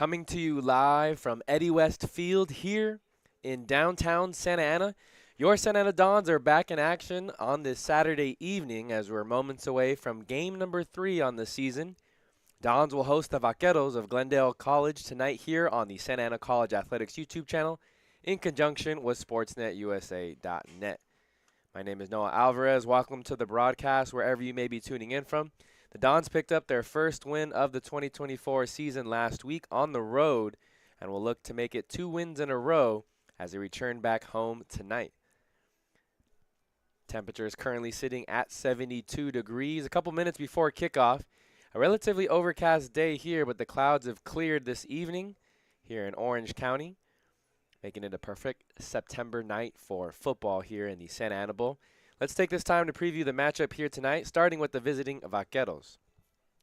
Coming to you live from Eddie West Field here in downtown Santa Ana. Your Santa Ana Dons are back in action on this Saturday evening as we're moments away from game number 3 on the season. Dons will host the Vaqueros of Glendale College tonight here on the Santa Ana College Athletics YouTube channel in conjunction with SportsNetUSA.net. My name is Noah Alvarez. Welcome to the broadcast wherever you may be tuning in from. The Dons picked up their first win of the 2024 season last week on the road and will look to make it 2 wins in a row as they return back home tonight. Temperature is currently sitting at 72 degrees. A couple minutes before kickoff. A relatively overcast day here, but the clouds have cleared this evening here in Orange County, making it a perfect September night for football here in the Santa Ana Bowl. Let's take this time to preview the matchup here tonight, starting with the visiting Vaqueros.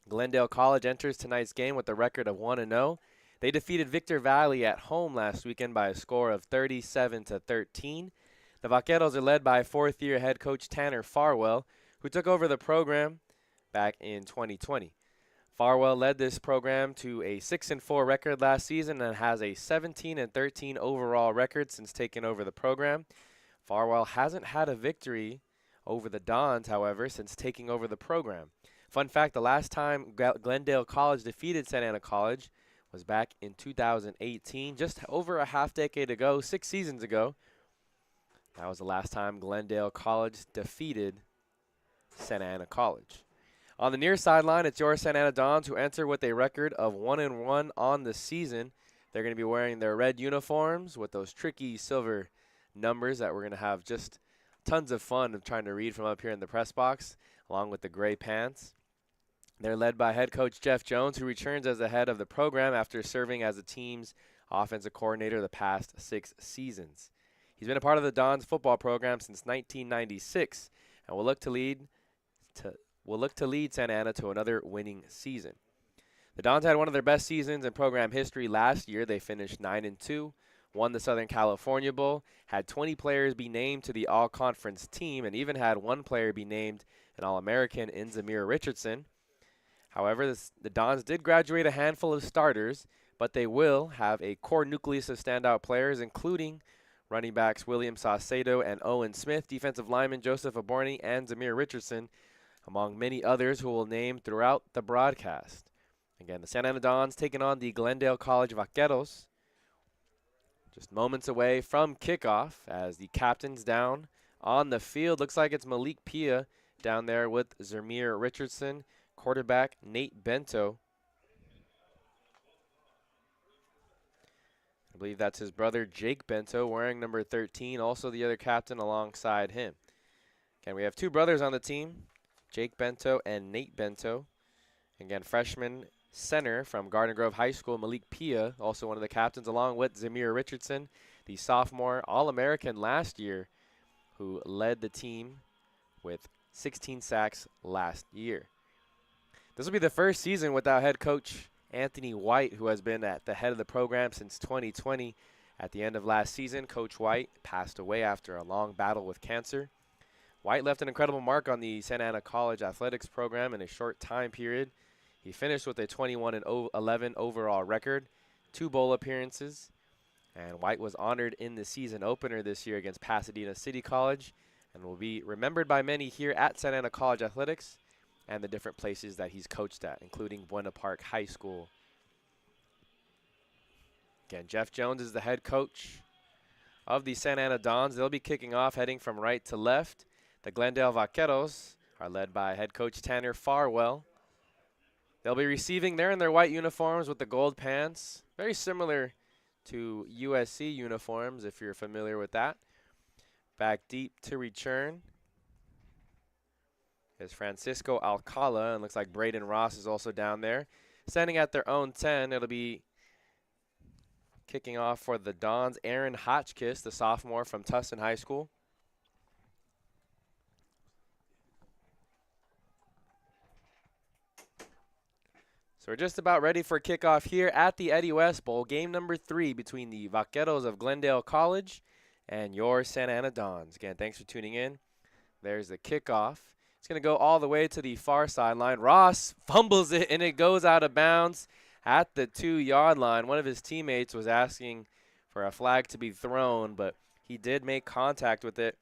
Glendale College enters tonight's game with a record of 1-0. They defeated Victor Valley at home last weekend by a score of 37-13. The Vaqueros are led by fourth-year head coach Tanner Farwell, who took over the program back in 2020. Farwell led this program to a 6-4 record last season and has a 17-13 overall record since taking over the program. Farwell hasn't had a victory over the Dons, however, since taking over the program. Fun fact, the last time Glendale College defeated Santa Ana College was back in 2018, just over a half decade ago, 6 seasons ago. That was the last time Glendale College defeated Santa Ana College. On the near sideline, it's your Santa Ana Dons who enter with a record of 1-1 on the season. They're going to be wearing their red uniforms with those tricky silver numbers that we're going to have just tons of fun of trying to read from up here in the press box, along with the gray pants. They're led by head coach Jeff Jones, who returns as the head of the program after serving as the team's offensive coordinator the past 6 seasons. He's been a part of the Dons football program since 1996 and will look to lead Santa Ana to another winning season. The Dons had one of their best seasons in program history last year. They finished 9-2. Won the Southern California Bowl, had 20 players be named to the All-Conference team, and even had 1 player be named an All-American in Zamir Richardson. However, the Dons did graduate a handful of starters, but they will have a core nucleus of standout players, including running backs William Saucedo and Owen Smith, defensive lineman Joseph Aborni, and Zamir Richardson, among many others who will name throughout the broadcast. Again, the Santa Ana Dons taking on the Glendale College Vaqueros. Just moments away from kickoff as the captain's down on the field. Looks like it's Malik Pia down there with Zamir Richardson, quarterback Nate Bento. I believe that's his brother Jake Bento wearing number 13, also the other captain alongside him. Again, we have 2 brothers on the team, Jake Bento and Nate Bento. Again, freshman center from Garden Grove High School, Malik Pia, also one of the captains, along with Zamir Richardson, the sophomore All-American last year, who led the team with 16 sacks last year. This will be the first season without head coach Anthony White, who has been at the head of the program since 2020. At the end of last season, Coach White passed away after a long battle with cancer. White left an incredible mark on the Santa Ana College athletics program in a short time period. He finished with a 21-11 overall record, 2 bowl appearances, and White was honored in the season opener this year against Pasadena City College and will be remembered by many here at Santa Ana College Athletics and the different places that he's coached at, including Buena Park High School. Again, Jeff Jones is the head coach of the Santa Ana Dons. They'll be kicking off heading from right to left. The Glendale Vaqueros are led by head coach Tanner Farwell. They'll be receiving, they're in their white uniforms with the gold pants, very similar to USC uniforms if you're familiar with that. Back deep to return is Francisco Alcala, and looks like Braden Ross is also down there. Standing at their own 10, it'll be kicking off for the Dons, Aaron Hotchkiss, the sophomore from Tustin High School. So we're just about ready for kickoff here at the Eddie West Bowl, game number 3 between the Vaqueros of Glendale College and your Santa Ana Dons. Again, thanks for tuning in. There's the kickoff. It's going to go all the way to the far sideline. Ross fumbles it, and it goes out of bounds at the 2-yard line. One of his teammates was asking for a flag to be thrown, but he did make contact with it,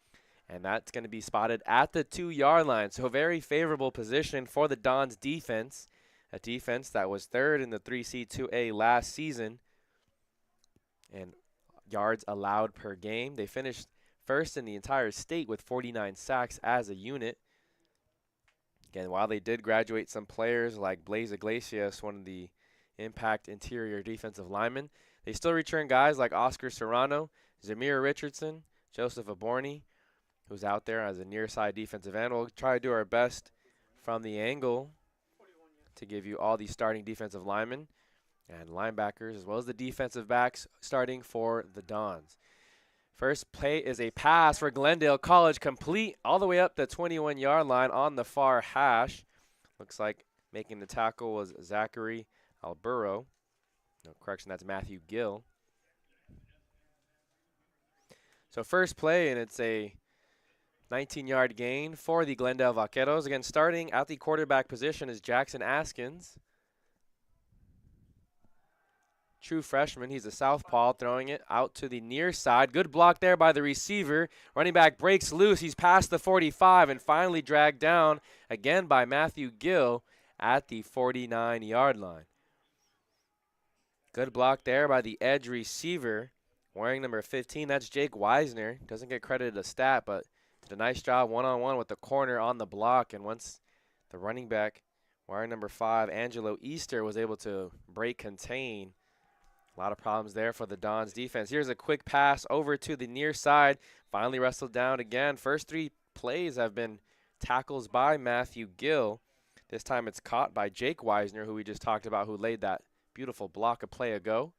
and that's going to be spotted at the 2-yard line. So very favorable position for the Dons defense, a defense that was third in the 3C2A last season, and yards allowed per game. They finished first in the entire state with 49 sacks as a unit. Again, while they did graduate some players like Blaze Iglesias, one of the impact interior defensive linemen, they still return guys like Oscar Serrano, Zamir Richardson, Joseph Aborni, who's out there as a near side defensive end. We'll try to do our best from the angle to give you all the starting defensive linemen and linebackers, as well as the defensive backs starting for the Dons. First play is a pass for Glendale College, complete all the way up the 21-yard line on the far hash. Looks like making the tackle was Zachary Alburo. No, correction, that's Matthew Gill. So first play, and it's a 19-yard gain for the Glendale Vaqueros. Again, starting at the quarterback position is Jackson Askins. True freshman. He's a southpaw, throwing it out to the near side. Good block there by the receiver. Running back breaks loose. He's past the 45 and finally dragged down again by Matthew Gill at the 49-yard line. Good block there by the edge receiver, wearing number 15. That's Jake Weisner. Doesn't get credited a stat, but did a nice job one-on-one with the corner on the block. And once the running back, wearing number 5, Angelo Easter, was able to break contain, a lot of problems there for the Dons defense. Here's a quick pass over to the near side. Finally wrestled down again. First 3 plays have been tackles by Matthew Gill. This time it's caught by Jake Weisner, who we just talked about, who laid that beautiful block a play ago.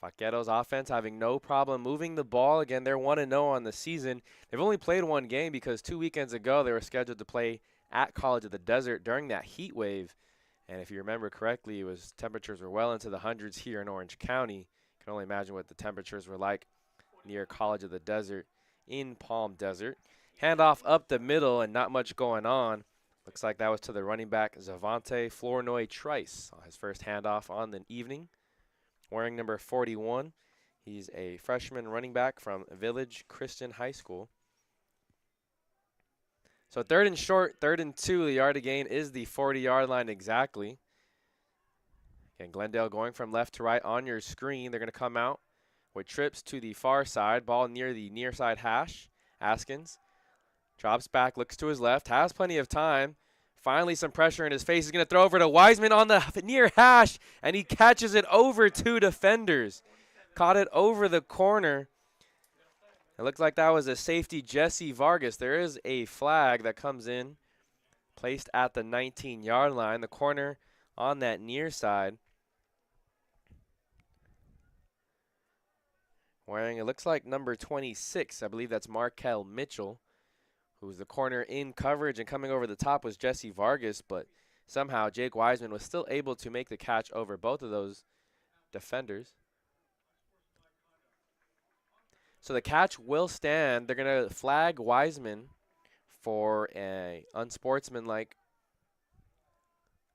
Vaqueros offense having no problem moving the ball. Again, they're 1-0 on the season. They've only played one game because 2 weekends ago they were scheduled to play at College of the Desert during that heat wave. And if you remember correctly, temperatures were well into the hundreds here in Orange County. You can only imagine what the temperatures were like near College of the Desert in Palm Desert. Handoff up the middle and not much going on. Looks like that was to the running back, Zavante Flournoy Trice, his first handoff on the evening. Wearing number 41, he's a freshman running back from Village Christian High School. So 3rd and short, 3rd and 2, the yard to gain is the 40-yard line exactly. Again, Glendale going from left to right on your screen. They're going to come out with trips to the far side. Ball near the near side hash. Askins drops back, looks to his left, has plenty of time. Finally some pressure in his face. He's going to throw over to Wiseman on the near hash, and he catches it over 2 defenders. Caught it over the corner. It looked like that was a safety, Jesse Vargas. There is a flag that comes in, placed at the 19-yard line. The corner on that near side, wearing, it looks like number 26. I believe that's Markel Mitchell, who's the corner in coverage, and coming over the top was Jesse Vargas, but somehow Jake Wiseman was still able to make the catch over both of those defenders. So the catch will stand. They're going to flag Wiseman for a unsportsmanlike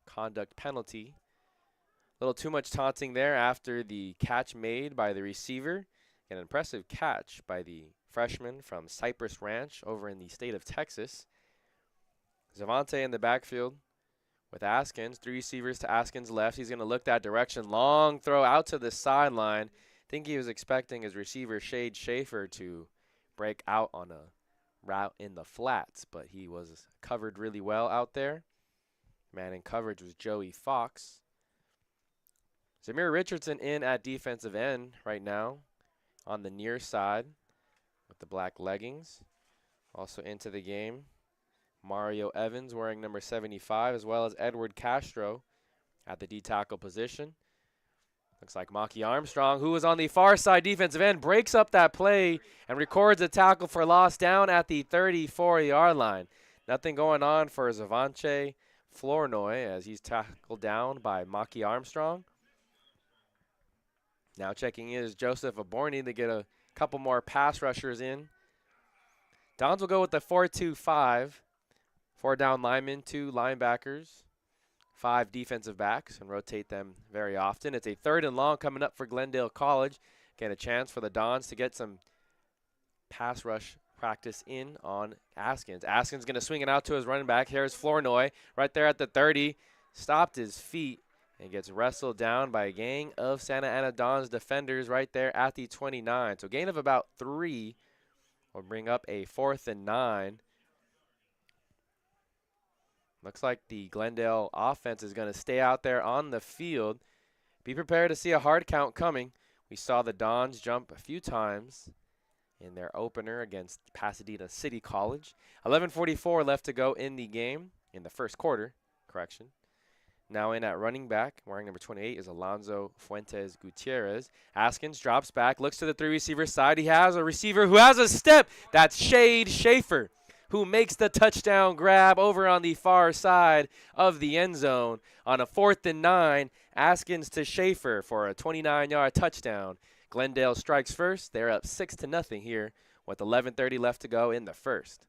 conduct penalty. A little too much taunting there after the catch made by the receiver. An impressive catch by the freshman from Cypress Ranch over in the state of Texas. Zavante in the backfield with Askins. 3 receivers to Askins' left. He's going to look that direction. Long throw out to the sideline. I think he was expecting his receiver, Shade Schaefer, to break out on a route in the flats, but he was covered really well out there. Man in coverage was Joey Fox. Zamir Richardson in at defensive end right now on the near side with the black leggings. Also into the game, Mario Evans wearing number 75, as well as Edward Castro at the D-tackle position. Looks like Maki Armstrong, who was on the far side defensive end, breaks up that play and records a tackle for loss down at the 34-yard line. Nothing going on for Zavante Flournoy as he's tackled down by Maki Armstrong. Now checking in is Joseph Aborni to get a couple more pass rushers in. Dons will go with the 4-2-5. 4 down linemen, 2 linebackers. 5 defensive backs and rotate them very often. It's a 3rd and long coming up for Glendale College. Again, a chance for the Dons to get some pass rush practice in on Askins. Askins going to swing it out to his running back. Here's Flournoy right there at the 30. Stopped his feet and gets wrestled down by a gang of Santa Ana Dons defenders right there at the 29. So gain of about 3 will bring up a 4th and 9. Looks like the Glendale offense is going to stay out there on the field. Be prepared to see a hard count coming. We saw the Dons jump a few times in their opener against Pasadena City College. 11:44 left to go in the game, in the first quarter, correction. Now in at running back, wearing number 28, is Alonzo Fuentes Gutierrez. Askins drops back, looks to the 3 receiver side. He has a receiver who has a step. That's Shade Schaefer, who makes the touchdown grab over on the far side of the end zone. On a 4th and 9, Askins to Schaefer for a 29-yard touchdown. Glendale strikes first. They're up 6-0 here with 11:30 left to go in the first.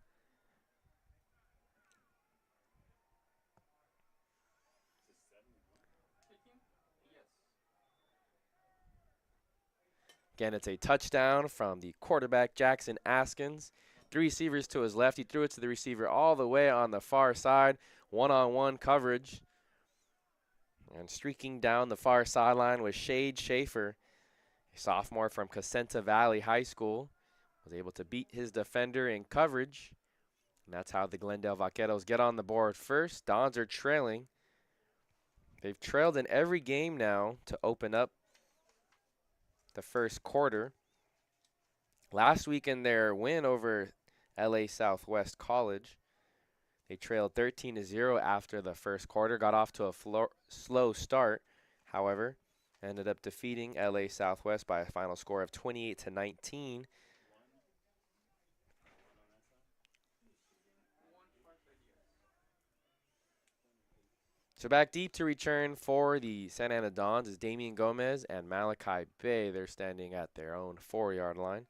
Again, it's a touchdown from the quarterback, Jackson Askins. 3 receivers to his left. He threw it to the receiver all the way on the far side. One-on-one coverage. And streaking down the far sideline was Shade Schaefer, a sophomore from Casenta Valley High School. Was able to beat his defender in coverage. And that's how the Glendale Vaqueros get on the board first. Dons are trailing. They've trailed in every game now to open up the first quarter. Last week in their win over LA Southwest College, they trailed 13-0 after the first quarter, got off to a slow start, however, ended up defeating LA Southwest by a final score of 28-19. So back deep to return for the Santa Ana Dons is Damian Gomez and Malachi Bay. They're standing at their own 4-yard line.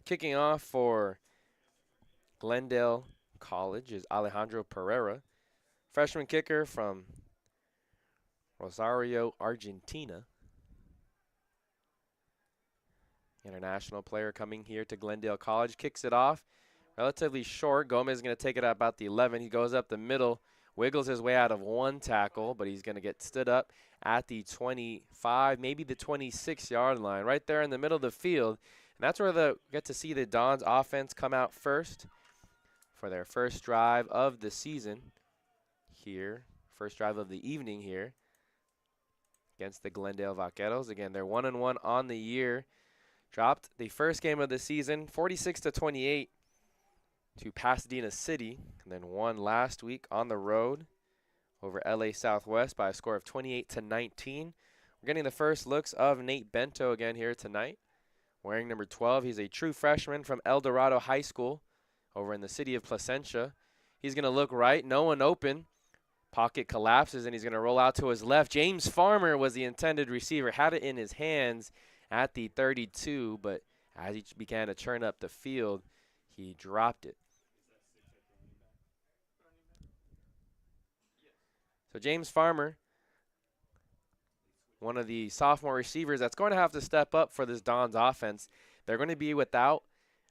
Kicking off for Glendale College is Alejandro Pereira, freshman kicker from Rosario, Argentina. International player coming here to Glendale College. Kicks it off relatively short. Gomez is going to take it at about the 11. He goes up the middle, wiggles his way out of one tackle, but he's going to get stood up at the 25, maybe the 26-yard line, right there in the middle of the field. And that's where we get to see the Dons offense come out first for their first drive of the season here, first drive of the evening here against the Glendale Vaqueros. Again, they're 1-1 on the year. Dropped the first game of the season, 46-28 to Pasadena City, and then won last week on the road over LA Southwest by a score of 28-19. We're getting the first looks of Nate Bento again here tonight. Wearing number 12, he's a true freshman from El Dorado High School over in the city of Placentia. He's going to look right, no one open. Pocket collapses, and he's going to roll out to his left. James Farmer was the intended receiver, had it in his hands at the 32, but as he began to churn up the field, he dropped it. So James Farmer, one of the sophomore receivers that's going to have to step up for this Dons offense. They're going to be without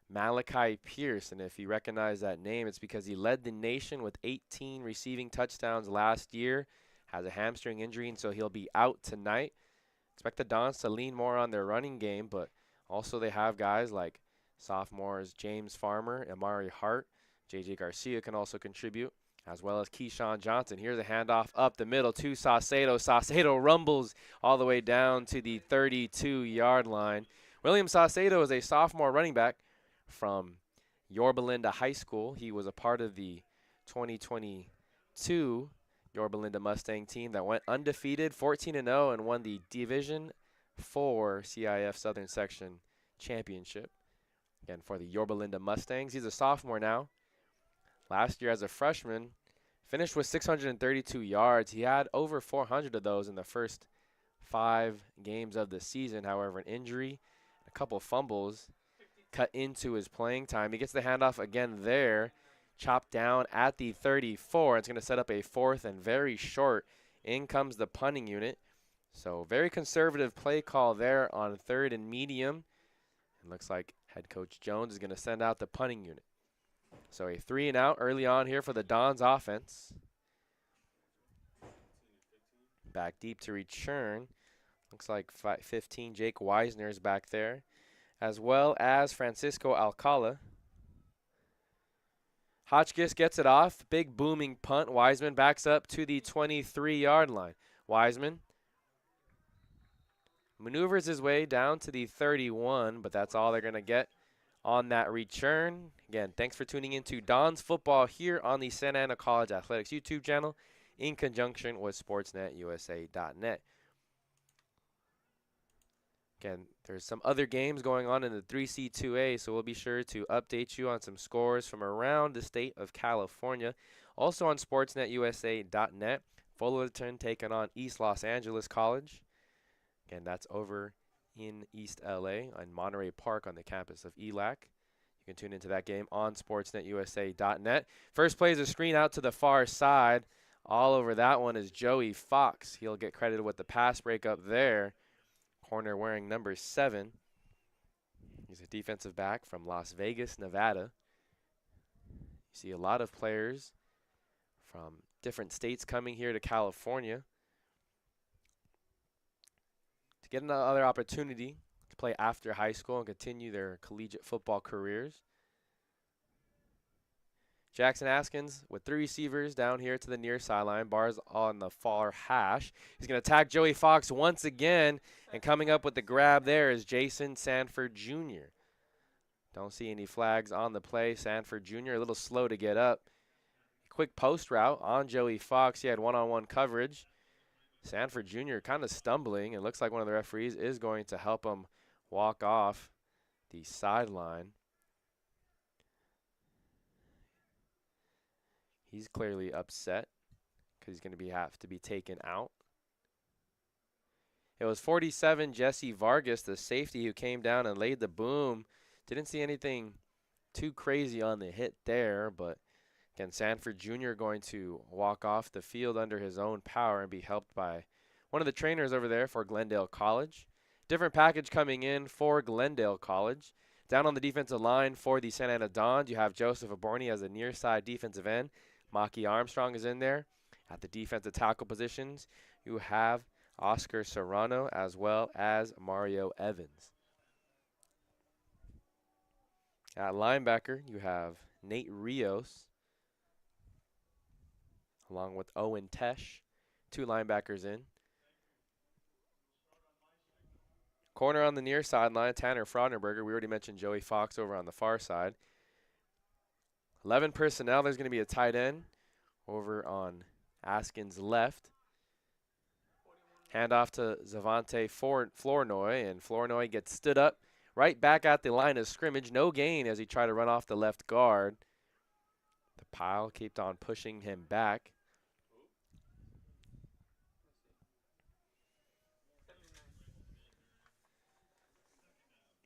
Malachi Pierce, and if you recognize that name, it's because he led the nation with 18 receiving touchdowns last year, has a hamstring injury, and so he'll be out tonight. Expect the Dons to lean more on their running game, but also they have guys like sophomores James Farmer, Amari Hart, J.J. Garcia can also contribute, as well as Keyshawn Johnson. Here's a handoff up the middle to Saucedo. Saucedo rumbles all the way down to the 32-yard line. William Saucedo is a sophomore running back from Yorba Linda High School. He was a part of the 2022 Yorba Linda Mustang team that went undefeated, 14-0, and won the Division IV CIF Southern Section Championship. Again, for the Yorba Linda Mustangs. He's a sophomore now. Last year as a freshman, finished with 632 yards. He had over 400 of those in the first 5 games of the season. However, an injury, a couple fumbles cut into his playing time. He gets the handoff again there, chopped down at the 34. It's going to set up a 4th and very short. In comes the punting unit. So very conservative play call there on 3rd and medium. It looks like head coach Jones is going to send out the punting unit. So a 3 and out early on here for the Dons offense. Back deep to return. Looks like 15, Jake Weisner is back there, as well as Francisco Alcala. Hotchkiss gets it off. Big booming punt. Wiseman backs up to the 23-yard line. Wiseman maneuvers his way down to the 31, but that's all they're going to get on that return. Again, thanks for tuning in to Don's Football here on the Santa Ana College Athletics YouTube channel in conjunction with SportsNetUSA.net. Again, there's some other games going on in the 3C2A, so we'll be sure to update you on some scores from around the state of California. Also on SportsNetUSA.net, Fullerton taking on East Los Angeles College. Again, that's over in East LA on Monterey Park on the campus of ELAC. You can tune into that game on SportsNetUSA.net. First play is a screen out to the far side. All over that one is Joey Fox. He'll get credited with the pass breakup there. Corner wearing number 7. He's a defensive back from Las Vegas, Nevada. You see a lot of players from different states coming here to California to get another opportunity to play after high school and continue their collegiate football careers. Jackson Askins with 3 receivers down here to the near sideline. Bars on the far hash. He's going to attack Joey Fox once again. And coming up with the grab there is Jason Sanford Jr. Don't see any flags on the play. Sanford Jr. a little slow to get up. Quick post route on Joey Fox. He had one-on-one coverage. Sanford Jr. kind of stumbling. It looks like one of the referees is going to help him walk off the sideline. He's clearly upset because he's going to have to be taken out. It was 47 Jesse Vargas, the safety, who came down and laid the boom. Didn't see anything too crazy on the hit there, but again, Sanford Jr. going to walk off the field under his own power and be helped by one of the trainers over there for Glendale College. Different package coming in for Glendale College. Down on the defensive line for the Santa Ana Dons, you have Joseph Aborni as a near side defensive end. Maki Armstrong is in there. At the defensive tackle positions, you have Oscar Serrano as well as Mario Evans. At linebacker, you have Nate Rios along with Owen Tesh, 2 linebackers in. Corner on the near sideline, Tanner Fraudenberger. We already mentioned Joey Fox over on the far side. 11 personnel. There's going to be a tight end over on Askin's left. Handoff to Zavante Flournoy, and Flournoy gets stood up right back at the line of scrimmage. No gain as he tried to run off the left guard. The pile kept on pushing him back.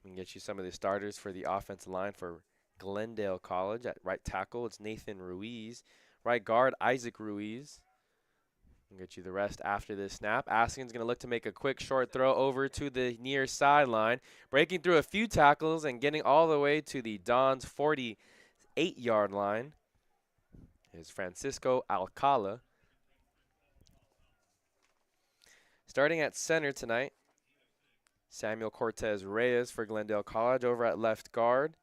We can get you some of the starters for the offensive line for Glendale College. At right tackle, it's Nathan Ruiz. Right guard, Isaac Ruiz. We'll get you the rest after this snap. Askin's going to look to make a quick short throw over to the near sideline. Breaking through a few tackles and getting all the way to the Dons' 48-yard line is Francisco Alcala. Starting at center tonight, Samuel Cortez Reyes for Glendale College. Over at left guard,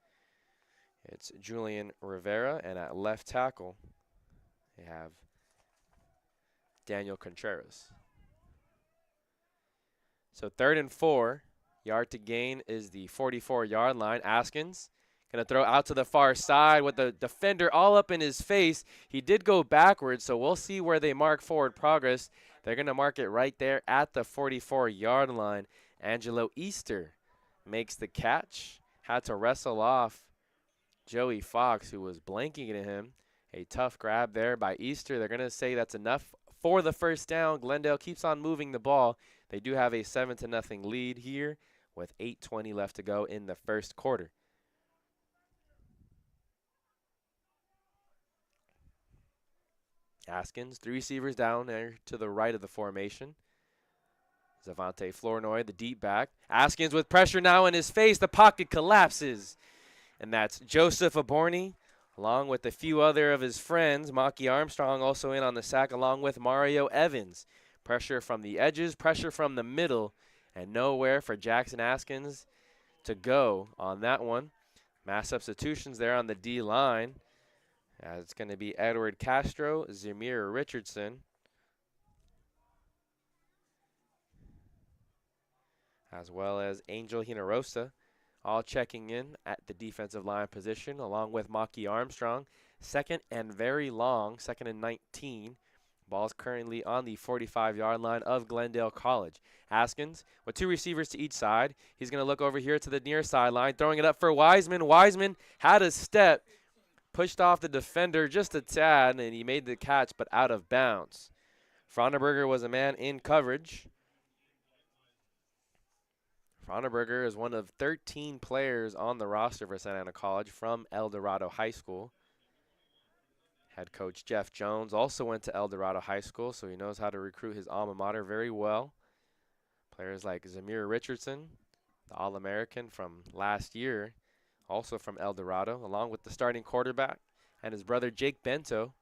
it's Julian Rivera. And at left tackle, they have Daniel Contreras. So 3rd and 4, yard to gain is the 44-yard line. Askins going to throw out to the far side with the defender all up in his face. He did go backwards, so we'll see where they mark forward progress. They're going to mark it right there at the 44-yard line. Angelo Easter makes the catch. Had to wrestle off Joey Fox, who was blanking at him. A tough grab there by Easter. They're going to say that's enough for the first down. Glendale keeps on moving the ball. They do have a 7-0 lead here with 8:20 left to go in the first quarter. Askins, 3 receivers down there to the right of the formation. Zavante Flournoy, the deep back. Askins with pressure now in his face. The pocket collapses. And that's Joseph Aborni, along with a few other of his friends. Maki Armstrong also in on the sack, along with Mario Evans. Pressure from the edges, pressure from the middle, and nowhere for Jackson Askins to go on that one. Mass substitutions there on the D line. It's going to be Edward Castro, Zamir Richardson, as well as Angel Hinarosa, all checking in at the defensive line position, along with Maki Armstrong. Second and very long, 2nd and 19. Ball's currently on the 45-yard line of Glendale College. Askins with 2 receivers to each side. He's going to look over here to the near sideline, throwing it up for Wiseman. Wiseman had a step, pushed off the defender just a tad, and he made the catch, but out of bounds. Fronenberger was a man in coverage. Fronenberger is one of 13 players on the roster for Santa Ana College from El Dorado High School. Head coach Jeff Jones also went to El Dorado High School, so he knows how to recruit his alma mater very well. Players like Zamir Richardson, the All-American from last year, also from El Dorado, along with the starting quarterback and his brother Jake Bento.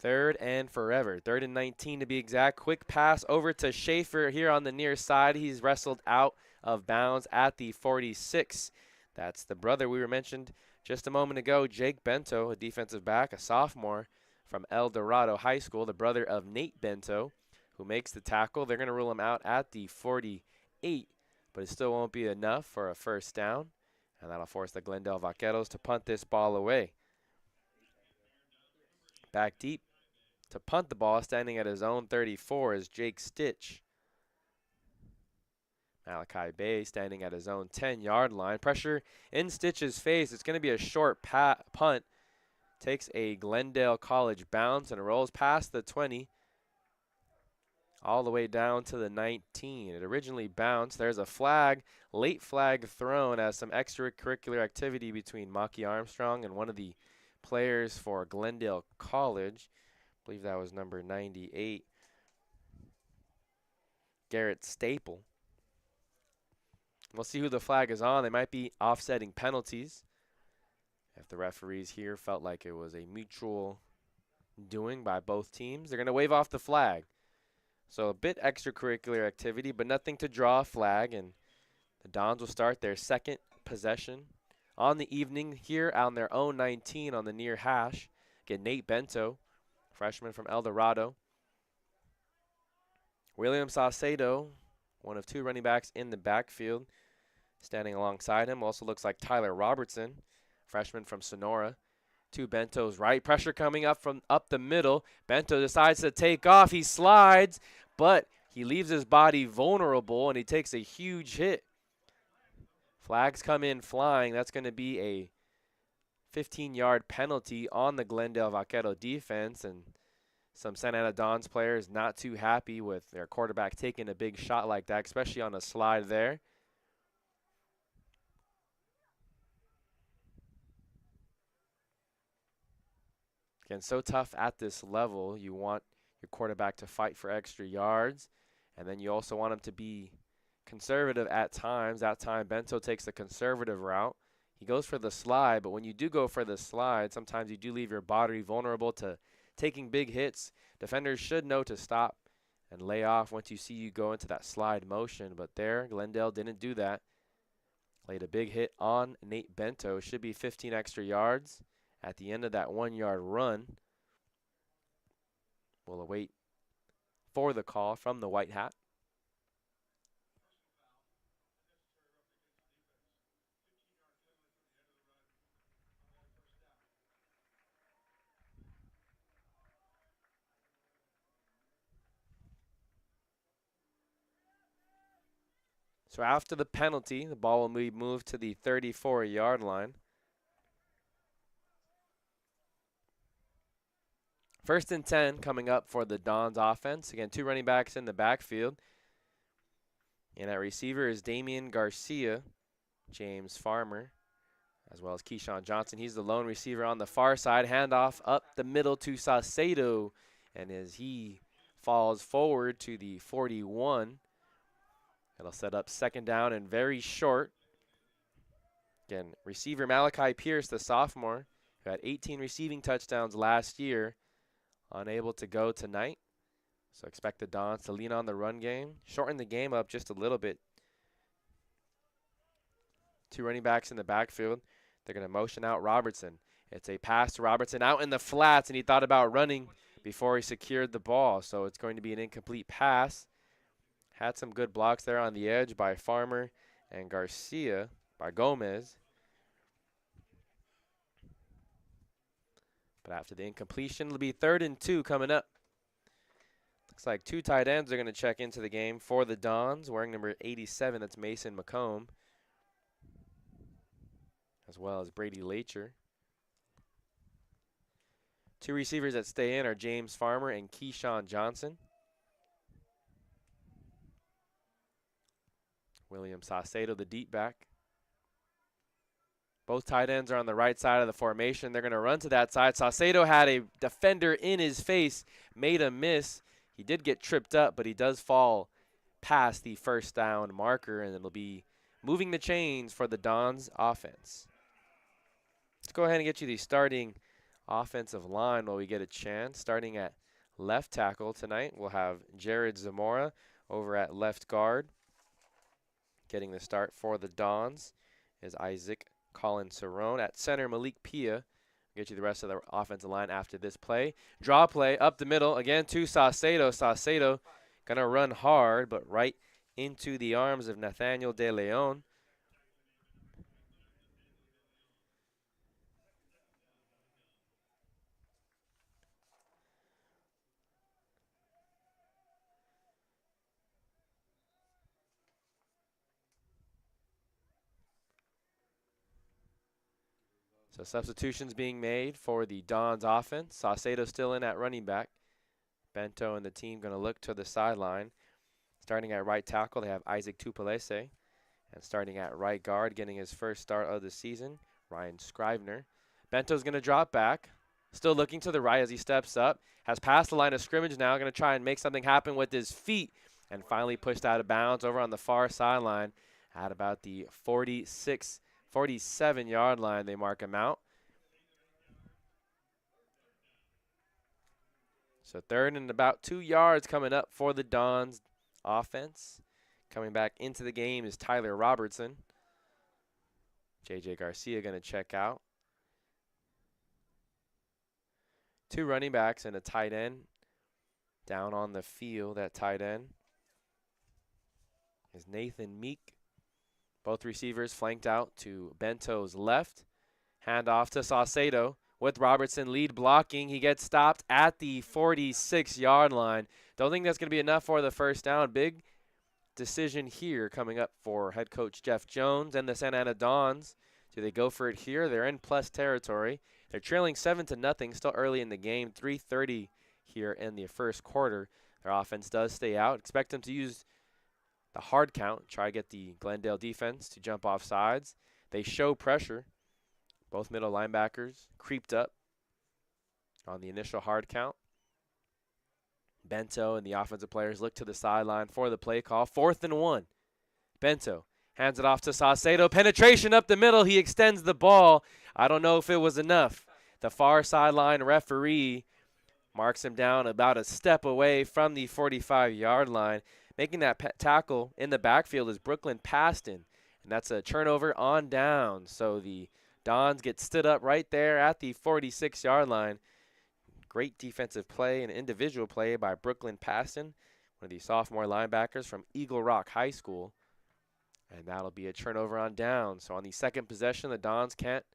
3rd and forever. 3rd and 19 to be exact. Quick pass over to Schaefer here on the near side. He's wrestled out of bounds at the 46. That's the brother we were mentioned just a moment ago, Jake Bento, a defensive back, a sophomore from El Dorado High School, the brother of Nate Bento, who makes the tackle. They're going to rule him out at the 48, but it still won't be enough for a first down, and that'll force the Glendale Vaqueros to punt this ball away. Back deep to punt the ball, standing at his own 34, is Jake Stitch. Malachi Bay standing at his own 10-yard line. Pressure in Stitch's face. It's going to be a short punt. Takes a Glendale College bounce and rolls past the 20 all the way down to the 19. It originally bounced. There's a flag, late flag thrown as some extracurricular activity between Maki Armstrong and one of the players for Glendale College. I believe that was number 98, Garrett Staple. We'll see who the flag is on. They might be offsetting penalties. If the referees here felt like it was a mutual doing by both teams, they're going to wave off the flag. So a bit extracurricular activity, but nothing to draw a flag. And the Dons will start their second possession on the evening here on their own 19 on the near hash. Again, Nate Bento, freshman from El Dorado. William Saucedo, one of 2 running backs in the backfield. Standing alongside him also looks like Tyler Robertson, freshman from Sonora. 2 Bentos right. Pressure coming up from up the middle. Bento decides to take off. He slides, but he leaves his body vulnerable, and he takes a huge hit. Flags come in flying. That's going to be a 15-yard penalty on the Glendale Vaquero defense, and some Santa Ana Dons players not too happy with their quarterback taking a big shot like that, especially on a slide there. Again, so tough at this level. You want your quarterback to fight for extra yards, and then you also want him to be conservative at times. That time, Bento takes the conservative route. He goes for the slide, but when you do go for the slide, sometimes you do leave your body vulnerable to taking big hits. Defenders should know to stop and lay off once you see you go into that slide motion, but there, Glendale didn't do that. Laid a big hit on Nate Bento. Should be 15 extra yards at the end of that 1-yard run. We'll await for the call from the White Hat. So after the penalty, the ball will be moved to the 34-yard line. First and 10 coming up for the Dons offense. Again, 2 running backs in the backfield. And at receiver is Damian Garcia, James Farmer, as well as Keyshawn Johnson. He's the lone receiver on the far side. Handoff up the middle to Saucedo. And as he falls forward to the 41, it'll set up second down and very short. Again, receiver Malachi Pierce, the sophomore, who had 18 receiving touchdowns last year, unable to go tonight. So expect the Dons to lean on the run game, shorten the game up just a little bit. 2 running backs in the backfield. They're going to motion out Robertson. It's a pass to Robertson out in the flats, and he thought about running before he secured the ball. So it's going to be an incomplete pass. Had some good blocks there on the edge by Farmer and Garcia, by Gomez. But after the incompletion, it'll be 3rd and 2 coming up. Looks like 2 tight ends are going to check into the game for the Dons, wearing number 87. That's Mason McComb, as well as Brady Lacher. 2 receivers that stay in are James Farmer and Keyshawn Johnson. William Saucedo, the deep back. Both tight ends are on the right side of the formation. They're going to run to that side. Saucedo had a defender in his face, made a miss. He did get tripped up, but he does fall past the first down marker, and it'll be moving the chains for the Dons offense. Let's go ahead and get you the starting offensive line while we get a chance. Starting at left tackle tonight, we'll have Jared Zamora over at left guard. Getting the start for the Dons is Isaac Colin Cerrone. At center, Malik Pia. I'll get you the rest of the offensive line after this play. Draw play up the middle, again to Saucedo. Saucedo going to run hard, but right into the arms of Nathaniel De Leon. So substitutions being made for the Dons offense. Saucedo still in at running back. Bento and the team going to look to the sideline. Starting at right tackle, they have Isaac Tupelese. And starting at right guard, getting his first start of the season, Ryan Scrivener. Bento's going to drop back. Still looking to the right as he steps up. Has passed the line of scrimmage now. Going to try and make something happen with his feet. And finally pushed out of bounds over on the far sideline at about the 47-yard line. They mark him out. So 3rd and about 2 yards coming up for the Dons offense. Coming back into the game is Tyler Robertson. J.J. Garcia going to check out. 2 running backs and a tight end down on the field. At tight end is Nathan Meek. Both receivers flanked out to Bento's left. Handoff to Saucedo with Robertson lead blocking. He gets stopped at the 46-yard line. Don't think that's going to be enough for the first down. Big decision here coming up for head coach Jeff Jones and the Santa Ana Dons. Do they go for it here? They're in plus territory. They're trailing 7-0, still early in the game. 3:30 here in the first quarter. Their offense does stay out. Expect them to use the hard count, try to get the Glendale defense to jump off sides. They show pressure. Both middle linebackers creeped up on the initial hard count. Bento and the offensive players look to the sideline for the play call. 4th and 1. Bento hands it off to Saucedo. Penetration up the middle. He extends the ball. I don't know if it was enough. The far sideline referee marks him down about a step away from the 45-yard line. Making that tackle in the backfield is Brooklyn Paston, and that's a turnover on down. So the Dons get stood up right there at the 46-yard line. Great defensive play and individual play by Brooklyn Paston, one of the sophomore linebackers from Eagle Rock High School. And that'll be a turnover on down. So on the second possession, the Dons can't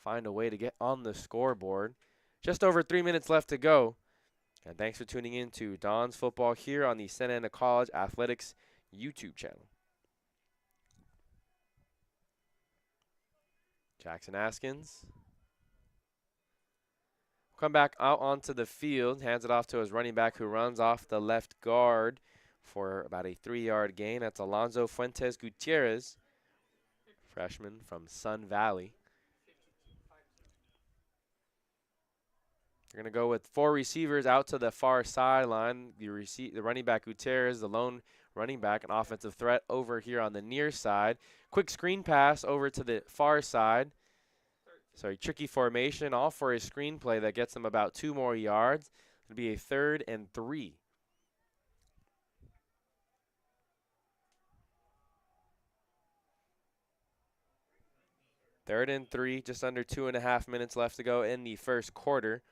find a way to get on the scoreboard. Just over 3 minutes left to go. And thanks for tuning in to Dons Football here on the Santa Ana College Athletics YouTube channel. Jackson Askins Come back out onto the field, hands it off to his running back who runs off the left guard for about a 3-yard gain. That's Alonzo Fuentes Gutierrez, freshman from Sun Valley. They're going to go with 4 receivers out to the far sideline. The running back Gutierrez, the lone running back, an offensive threat over here on the near side. Quick screen pass over to the far side. So a tricky formation, all for a screenplay that gets them about 2 more yards. It'll be a 3rd and 3. Third and 3, just under 2.5 minutes left to go in the first quarter.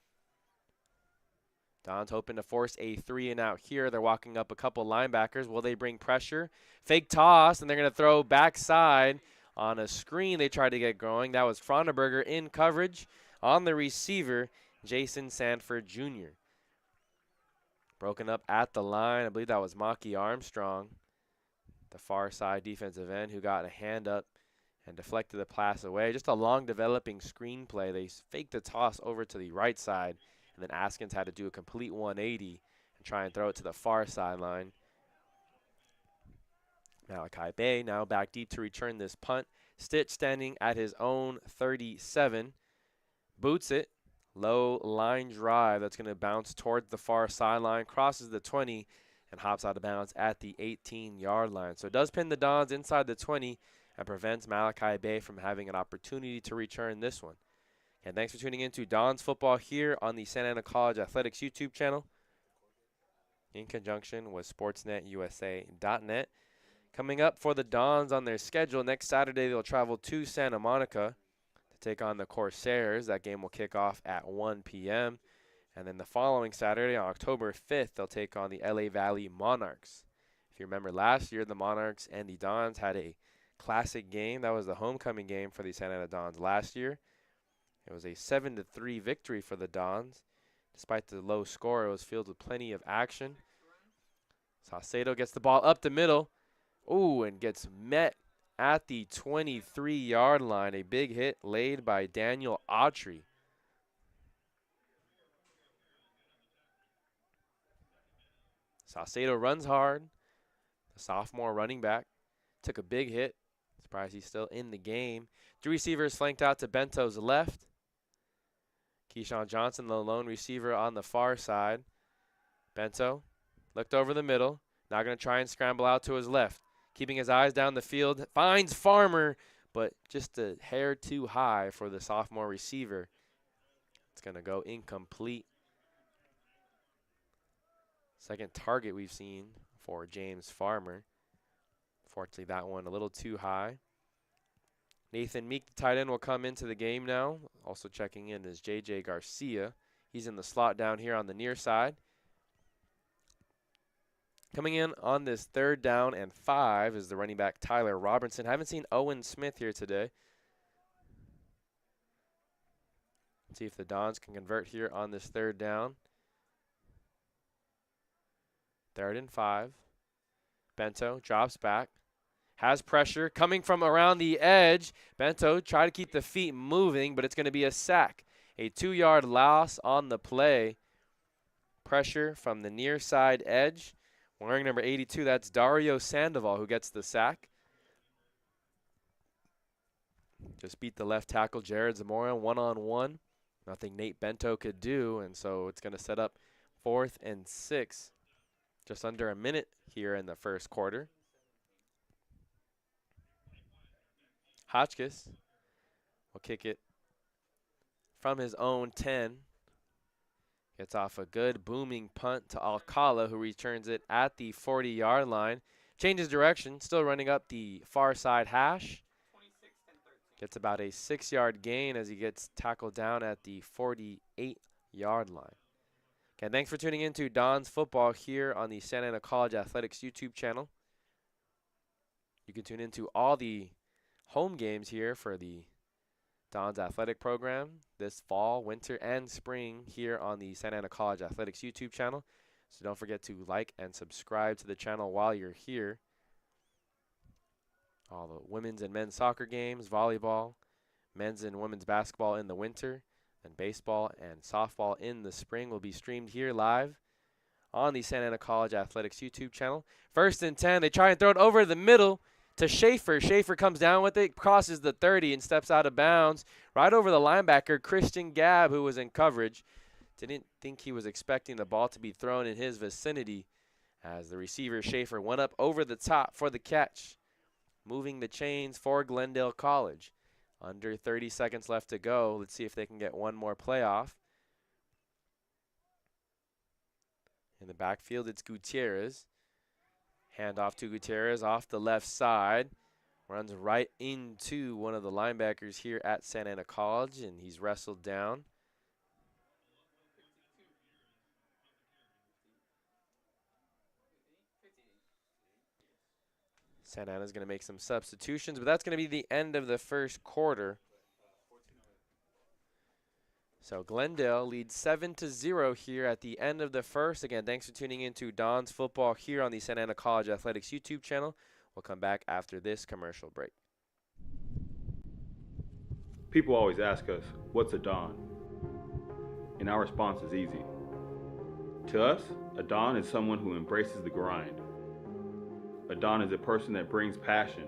Don's hoping to force a 3-and-out here. They're walking up a couple linebackers. Will they bring pressure? Fake toss, and they're going to throw backside on a screen they tried to get going. That was Fronenberger in coverage on the receiver, Jason Sanford Jr. Broken up at the line. I believe that was Maki Armstrong, the far side defensive end, who got a hand up and deflected the pass away. Just a long developing screenplay. They faked the toss over to the right side, and then Askins had to do a complete 180 and try and throw it to the far sideline. Malachi Bay now back deep to return this punt. Stitch standing at his own 37. Boots it. Low line drive that's going to bounce towards the far sideline. Crosses the 20 and hops out of bounds at the 18-yard line. So it does pin the Dons inside the 20 and prevents Malachi Bay from having an opportunity to return this one. And thanks for tuning in to Don's Football here on the Santa Ana College Athletics YouTube channel in conjunction with SportsNetUSA.net. Coming up for the Dons on their schedule, next Saturday they'll travel to Santa Monica to take on the Corsairs. That game will kick off at 1 p.m. And then the following Saturday, on October 5th, they'll take on the LA Valley Monarchs. If you remember last year, the Monarchs and the Dons had a classic game. That was the homecoming game for the Santa Ana Dons last year. It was a 7-3 victory for the Dons. Despite the low score, it was filled with plenty of action. Saucedo gets the ball up the middle. Ooh, and gets met at the 23-yard line. A big hit laid by Daniel Autry. Saucedo runs hard. The sophomore running back took a big hit. Surprised he's still in the game. 3 receivers flanked out to Bento's left. Keyshawn Johnson, the lone receiver on the far side. Bento looked over the middle. Now going to try and scramble out to his left. Keeping his eyes down the field. Finds Farmer, but just a hair too high for the sophomore receiver. It's going to go incomplete. Second target we've seen for James Farmer. Fortunately, that one a little too high. Nathan Meek, the tight end, will come into the game now. Also checking in is J.J. Garcia. He's in the slot down here on the near side. Coming in on this 3rd down and 5 is the running back Tyler Robertson. Haven't seen Owen Smith here today. Let's see if the Dons can convert here on this 3rd down. 3rd and 5. Bento drops back. Has pressure coming from around the edge. Bento try to keep the feet moving, but it's going to be a sack. A 2-yard loss on the play. Pressure from the near side edge. Wearing number 82, that's Dario Sandoval who gets the sack. Just beat the left tackle, Jared Zamora, one-on-one. Nothing Nate Bento could do, and so it's going to set up 4th and 6. Just under a minute here in the first quarter. Hotchkiss will kick it from his own 10. Gets off a good booming punt to Alcala, who returns it at the 40-yard line. Changes direction, still running up the far side hash. Gets about a 6-yard gain as he gets tackled down at the 48-yard line. Okay, thanks for tuning in to Don's Football here on the Santa Ana College Athletics YouTube channel. You can tune into all the home games here for the Don's athletic program this fall, winter, and spring here on the Santa Ana College Athletics YouTube channel. So don't forget to like and subscribe to the channel while you're here. All the women's and men's soccer games, volleyball, men's and women's basketball in the winter, And baseball and softball in the spring will be streamed here live on the Santa Ana College Athletics YouTube channel. 1st and 10. They try and throw it over the middle to Schaefer. Schaefer comes down with it, crosses the 30 and steps out of bounds right over the linebacker, Christian Gabb, who was in coverage. Didn't think he was expecting the ball to be thrown in his vicinity as the receiver, Schaefer, went up over the top for the catch, moving the chains for Glendale College. Under 30 seconds left to go. Let's see if they can get one more playoff. In the backfield, it's Gutierrez. Hand off to Gutierrez off the left side. Runs right into one of the linebackers here at Santa Ana College, and he's wrestled down. Santa Ana's going to make some substitutions, but that's going to be the end of the first quarter. So Glendale leads 7-0 here at the end of the first. Again, thanks for tuning in to Don's Football here on the Santa Ana College Athletics YouTube channel. We'll come back after this commercial break. People always ask us, what's a Don? And our response is easy. To us, a Don is someone who embraces the grind. A Don is a person that brings passion.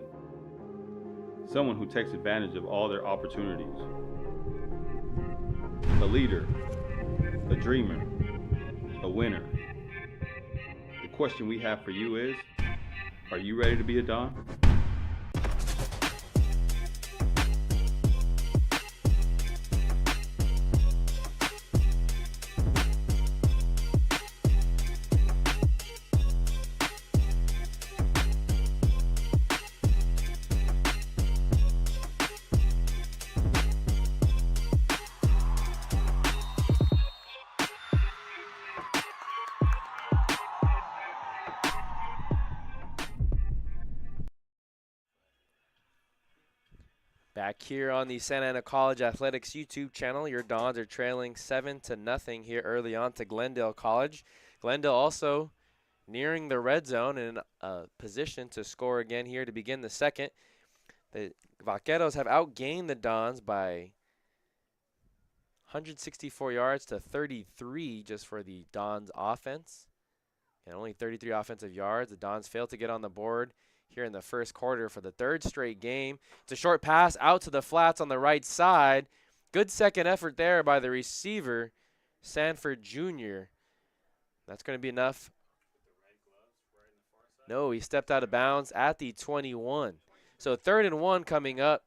Someone who takes advantage of all their opportunities. A leader, a dreamer, a winner. The question we have for you is, are you ready to be a Don? Back here on the Santa Ana College Athletics YouTube channel, your Dons are trailing 7-0 here early on to Glendale College. Glendale also nearing the red zone in a position to score again here to begin the second. The Vaqueros have outgained the Dons by 164 yards to 33 just for the Dons offense. And only 33 offensive yards. The Dons failed to get on the board here in the first quarter for the third straight game. It's a short pass out to the flats on the right side. Good second effort there by the receiver, Sanford Jr. That's going to be enough. No, he stepped out of bounds at the 21. So 3rd and 1 coming up.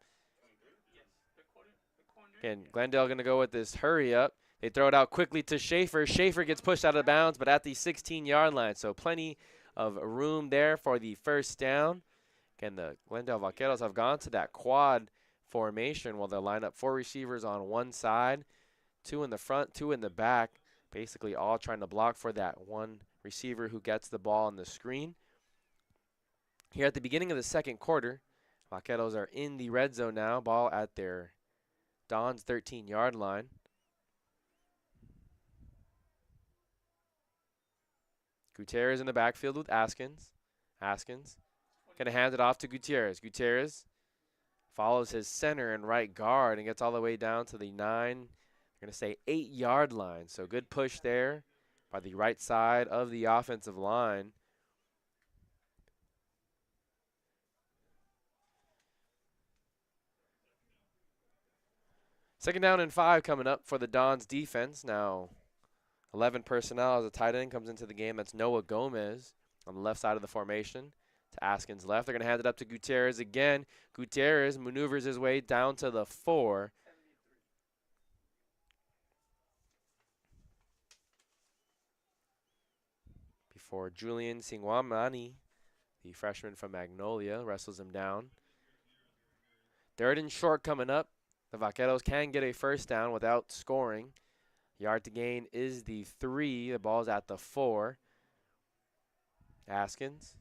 Again, Glendale going to go with this hurry up. They throw it out quickly to Schaefer. Schaefer gets pushed out of bounds, but at the 16-yard line. So plenty of room there for the first down. Again, the Glendale Vaqueros have gone to that quad formation while they'll line up 4 receivers on one side, 2 in the front, 2 in the back, basically all trying to block for that one receiver who gets the ball on the screen. Here at the beginning of the second quarter, Vaqueros are in the red zone now, ball at their Don's 13-yard line. Gutierrez in the backfield with Askins. Askins going to hand it off to Gutierrez. Gutierrez follows his center and right guard and gets all the way down to the 9, we're going to say 8-yard line. So good push there by the right side of the offensive line. Second down and 5 coming up for the Dons defense. Now 11 personnel as a tight end comes into the game. That's Noah Gomez on the left side of the formation to Askins' left. They're going to hand it up to Gutierrez again. Gutierrez maneuvers his way down to the 4. Before Julian Singwamani, the freshman from Magnolia, wrestles him down. 3rd and short coming up. The Vaqueros can get a first down without scoring. Yard to gain is the 3. The ball's at the 4. Askins.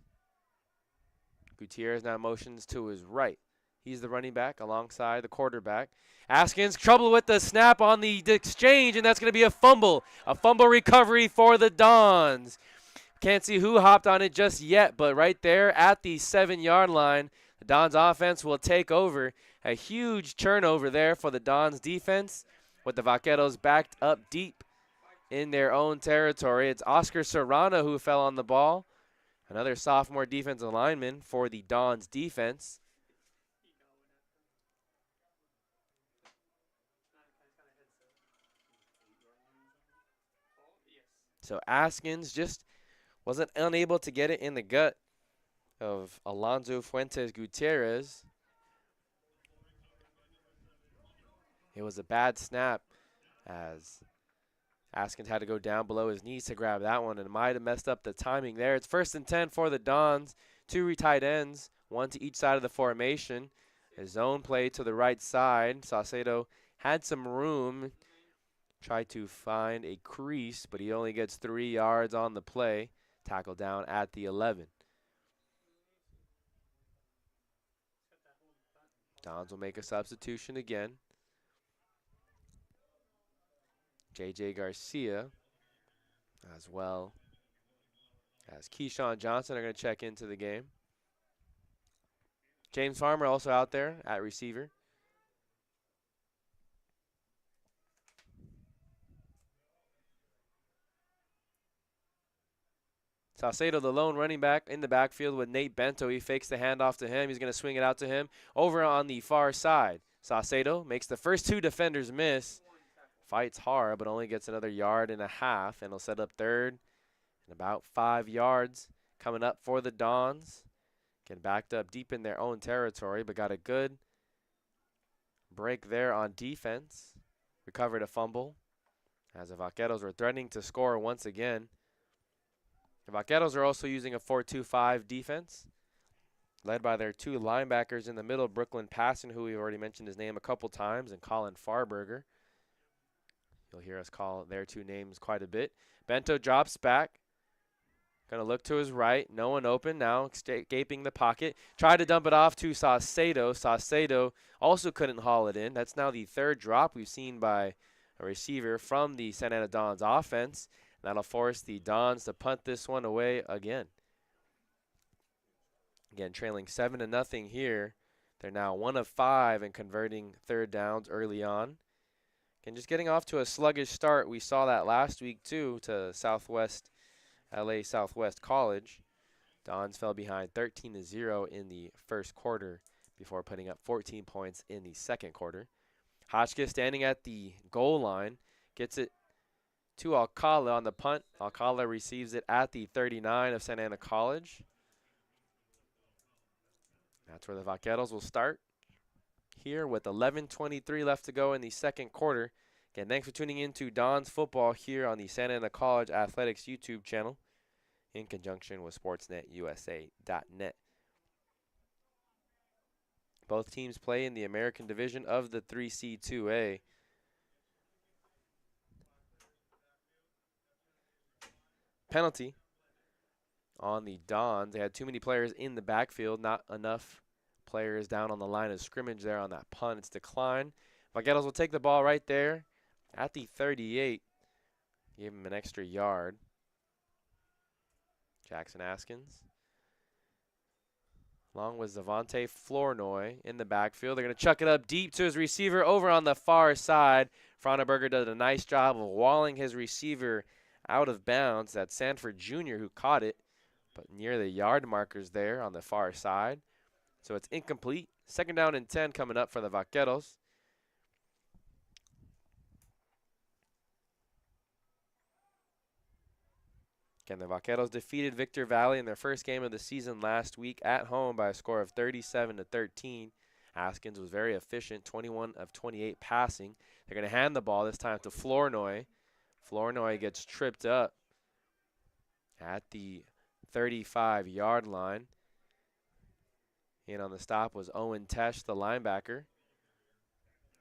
Gutierrez now motions to his right. He's the running back alongside the quarterback. Askins, trouble with the snap on the exchange, and that's going to be a fumble. A fumble recovery for the Dons. Can't see who hopped on it just yet, but right there at the 7-yard line, the Dons offense will take over. A huge turnover there for the Dons defense. with the Vaqueros backed up deep in their own territory. It's Oscar Serrano who fell on the ball. Another sophomore defensive lineman for the Dons defense. So Askins just wasn't unable to get it in the gut of Alonzo Fuentes Gutierrez. It was a bad snap as Askins had to go down below his knees to grab that one and might have messed up the timing there. It's 1st and 10 for the Dons. 2 tight ends, one to each side of the formation. A zone play to the right side. Saucedo had some room, tried to find a crease, but he only gets 3 yards on the play. Tackled down at the 11. Dons will make a substitution again. J.J. Garcia, as well as Keyshawn Johnson, are going to check into the game. James Farmer also out there at receiver. Saucedo, the lone running back in the backfield with Nate Bento. He fakes the handoff to him. He's going to swing it out to him over on the far side. Saucedo makes the first 2 defenders miss. Fights hard, but only gets another 1.5 yards, and he'll set up 3rd and about 5 yards coming up for the Dons. Getting backed up deep in their own territory, but got a good break there on defense. Recovered a fumble as the Vaqueros were threatening to score once again. The Vaqueros are also using a 4-2-5 defense, led by their 2 linebackers in the middle, Brooklyn Passon, who we've already mentioned his name a couple times, and Colin Farberger. You'll hear us call their 2 names quite a bit. Bento drops back. Going to look to his right. No one open now, escaping the pocket. Tried to dump it off to Saucedo. Saucedo also couldn't haul it in. That's now the 3rd drop we've seen by a receiver from the Santa Ana Dons offense. That'll force the Dons to punt this one away again. Again, trailing 7-0 here. They're now 1 of 5 and converting 3rd downs early on. And just getting off to a sluggish start. We saw that last week too to LA Southwest College. Dons fell behind 13-0 in the first quarter before putting up 14 points in the second quarter. Hotchkiss standing at the goal line, gets it to Alcala on the punt. Alcala receives it at the 39 of Santa Ana College. That's where the Vaqueros will start here with 11:23 left to go in the second quarter. Again, thanks for tuning in to Dons Football here on the Santa Ana College Athletics YouTube channel in conjunction with SportsNetUSA.net. Both teams play in the American Division of the 3C2A. Penalty on the Dons. They had too many players in the backfield, not enough players down on the line of scrimmage there on that punt. It's declined. Vaqueros will take the ball right there at the 38. Give him an extra yard. Jackson Askins, along with Zavante Flournoy in the backfield. They're going to chuck it up deep to his receiver over on the far side. Frauenberger does a nice job of walling his receiver out of bounds. That's Sanford Jr. who caught it, but near the yard markers there on the far side. So it's incomplete. 2nd down and 10 coming up for the Vaqueros. Again, the Vaqueros defeated Victor Valley in their first game of the season last week at home by a score of 37-13. Askins was very efficient, 21 of 28 passing. They're going to hand the ball this time to Flournoy. Flournoy gets tripped up at the 35-yard line. In on the stop was Owen Tesh, the linebacker.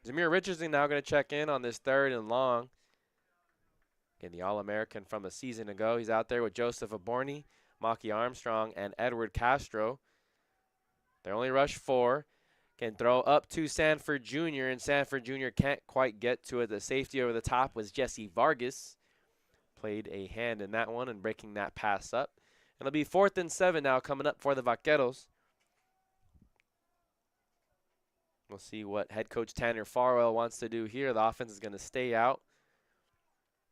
Zamir Richardson now going to check in on this 3rd and long. Again, the All-American from a season ago. He's out there with Joseph Aborni, Maki Armstrong, and Edward Castro. They only rush 4. Can throw up to Sanford Jr., and Sanford Jr. can't quite get to it. The safety over the top was Jesse Vargas. Played a hand in that one and breaking that pass up. It'll be 4th and 7 now coming up for the Vaqueros. We'll see what head coach Tanner Farwell wants to do here. The offense is going to stay out.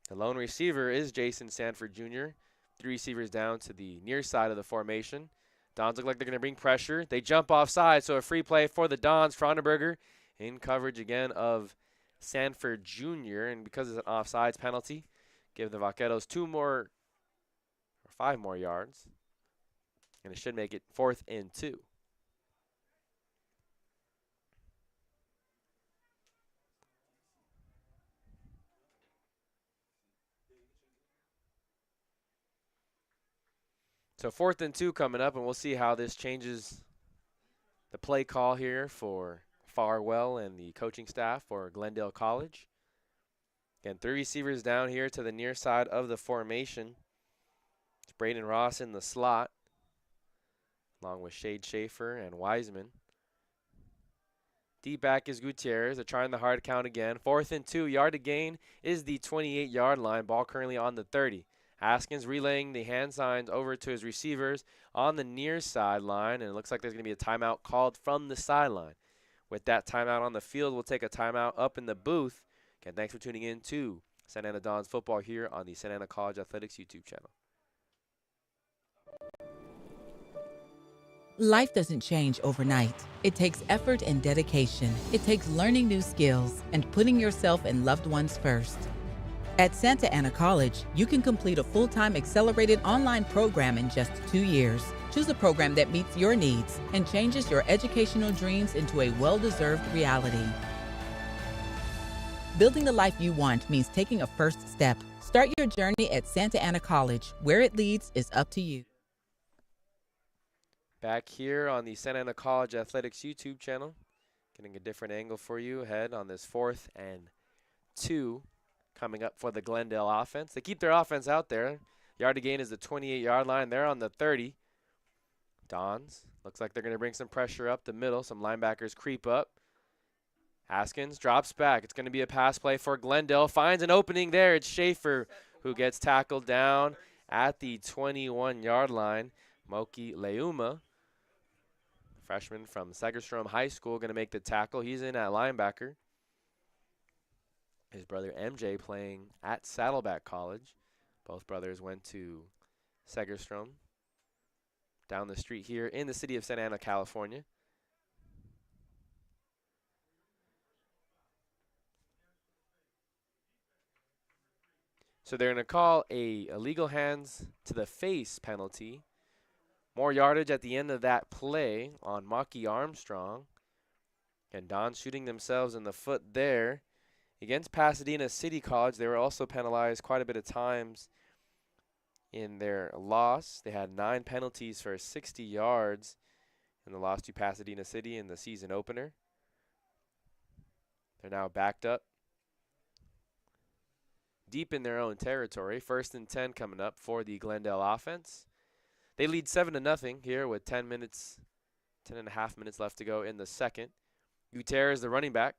The lone receiver is Jason Sanford Jr. 3 receivers down to the near side of the formation. Dons look like they're going to bring pressure. They jump offside, so a free play for the Dons. Frontenberger in coverage again of Sanford Jr. And because it's an offsides penalty, give the Vaqueros 5 more yards. And it should make it 4th and 2. So 4th and 2 coming up, and we'll see how this changes the play call here for Farwell and the coaching staff for Glendale College. Again, 3 receivers down here to the near side of the formation. It's Braden Ross in the slot, along with Shade Schaefer and Wiseman. Deep back is Gutierrez. They're trying the hard count again. 4th and 2. Yard to gain is the 28-yard line. Ball currently on the 30. Haskins relaying the hand signs over to his receivers on the near sideline, and it looks like there's going to be a timeout called from the sideline. With that timeout on the field, we'll take a timeout up in the booth. Again, thanks for tuning in to Santa Ana Dons football here on the Santa Ana College Athletics YouTube channel. Life doesn't change overnight. It takes effort and dedication. It takes learning new skills and putting yourself and loved ones first. At Santa Ana College, you can complete a full-time accelerated online program in just 2 years. Choose a program that meets your needs and changes your educational dreams into a well-deserved reality. Building the life you want means taking a first step. Start your journey at Santa Ana College. Where it leads is up to you. Back here on the Santa Ana College Athletics YouTube channel, getting a different angle for you ahead on this 4th and 2 coming up for the Glendale offense. They keep their offense out there. Yard to gain is the 28-yard line. They're on the 30. Dons, looks like they're going to bring some pressure up the middle. Some linebackers creep up. Haskins drops back. It's going to be a pass play for Glendale. Finds an opening there. It's Schaefer who gets tackled down at the 21-yard line. Moki Leuma, freshman from Segerstrom High School, going to make the tackle. He's in at linebacker. His brother MJ playing at Saddleback College. Both brothers went to Segerstrom down the street here in the city of Santa Ana, California. So they're going to call a illegal hands to the face penalty. More yardage at the end of that play on Maki Armstrong. And Don shooting themselves in the foot there. Against Pasadena City College, they were also penalized quite a bit of times in their loss. They had 9 penalties for 60 yards in the loss to Pasadena City in the season opener. They're now backed up deep in their own territory. 1st and 10 coming up for the Glendale offense. They lead 7-0 here with 10 and a half minutes left to go in the second. Gutierrez, the running back.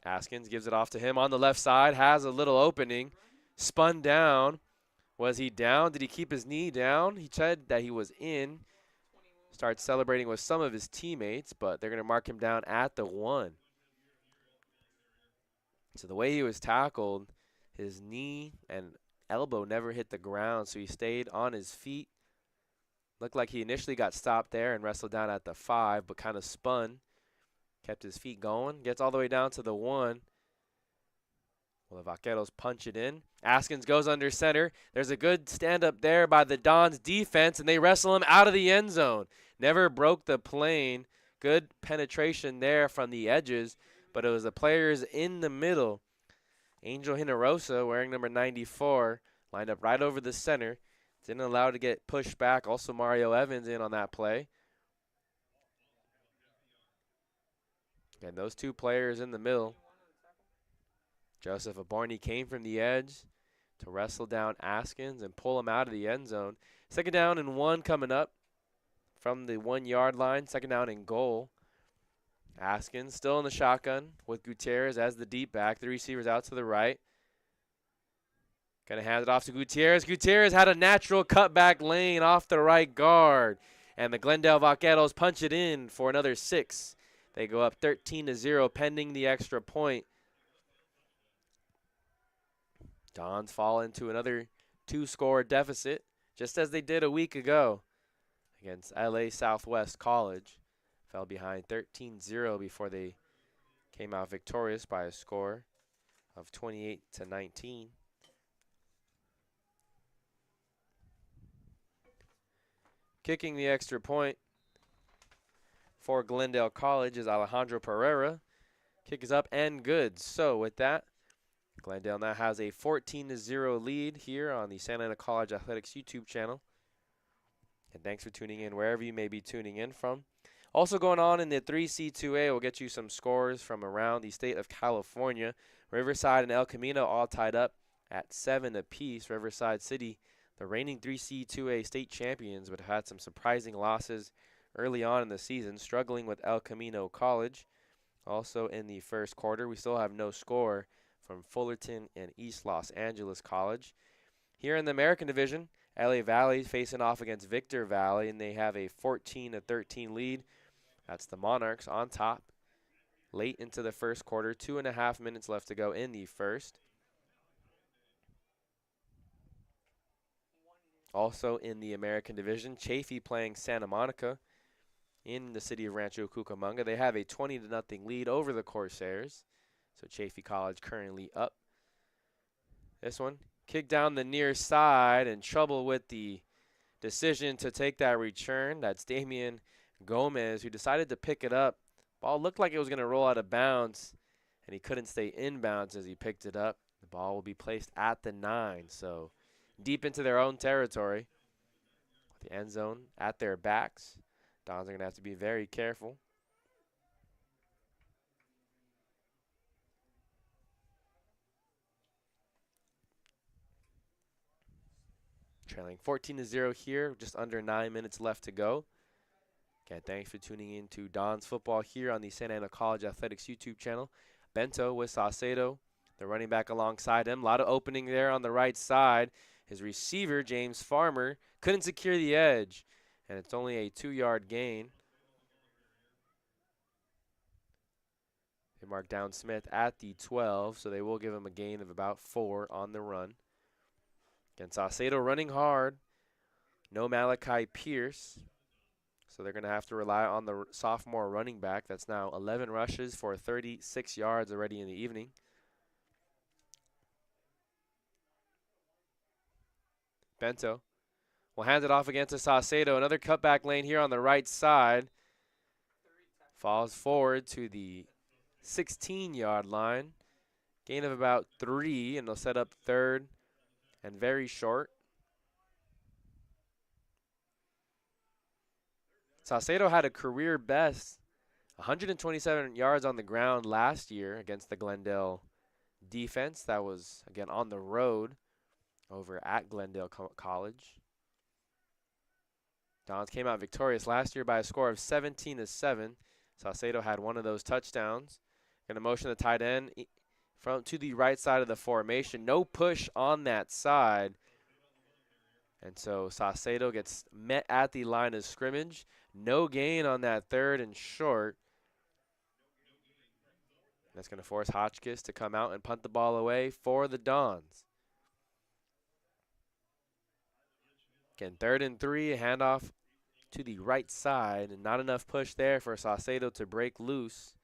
Haskins gives it off to him on the left side, has a little opening, spun down. Was he down? Did he keep his knee down? He said that he was in. Starts celebrating with some of his teammates, but they're going to mark him down at the 1. So the way he was tackled, his knee and elbow never hit the ground, so he stayed on his feet. Looked like he initially got stopped there and wrestled down at the 5, but kind of spun. Kept his feet going. Gets all the way down to the 1. Well, the Vaqueros punch it in. Haskins goes under center. There's a good stand-up there by the Dons defense, and they wrestle him out of the end zone. Never broke the plane. Good penetration there from the edges, but it was the players in the middle. Angel Hinarosa, wearing number 94, lined up right over the center. Didn't allow it to get pushed back. Also Mario Evans in on that play. And those 2 players in the middle. Joseph Abarney came from the edge to wrestle down Haskins and pull him out of the end zone. 2nd down and 1 coming up from the 1-yard line. 2nd down and goal. Haskins still in the shotgun with Gutierrez as the deep back. The receivers out to the right. Going to hand it off to Gutierrez. Gutierrez had a natural cutback lane off the right guard. And the Glendale Vaqueros punch it in for another 6. They go up 13-0 pending the extra point. Dons fall into another 2-score deficit, just as they did a week ago against LA Southwest College. Fell behind 13-0 before they came out victorious by a score of 28-19. Kicking the extra point for Glendale College is Alejandro Pereira. Kick is up and good. So with that, Glendale now has a 14-0 lead here on the Santa Ana College Athletics YouTube channel. And thanks for tuning in wherever you may be tuning in from. Also going on in the 3C2A, we'll get you some scores from around the state of California. Riverside and El Camino all tied up at 7 apiece. Riverside City, the reigning 3C2A state champions, but have had some surprising losses early on in the season, struggling with El Camino College. Also in the first quarter, we still have no score from Fullerton and East Los Angeles College. Here in the American Division, LA Valley facing off against Victor Valley, and they have a 14-13 lead. That's the Monarchs on top late into the first quarter. 2.5 minutes left to go in the first. Also in the American Division, Chaffee playing Santa Monica in the city of Rancho Cucamonga. They have a 20-0 lead over the Corsairs. So Chaffee College currently up. This one, kick down the near side, and trouble with the decision to take that return. That's Damian Gomez, who decided to pick it up. Ball looked like it was going to roll out of bounds, and he couldn't stay in bounds as he picked it up. The ball will be placed at the 9, so deep into their own territory. The end zone at their backs. Dons are going to have to be very careful. Trailing 14-0 here, just under 9 minutes left to go. Again, thanks for tuning in to Dons Football here on the Santa Ana College Athletics YouTube channel. Bento with Saucedo, the running back alongside him. A lot of opening there on the right side. His receiver, James Farmer, couldn't secure the edge, and it's only a 2-yard gain. They mark down Smith at the 12, so they will give him a gain of about 4 on the run. Again, Saucedo running hard. No Malachi Pierce. So they're going to have to rely on the sophomore running back. That's now 11 rushes for 36 yards already in the evening. Bento will hand it off against Saucedo. Another cutback lane here on the right side. Falls forward to the 16-yard line. Gain of about 3, and they'll set up third and very short. Saucedo had a career best 127 yards on the ground last year against the Glendale defense. That was, again, on the road over at Glendale College. Dons came out victorious last year by a score of 17-7. Saucedo had one of those touchdowns. Going to motion the tight end from to the right side of the formation. No push on that side. And so Saucedo gets met at the line of scrimmage. No gain on that third and short. That's going to force Hotchkiss to come out and punt the ball away for the Dons. Again, 3rd and 3, a handoff to the right side, and not enough push there for Saucedo to break loose.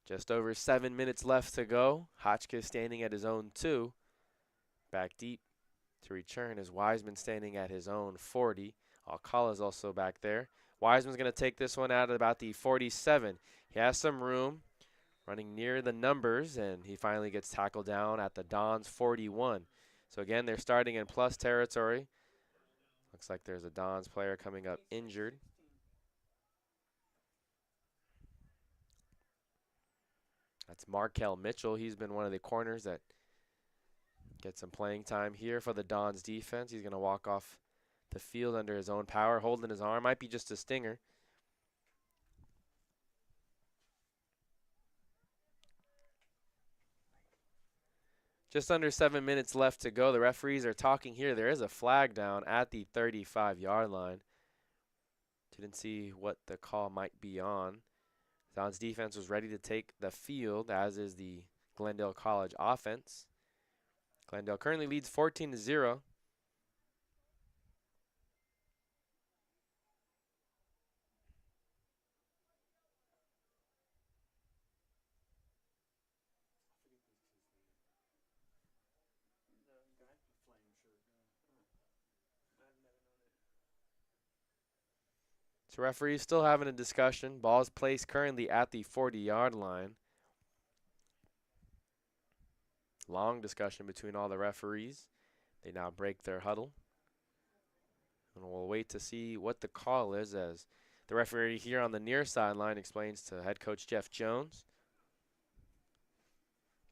Just over 7 minutes left to go. Hotchkiss standing at his own 2. Back deep to return is Wiseman standing at his own 40. Alcala's also back there. Wiseman's going to take this one out at about the 47. He has some room running near the numbers, and he finally gets tackled down at the Dons 41. So again, they're starting in plus territory. Looks like there's a Dons player coming up injured. That's Markel Mitchell. He's been one of the corners that gets some playing time here for the Dons defense. He's going to walk off the field under his own power, holding his arm. Might be just a stinger. Just under 7 minutes left to go. The referees are talking here. There is a flag down at the 35-yard line. Didn't see what the call might be on. Don's defense was ready to take the field, as is the Glendale College offense. Glendale currently leads 14-0. So referees still having a discussion. Ball's placed currently at the 40-yard line. Long discussion between all the referees. They now break their huddle. And we'll wait to see what the call is, as the referee here on the near sideline explains to head coach Jeff Jones.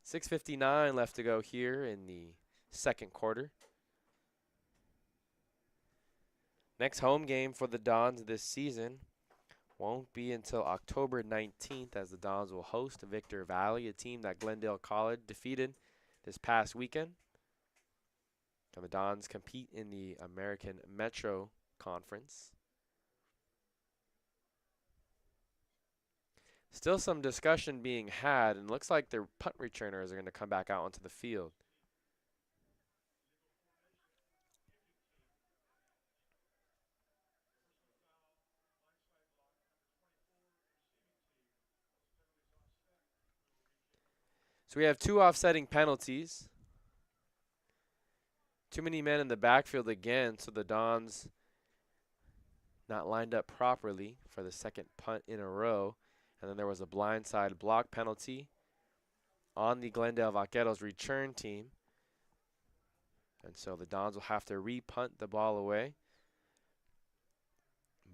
6:59 left to go here in the second quarter. Next home game for the Dons this season won't be until October 19th, as the Dons will host Victor Valley, a team that Glendale College defeated this past weekend. And the Dons compete in the American Metro Conference. Still some discussion being had, and looks like their punt returners are going to come back out onto the field. So we have two offsetting penalties. Too many men in the backfield again, so the Dons not lined up properly for the second punt in a row. And then there was a blindside block penalty on the Glendale Vaqueros return team. And so the Dons will have to re-punt the ball away.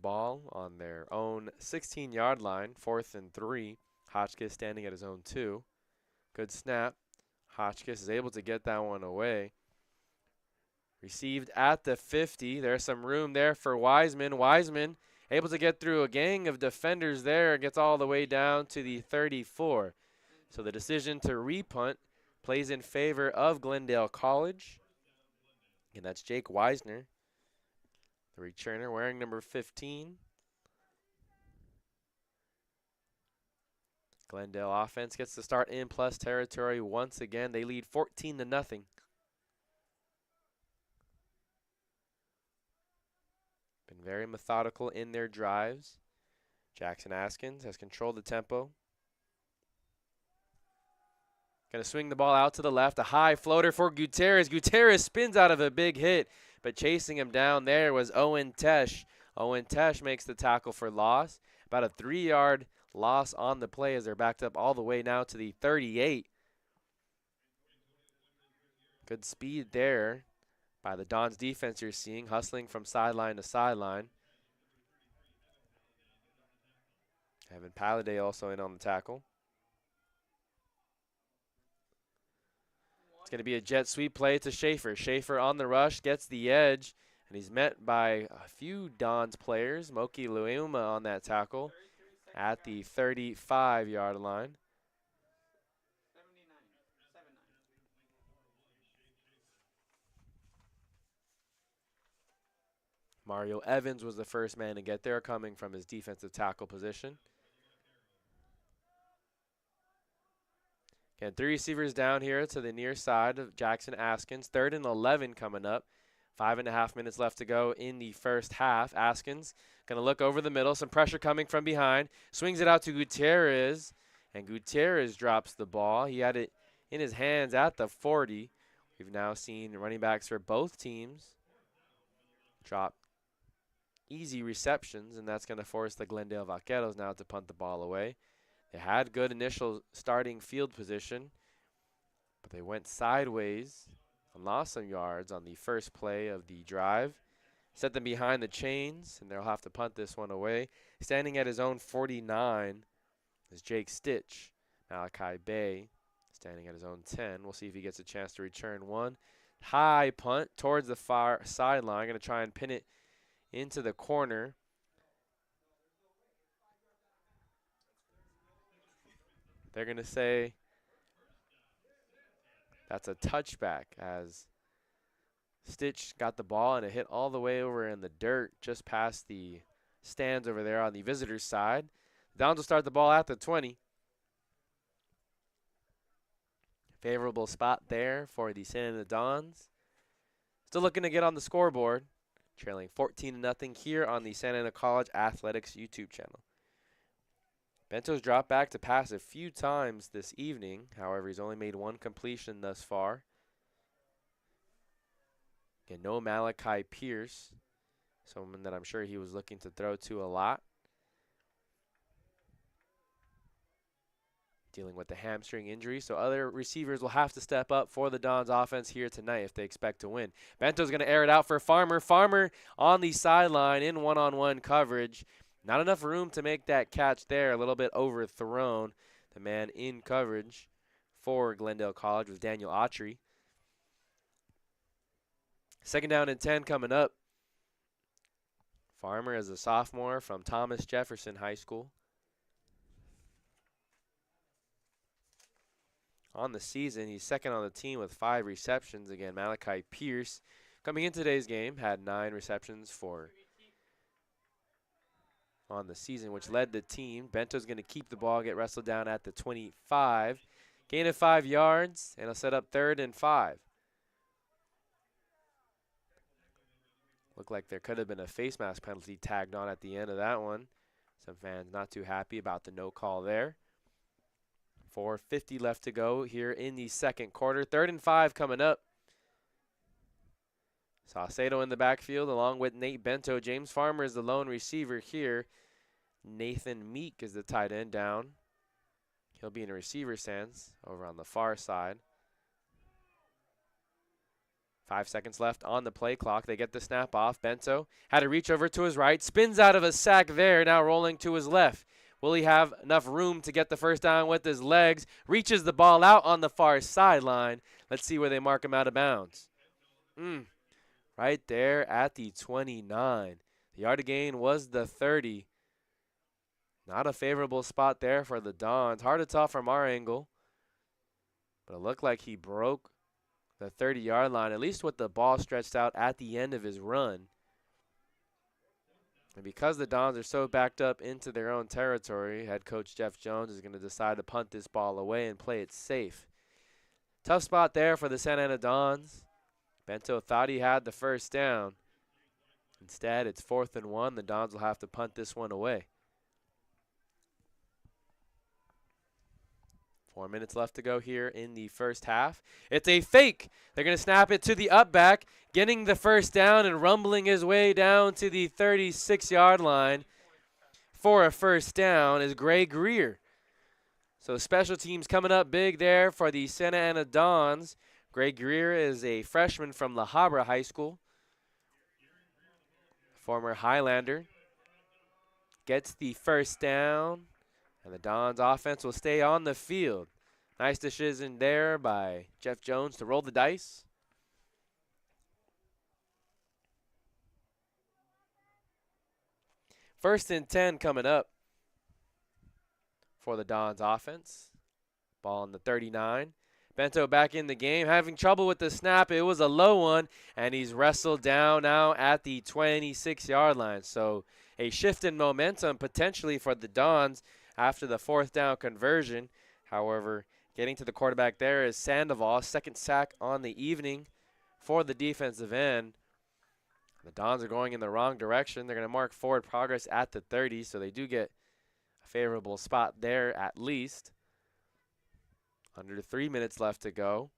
Ball on their own 16-yard line, 4th and 3. Hotchkiss standing at his own 2. Good snap. Hotchkiss is able to get that one away. Received at the 50. There's some room there for Wiseman. Wiseman able to get through a gang of defenders there. Gets all the way down to the 34. So the decision to repunt plays in favor of Glendale College. And that's Jake Wisner, the returner, wearing number 15. Glendale offense gets to start in plus territory once again. They lead 14-0. Been very methodical in their drives. Jackson Askins has controlled the tempo. Going to swing the ball out to the left. A high floater for Gutierrez. Gutierrez spins out of a big hit, but chasing him down there was Owen Tesh. Owen Tesh makes the tackle for loss. About a 3-yard loss on the play as they're backed up all the way now to the 38. Good speed there by the Dons defense you're seeing, hustling from sideline to sideline. Evan Palladay also in on the tackle. It's going to be a jet sweep play to Schaefer. Schaefer on the rush, gets the edge, and he's met by a few Dons players. Moki Luuma on that tackle at the 35-yard line. Mario Evans was the first man to get there, coming from his defensive tackle position. Again, 3 receivers down here to the near side of Jackson Askins. 3rd and 11 coming up. 5.5 minutes left to go in the first half. Askins going to look over the middle. Some pressure coming from behind. Swings it out to Gutierrez, and Gutierrez drops the ball. He had it in his hands at the 40. We've now seen running backs for both teams drop easy receptions, and that's going to force the Glendale Vaqueros now to punt the ball away. They had good initial starting field position, but they went sideways and lost some yards on the first play of the drive. Set them behind the chains, and they'll have to punt this one away. Standing at his own 49 is Jake Stitch. Malachi Bay standing at his own 10. We'll see if he gets a chance to return one. High punt towards the far sideline. Going to try and pin it into the corner. They're going to say that's a touchback, as Stitch got the ball and it hit all the way over in the dirt just past the stands over there on the visitor's side. Dons will start the ball at the 20. Favorable spot there for the Santa Ana Dons. Still looking to get on the scoreboard. Trailing 14-0 here on the Santa Ana College Athletics YouTube channel. Bento's dropped back to pass a few times this evening. However, he's only made one completion thus far. Again, no Malachi Pierce. Someone that I'm sure he was looking to throw to a lot. Dealing with the hamstring injury, so other receivers will have to step up for the Dons offense here tonight if they expect to win. Bento's going to air it out for Farmer. Farmer on the sideline in one-on-one coverage. Not enough room to make that catch there. A little bit overthrown. The man in coverage for Glendale College was Daniel Autry. 2nd down and 10 coming up. Farmer is a sophomore from Thomas Jefferson High School. On the season, he's 2nd on the team with 5 receptions. Again, Malachi Pierce, coming in today's game, had 9 receptions on the season, which led the team. Bento's going to keep the ball, get wrestled down at the 25. Gain of 5 yards, and he'll set up 3rd and 5. Looked like there could have been a face mask penalty tagged on at the end of that one. Some fans not too happy about the no call there. 4:50 left to go here in the 2nd quarter. 3rd and 5 coming up. Saucedo in the backfield along with Nate Bento. James Farmer is the lone receiver here. Nathan Meek is the tight end down. He'll be in a receiver stance over on the far side. 5 seconds left on the play clock. They get the snap off. Bento had to reach over to his right. Spins out of a sack there. Now rolling to his left. Will he have enough room to get the first down with his legs? Reaches the ball out on the far sideline. Let's see where they mark him out of bounds. Right there at the 29. The yard gain was the 30. Not a favorable spot there for the Dons. Hard to tell from our angle. But it looked like he broke the 30-yard line, at least with the ball stretched out at the end of his run. And because the Dons are so backed up into their own territory, head coach Jeff Jones is going to decide to punt this ball away and play it safe. Tough spot there for the Santa Ana Dons. Bento thought he had the first down. Instead, it's 4th and 1. The Dons will have to punt this one away. 4 minutes left to go here in the first half. It's a fake. They're going to snap it to the up back, getting the first down and rumbling his way down to the 36-yard line for a first down is Gray Greer. So special teams coming up big there for the Santa Ana Dons. Gray Greer is a freshman from La Habra High School. Former Highlander. Gets the first down. And the Dons offense will stay on the field. Nice decision there by Jeff Jones to roll the dice. First and 10 coming up for the Dons offense. Ball on the 39. Bento back in the game, having trouble with the snap. It was a low one, and he's wrestled down now at the 26-yard line. So a shift in momentum potentially for the Dons after the 4th down conversion. However, getting to the quarterback there is Sandoval. 2nd sack on the evening for the defensive end. The Dons are going in the wrong direction. They're going to mark forward progress at the 30, so they do get a favorable spot there at least. Under 3 minutes left to go.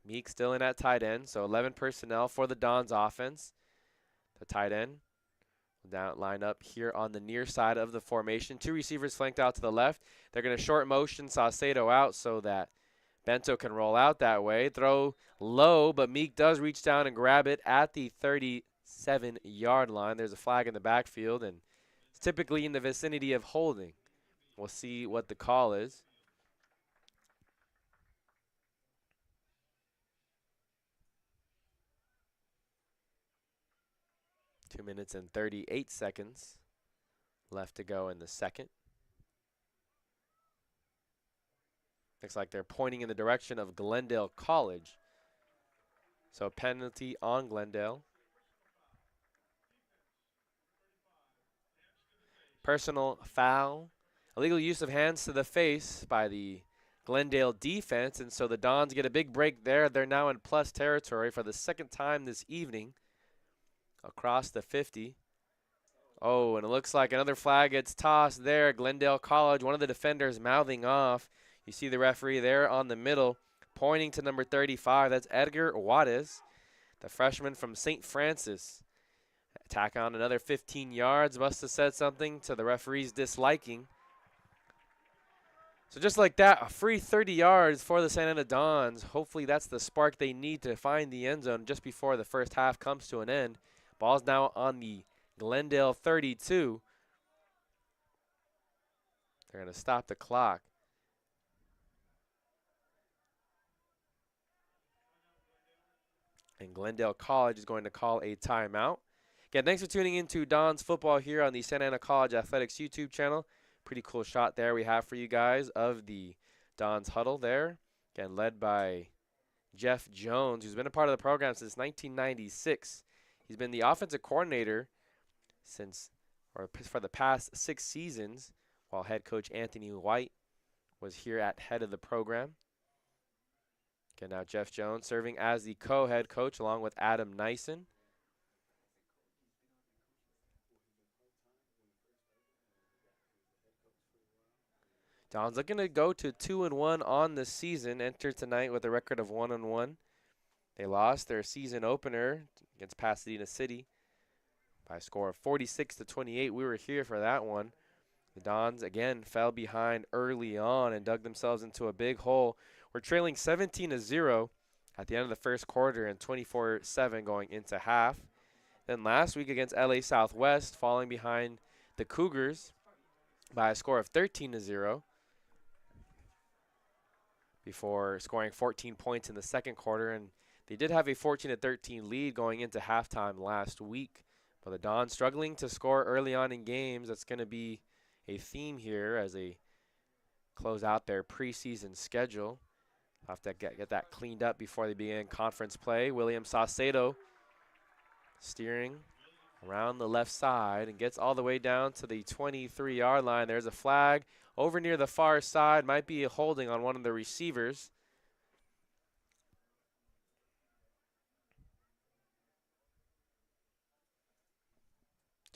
Meek still in at tight end, so 11 personnel for the Dons offense. The tight end down line up here on the near side of the formation. 2 receivers flanked out to the left. They're going to short motion Saucedo out so that Bento can roll out that way. Throw low, but Meek does reach down and grab it at the 37-yard line. There's a flag in the backfield, and it's typically in the vicinity of holding. We'll see what the call is. Two minutes and 38 seconds left to go in the second. Looks like they're pointing in the direction of Glendale College. So penalty on Glendale. Personal foul. Illegal use of hands to the face by the Glendale defense, and so the Dons get a big break there. They're now in plus territory for the second time this evening across the 50. Oh, and it looks like another flag gets tossed there. Glendale College, one of the defenders mouthing off. You see the referee there on the middle, pointing to number 35. That's Edgar Juarez, the freshman from St. Francis. Tack on another 15 yards. Must have said something to the referee's disliking. So just like that, a free 30 yards for the Santa Ana Dons. Hopefully that's the spark they need to find the end zone just before the first half comes to an end. Ball's now on the Glendale 32. They're going to stop the clock. And Glendale College is going to call a timeout. Again, thanks for tuning in to Don's Football here on the Santa Ana College Athletics YouTube channel. Pretty cool shot there we have for you guys of the Don's huddle there. Again, led by Jeff Jones, who's been a part of the program since 1996. He's been the offensive coordinator for the past 6 seasons, while head coach Anthony White was here at head of the program. Again, now Jeff Jones serving as the co-head coach along with Adam Nyson. Don's looking to go to 2-1 on the season, enter tonight with a record of 1-1. They lost their season opener against Pasadena City by a score of 46-28. We were here for that one. The Dons, again, fell behind early on and dug themselves into a big hole. We're trailing 17-0 at the end of the first quarter and 24-7 going into half. Then last week against LA Southwest, falling behind the Cougars by a score of 13-0 before scoring 14 points in the second quarter. And they did have a 14-13 lead going into halftime last week. But the Dons struggling to score early on in games. That's going to be a theme here as they close out their preseason schedule. Have to get that cleaned up before they begin conference play. William Saucedo steering around the left side and gets all the way down to the 23-yard line. There's a flag over near the far side. Might be a holding on one of the receivers.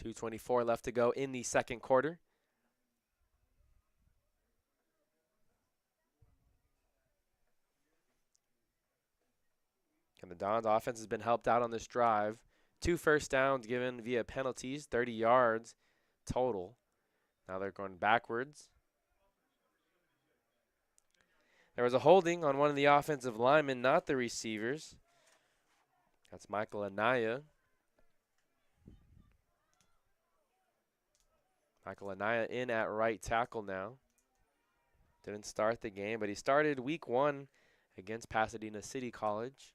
.224 left to go in the second quarter. And the Dons offense has been helped out on this drive. 2 first downs given via penalties, 30 yards total. Now they're going backwards. There was a holding on one of the offensive linemen, not the receivers. That's Michael Anaya. Michael Anaya in at right tackle now. Didn't start the game, but he started week 1 against Pasadena City College.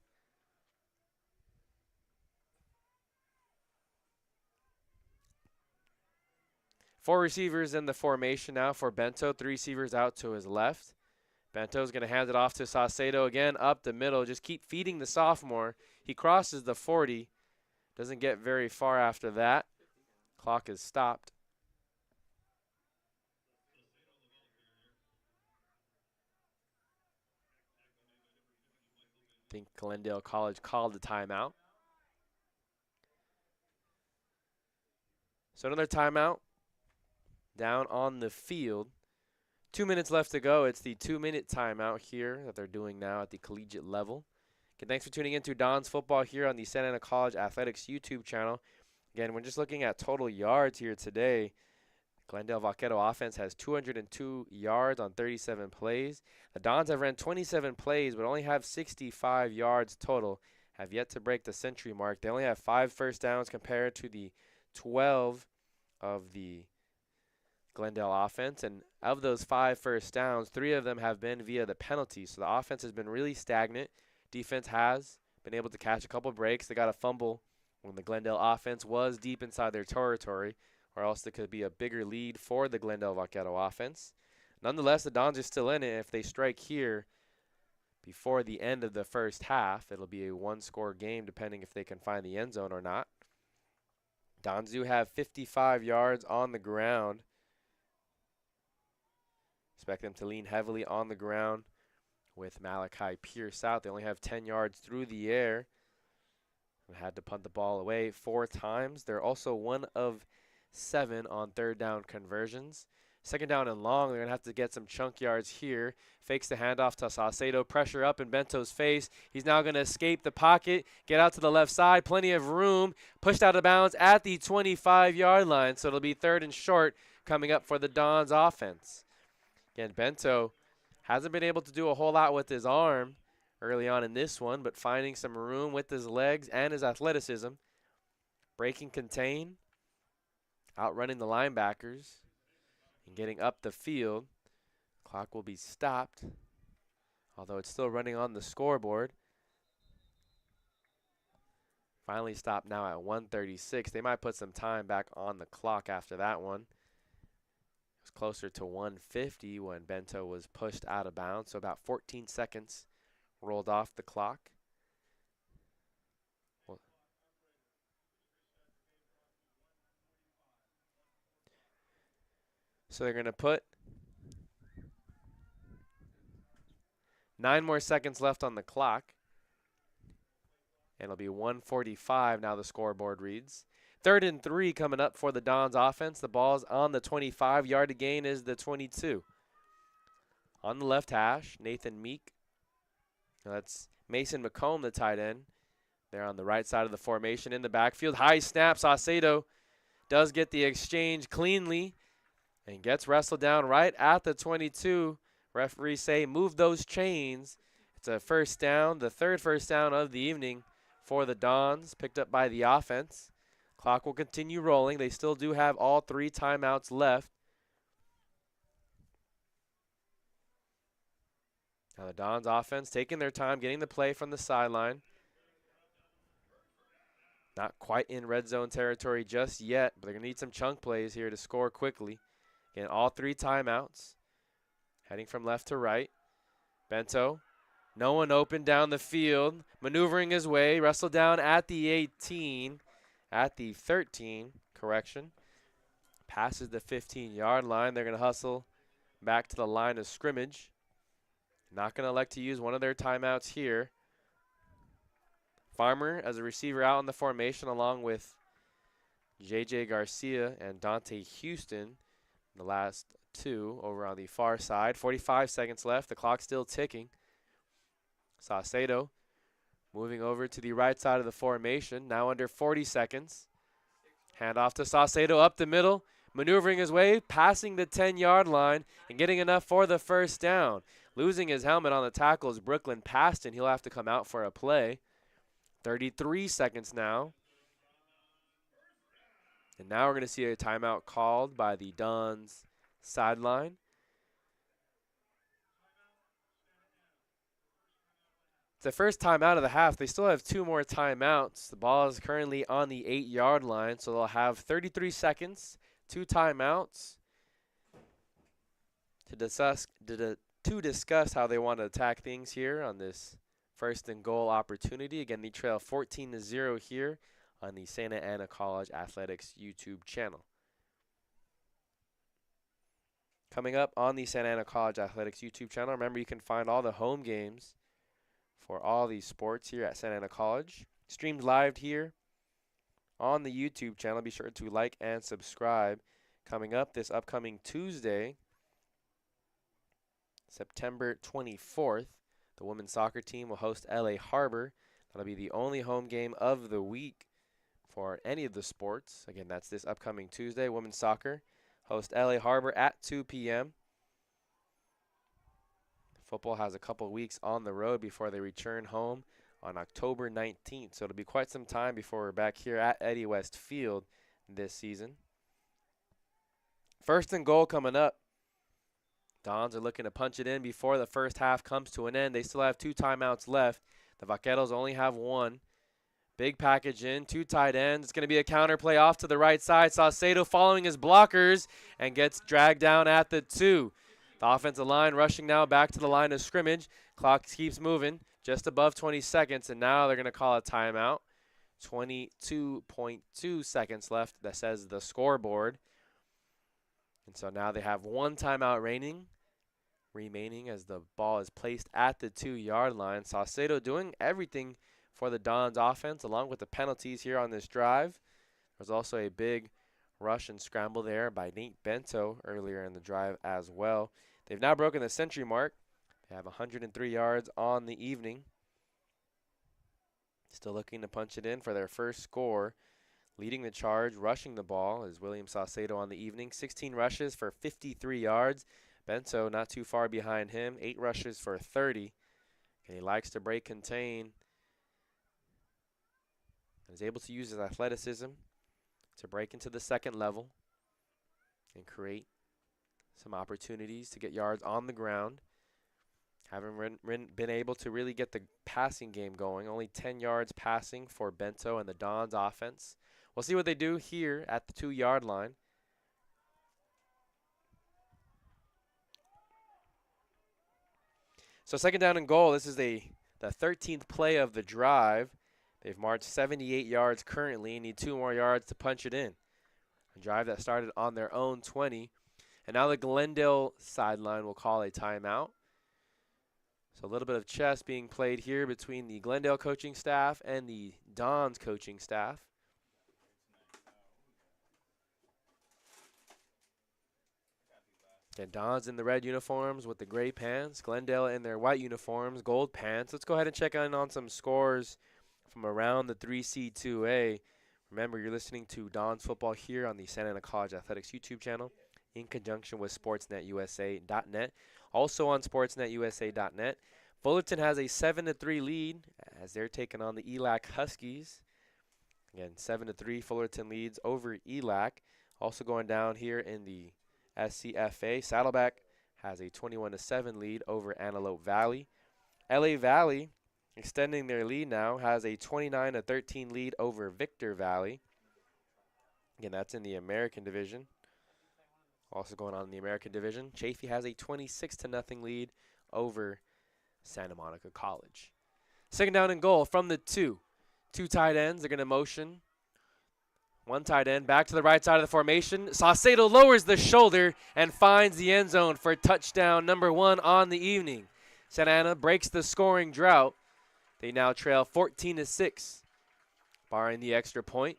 Four receivers in the formation now for Bento. 3 receivers out to his left. Bento's going to hand it off to Saucedo again up the middle. Just keep feeding the sophomore. He crosses the 40. Doesn't get very far after that. Clock is stopped. I think Glendale College called the timeout. So another timeout down on the field. 2 minutes left to go. It's the 2-minute timeout here that they're doing now at the collegiate level. Okay, thanks for tuning in to Don's Football here on the Santa Ana College Athletics YouTube channel. Again, we're just looking at total yards here today. Glendale Vaquero offense has 202 yards on 37 plays. The Dons have ran 27 plays but only have 65 yards total. Have yet to break the century mark. They only have 5 first downs compared to the 12 of the Glendale offense. And of those 5 first downs, 3 of them have been via the penalties. So the offense has been really stagnant. Defense has been able to catch a couple breaks. They got a fumble when the Glendale offense was deep inside their territory, or else there could be a bigger lead for the Glendale Vaquero offense. Nonetheless, the Dons are still in it. If they strike here before the end of the first half, it'll be a 1-score game depending if they can find the end zone or not. Dons do have 55 yards on the ground. Expect them to lean heavily on the ground with Malachi Pierce out. They only have 10 yards through the air. They had to punt the ball away 4 times. They're also 1 of 7 on third down conversions. Second down and long, they're going to have to get some chunk yards here. Fakes the handoff to Saucedo. Pressure up in Bento's face. He's now going to escape the pocket, get out to the left side. Plenty of room. Pushed out of bounds at the 25-yard line. So it'll be 3rd and short coming up for the Dons offense. Again, Bento hasn't been able to do a whole lot with his arm early on in this one, but finding some room with his legs and his athleticism. Breaking contain. Outrunning the linebackers. And getting up the field. Clock will be stopped, although it's still running on the scoreboard. Finally stopped now at 1:36. They might put some time back on the clock after that one. It was closer to 1:50 when Bento was pushed out of bounds, so about 14 seconds rolled off the clock. So they're going to put 9 more seconds left on the clock. And it'll be 1:45 now the scoreboard reads. 3rd and 3 coming up for the Dons offense. The ball's on the 25. Yard to gain is the 22. On the left hash, Nathan Meek. That's Mason McComb, the tight end. They're on the right side of the formation in the backfield. High snap. Saucedo does get the exchange cleanly and gets wrestled down right at the 22. Referees say move those chains. It's a first down, the 3rd first down of the evening for the Dons, picked up by the offense. Clock will continue rolling. They still do have all 3 timeouts left. Now the Dons offense taking their time, getting the play from the sideline. Not quite in red zone territory just yet, but they're going to need some chunk plays here to score quickly. Again, all 3 timeouts. Heading from left to right. Bento, no one open down the field. Maneuvering his way, wrestled down at the 18. At the 13, correction. Passes the 15-yard line. They're going to hustle back to the line of scrimmage. Not going to elect to use one of their timeouts here. Farmer as a receiver out in the formation along with J.J. Garcia and Dante Houston. The last 2 over on the far side. 45 seconds left. The clock still ticking. Saucedo moving over to the right side of the formation. Now under 40 seconds. Hand off to Saucedo up the middle. Maneuvering his way, passing the 10-yard line and getting enough for the first down. Losing his helmet on the tackle is Brooklyn Paston. He'll have to come out for a play. 33 seconds now. And now we're going to see a timeout called by the Dons sideline. It's the first timeout of the half. They still have 2 more timeouts. The ball is currently on the 8-yard line, so they'll have 33 seconds, 2 timeouts to discuss how they want to attack things here on this 1st and goal opportunity. Again, they trail 14-0 here on the Santa Ana College Athletics YouTube channel. Coming up on the Santa Ana College Athletics YouTube channel, remember you can find all the home games for all these sports here at Santa Ana College. Streamed live here on the YouTube channel. Be sure to like and subscribe. Coming up this upcoming Tuesday, September 24th, the women's soccer team will host LA Harbor. That'll be the only home game of the week for any of the sports. Again, that's this upcoming Tuesday. Women's soccer host LA Harbor at 2 p.m. Football has a couple weeks on the road before they return home on October 19th. So it'll be quite some time before we're back here at Eddie West Field this season. 1st and goal coming up. Dons are looking to punch it in before the first half comes to an end. They still have 2 timeouts left. The Vaqueros only have 1. Big package in, 2 tight ends. It's going to be a counter play off to the right side. Saucedo following his blockers and gets dragged down at the 2. The offensive line rushing now back to the line of scrimmage. Clock keeps moving just above 20 seconds, and now they're going to call a timeout. 22.2 seconds left. That says the scoreboard. And so now they have one timeout remaining as the ball is placed at the 2-yard line. Saucedo doing everything for the Dons offense along with the penalties here on this drive. There's also a big rush and scramble there by Nate Bento earlier in the drive as well. They've now broken the century mark. They have 103 yards on the evening. Still looking to punch it in for their first score. Leading the charge, rushing the ball is William Saucedo on the evening. 16 rushes for 53 yards. Bento not too far behind him. 8 rushes for 30. And he likes to break contain. And is able to use his athleticism to break into the second level and create some opportunities to get yards on the ground. Haven't been able to really get the passing game going. Only 10 yards passing for Bento and the Dons offense. We'll see what they do here at the 2-yard line. So second down and goal. This is the 13th play of the drive. They've marched 78 yards currently and need 2 more yards to punch it in. A drive that started on their own 20. And now the Glendale sideline will call a timeout. So a little bit of chess being played here between the Glendale coaching staff and the Dons coaching staff. Again, Dons in the red uniforms with the gray pants. Glendale in their white uniforms, gold pants. Let's go ahead and check in on some scores from around the 3C2A. Remember, you're listening to Dons Football here on the Santa Ana College Athletics YouTube channel in conjunction with SportsNetUSA.net. Also on SportsNetUSA.net. Fullerton has a 7-3 lead as they're taking on the ELAC Huskies. Again, 7-3 Fullerton leads over ELAC. Also going down here in the SCFA, Saddleback has a 21-7 lead over Antelope Valley. LA Valley, extending their lead now, has a 29-13 lead over Victor Valley. Again, that's in the American Division. Also going on in the American Division, Chaffee has a 26-0 lead over Santa Monica College. Second down and goal from the 2. 2 tight ends. They're going to motion. 1 tight end back to the right side of the formation. Saucedo lowers the shoulder and finds the end zone for touchdown number 1 on the evening. Santa Ana breaks the scoring drought. They now trail 14-6, barring the extra point.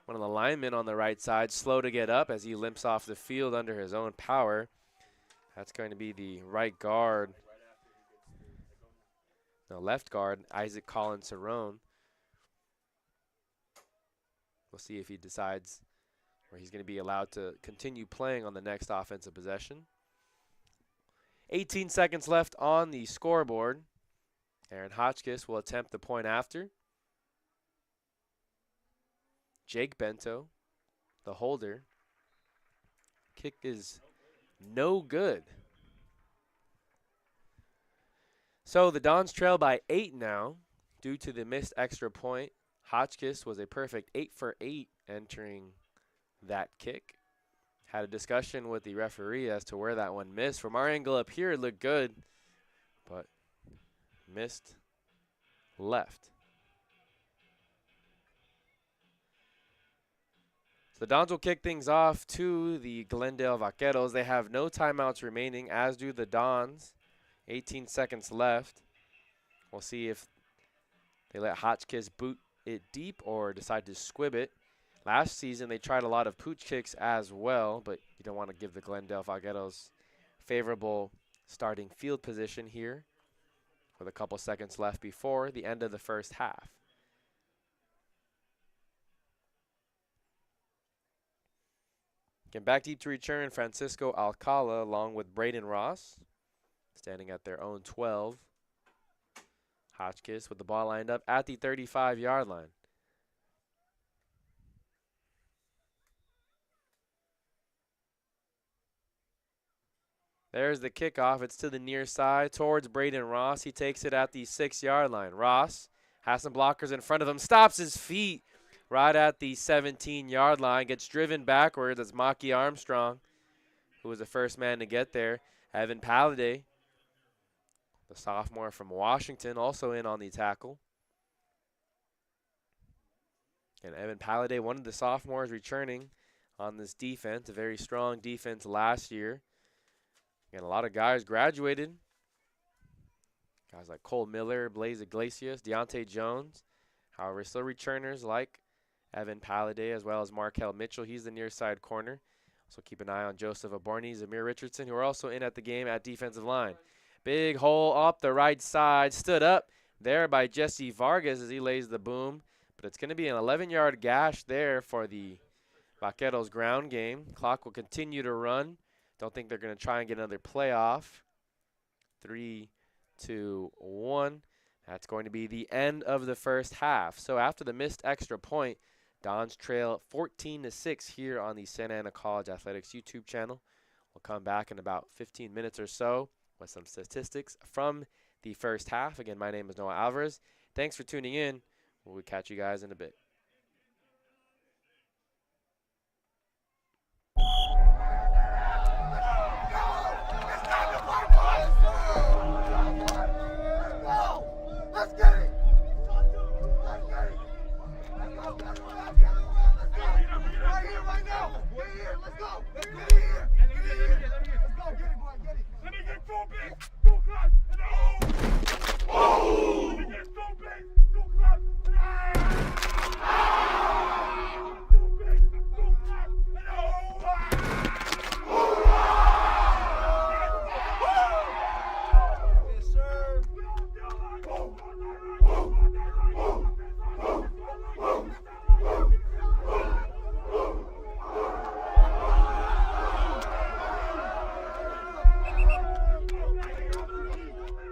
One of the linemen on the right side slow to get up as he limps off the field under his own power. That's going to be the right guard. No, left guard, Isaac Collins Cerrone. We'll see if he decides where he's going to be allowed to continue playing on the next offensive possession. 18 seconds left on the scoreboard. Aaron Hotchkiss will attempt the point after. Jake Bento, the holder. Kick is no good. So the Dons trail by 8 now due to the missed extra point. Hotchkiss was a perfect 8 for 8 entering that kick. Had a discussion with the referee as to where that one missed. From our angle up here, it looked good, but missed left. So the Dons will kick things off to the Glendale Vaqueros. They have no timeouts remaining, as do the Dons. 18 seconds left. We'll see if they let Hotchkiss boot it deep or decide to squib it. Last season, they tried a lot of pooch kicks as well, but you don't want to give the Glendale Vaqueros favorable starting field position here with a couple seconds left before the end of the first half. Again, back deep to return, Francisco Alcala along with Braden Ross, standing at their own 12. Hotchkiss with the ball lined up at the 35-yard line. There's the kickoff. It's to the near side towards Braden Ross. He takes it at the 6-yard line. Ross has some blockers in front of him, stops his feet right at the 17-yard line, gets driven backwards as Maki Armstrong, who was the first man to get there. Evan Palladay, the sophomore from Washington, also in on the tackle. And Evan Palladay, one of the sophomores returning on this defense, a very strong defense last year. And a lot of guys graduated. Guys like Cole Miller, Blaze Iglesias, Deontay Jones. However, still returners like Evan Palladay as well as Markel Mitchell. He's the near side corner. So keep an eye on Joseph Aborni, Zamir Richardson, who are also in at the game at defensive line. Big hole up the right side. Stood up there by Jesse Vargas as he lays the boom. But it's going to be an 11-yard gash there for the Vaqueros ground game. Clock will continue to run. Don't think they're going to try and get another playoff. 3, 2, 1. That's going to be the end of the first half. So after the missed extra point, Dons trail 14-6 here on the Santa Ana College Athletics YouTube channel. We'll come back in about 15 minutes or so with some statistics from the first half. Again, my name is Noah Alvarez. Thanks for tuning in. We'll catch you guys in a bit. Let's get it! Right here, right now! Get here, let's go! Get here! Get here! Let's go, get it, boy, get it! Let me get 2 big, 2 clubs, and oh! Let me get 2 big, 2 clubs, and ah! 2 big, 2 clubs, and oh! Yes, sir!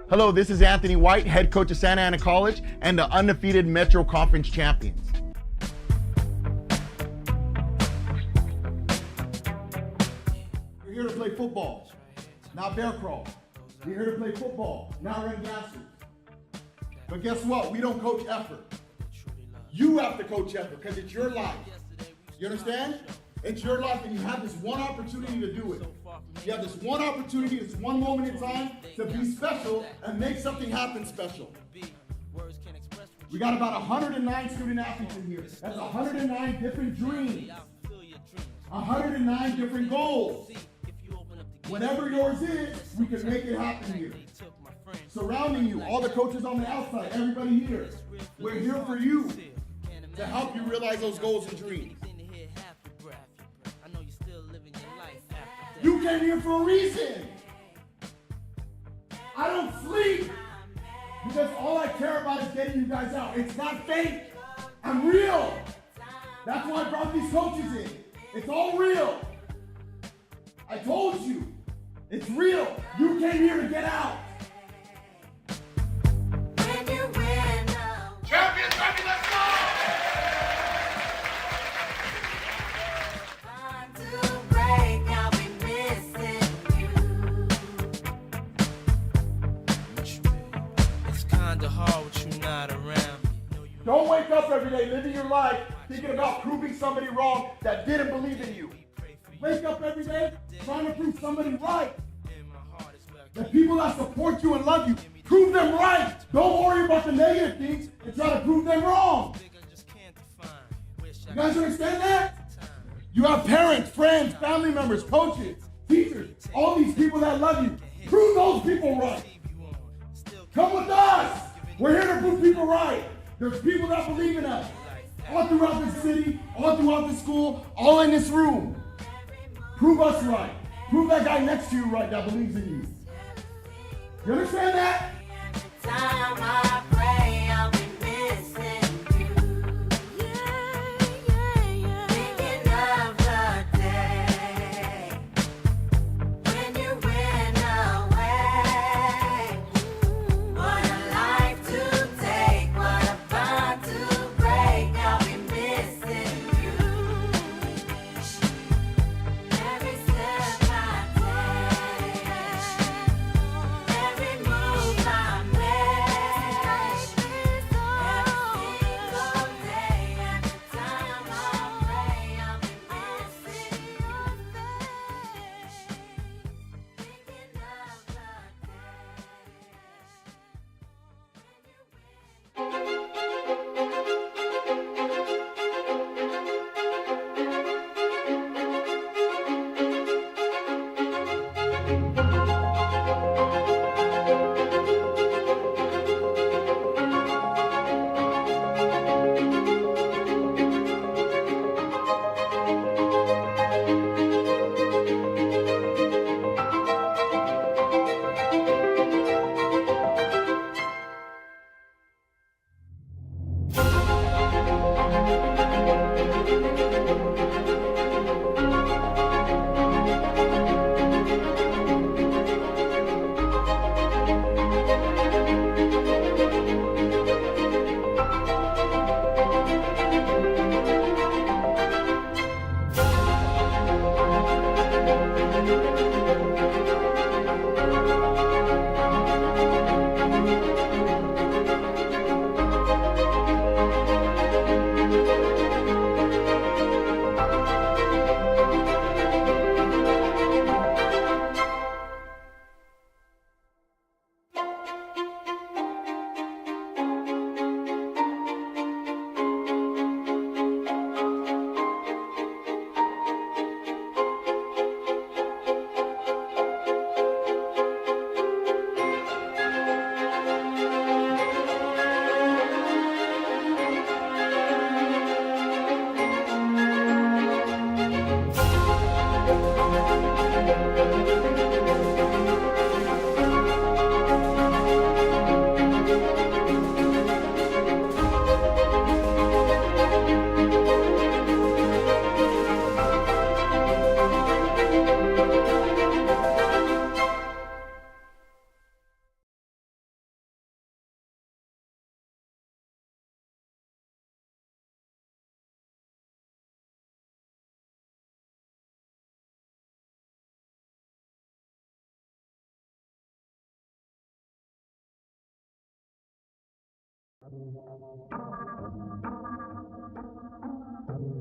Hello, this is Anthony White, head coach of Santa Ana College and the undefeated Metro Conference champions. We're here to play football, not bear crawl. We're here to play football, not run gassers. But guess what? We don't coach effort. You have to coach effort because it's your life. You understand? It's your life and you have this one opportunity to do it. You have this one opportunity, this one moment in time to be special and make something happen special. We got about 109 student athletes in here. That's 109 different dreams. 109 different goals. Whatever yours is, we can make it happen here. Surrounding you, all the coaches on the outside, everybody here. We're here for you to help you realize those goals and dreams. You came here for a reason. I don't sleep because all I care about is getting you guys out. It's not fake. I'm real. That's why I brought these coaches in. It's all real. I told you. It's real. You came here to get out. Champions, baby, let's go! Hard with you not around. Don't wake up every day living your life thinking about proving somebody wrong that didn't believe in you. Wake up every day trying to prove somebody right. The people that support you and love you, prove them right. Don't worry about the negative things and try to prove them wrong. You guys understand that? You have parents, friends, family members, coaches, teachers, all these people that love you. Prove those people right. Come with us. We're here to prove people right. There's people that believe in us. All throughout the city, all throughout the school, all in this room. Prove us right. Prove that guy next to you right that believes in you. You understand that? Time I pray I'll be missing you. Thinking of the day when you went away. What a life to take, what a bond to break. I'll be missing you. Every step I take, every move I make.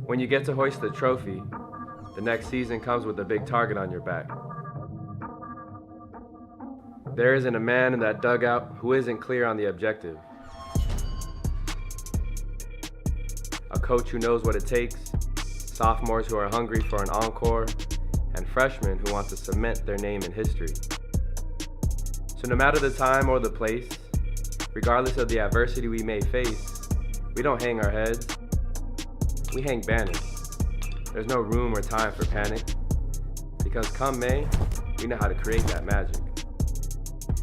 When you get to hoist the trophy, the next season comes with a big target on your back. There isn't a man in that dugout who isn't clear on the objective. A coach who knows what it takes, sophomores who are hungry for an encore, and freshmen who want to cement their name in history. So no matter the time or the place, regardless of the adversity we may face, we don't hang our heads, we hang banners. There's no room or time for panic, because come May, we know how to create that magic.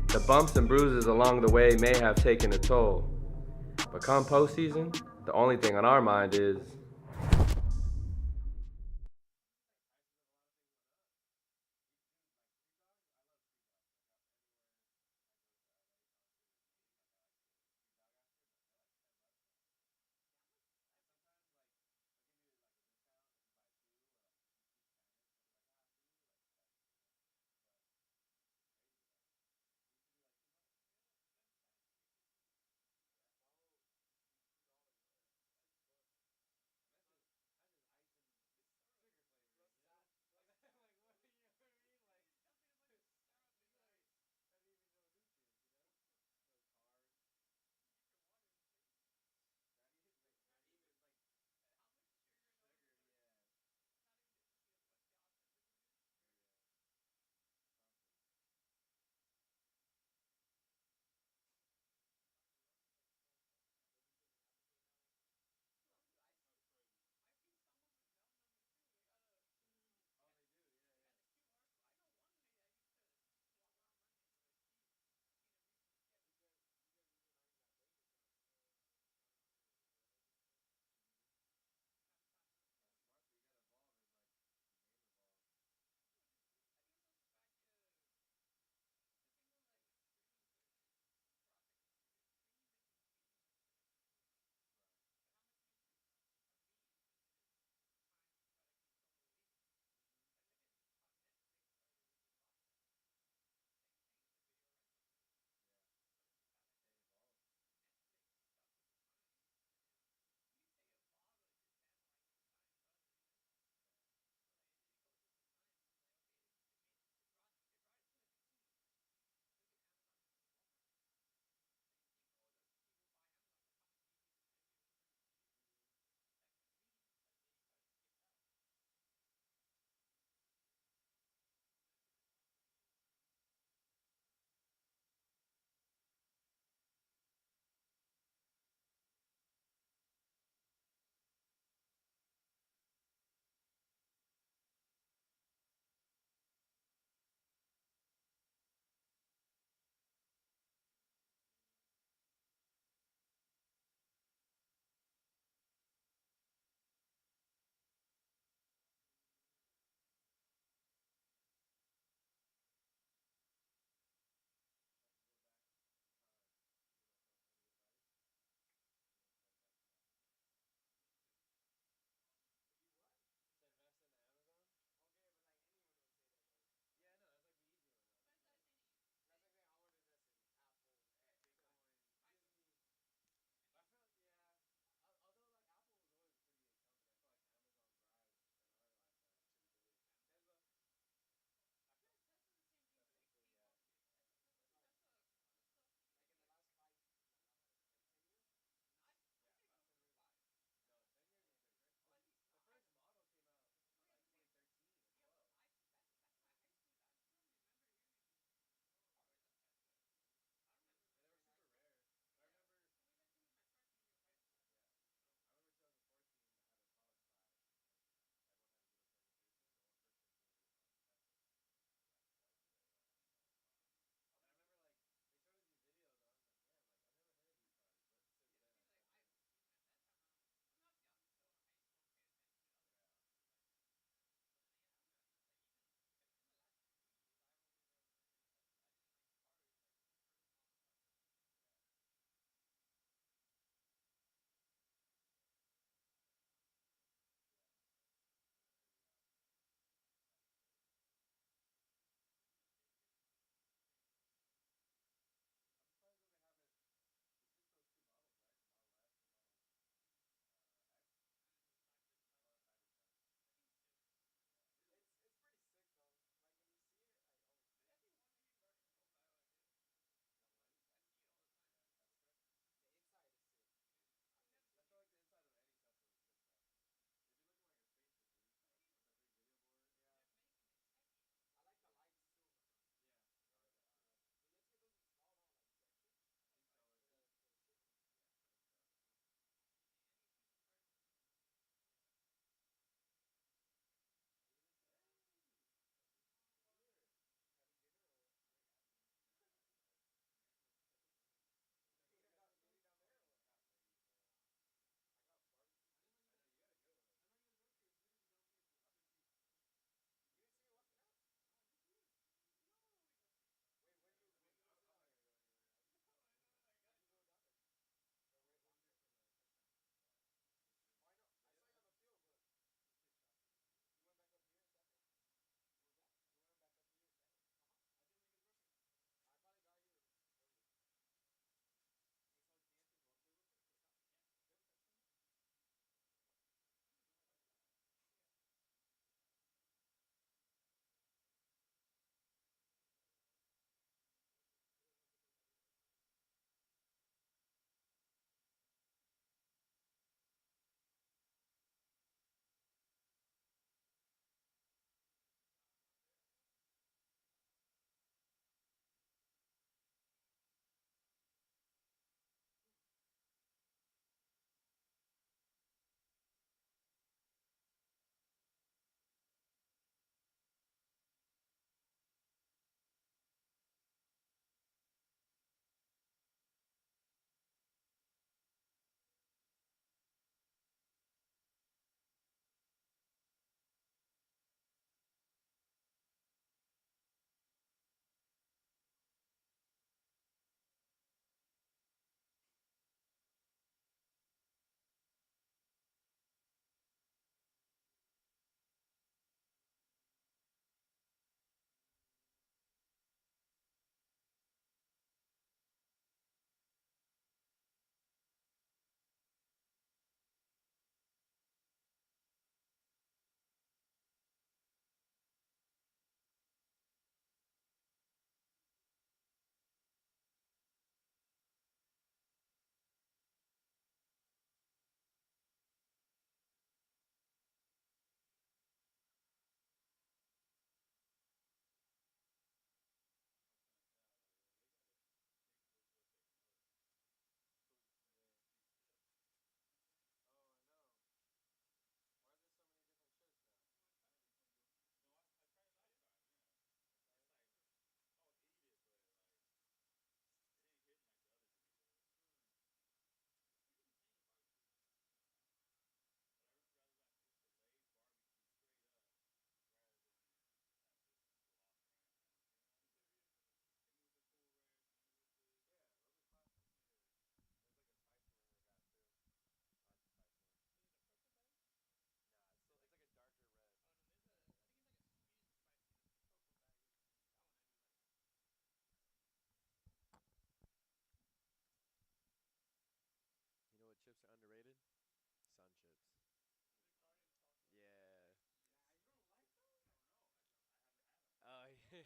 The bumps and bruises along the way may have taken a toll, but come postseason, the only thing on our mind is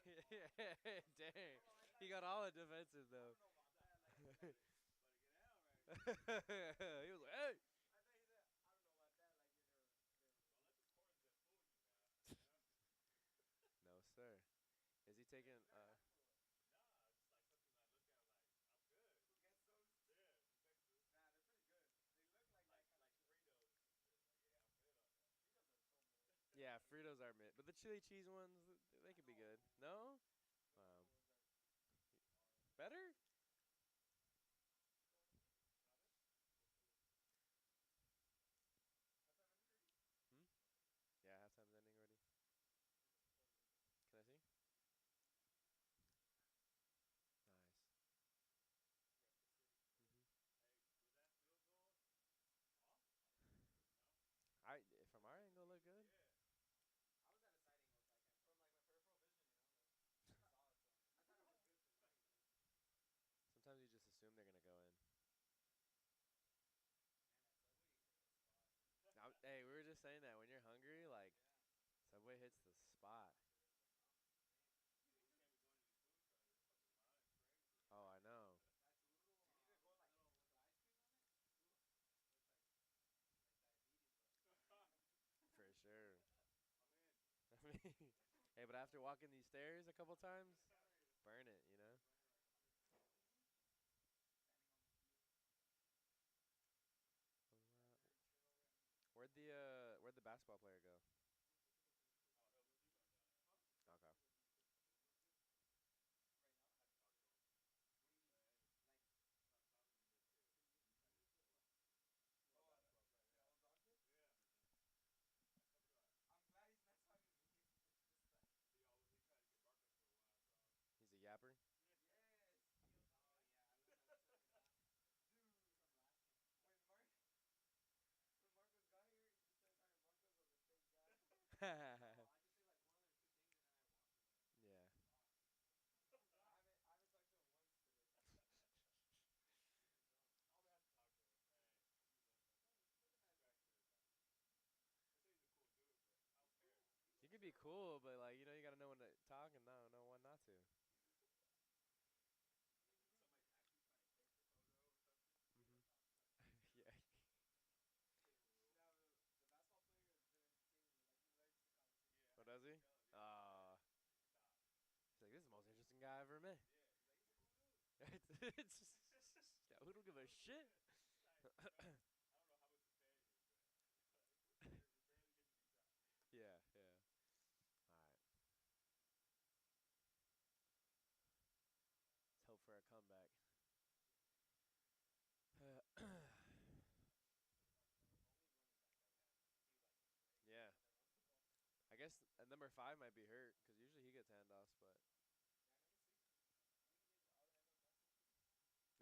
Dang. He got all the defensive, though. He was like, hey. No, sir. Is he taking Yeah, Fritos are mid, but the chili cheese ones, they could be good. No? Wow. Better? Hmm? Yeah, halftime's ending already. Can I see? Nice. If from our angle, look good. Sometimes you just assume they're gonna go in. Hey, we were just saying that when you're hungry, like Subway hits the spot. Oh, I know. For sure. I mean, hey, but after walking these stairs a couple times, burn it, you know? Where'd the basketball player go? Okay. He's a yapper. Yeah. You could be cool, but like you gotta know when to talk and know when not to. Hmm. Yeah. Oh, does he? He's like, this is the most interesting guy I ever met. Yeah, who don't give a shit? Yeah, yeah. All right. Let's hope for a comeback. Yeah. I guess number 5 might be hurt because usually he gets handoffs, but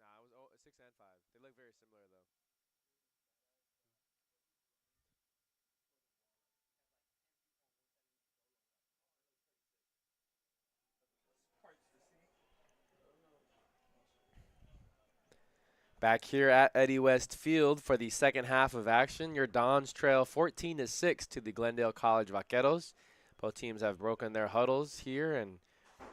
nah, it was 6 and 5. They look very similar though. Back here at Eddie West Field for the second half of action, your Dons trail 14-6 to the Glendale College Vaqueros. Both teams have broken their huddles here and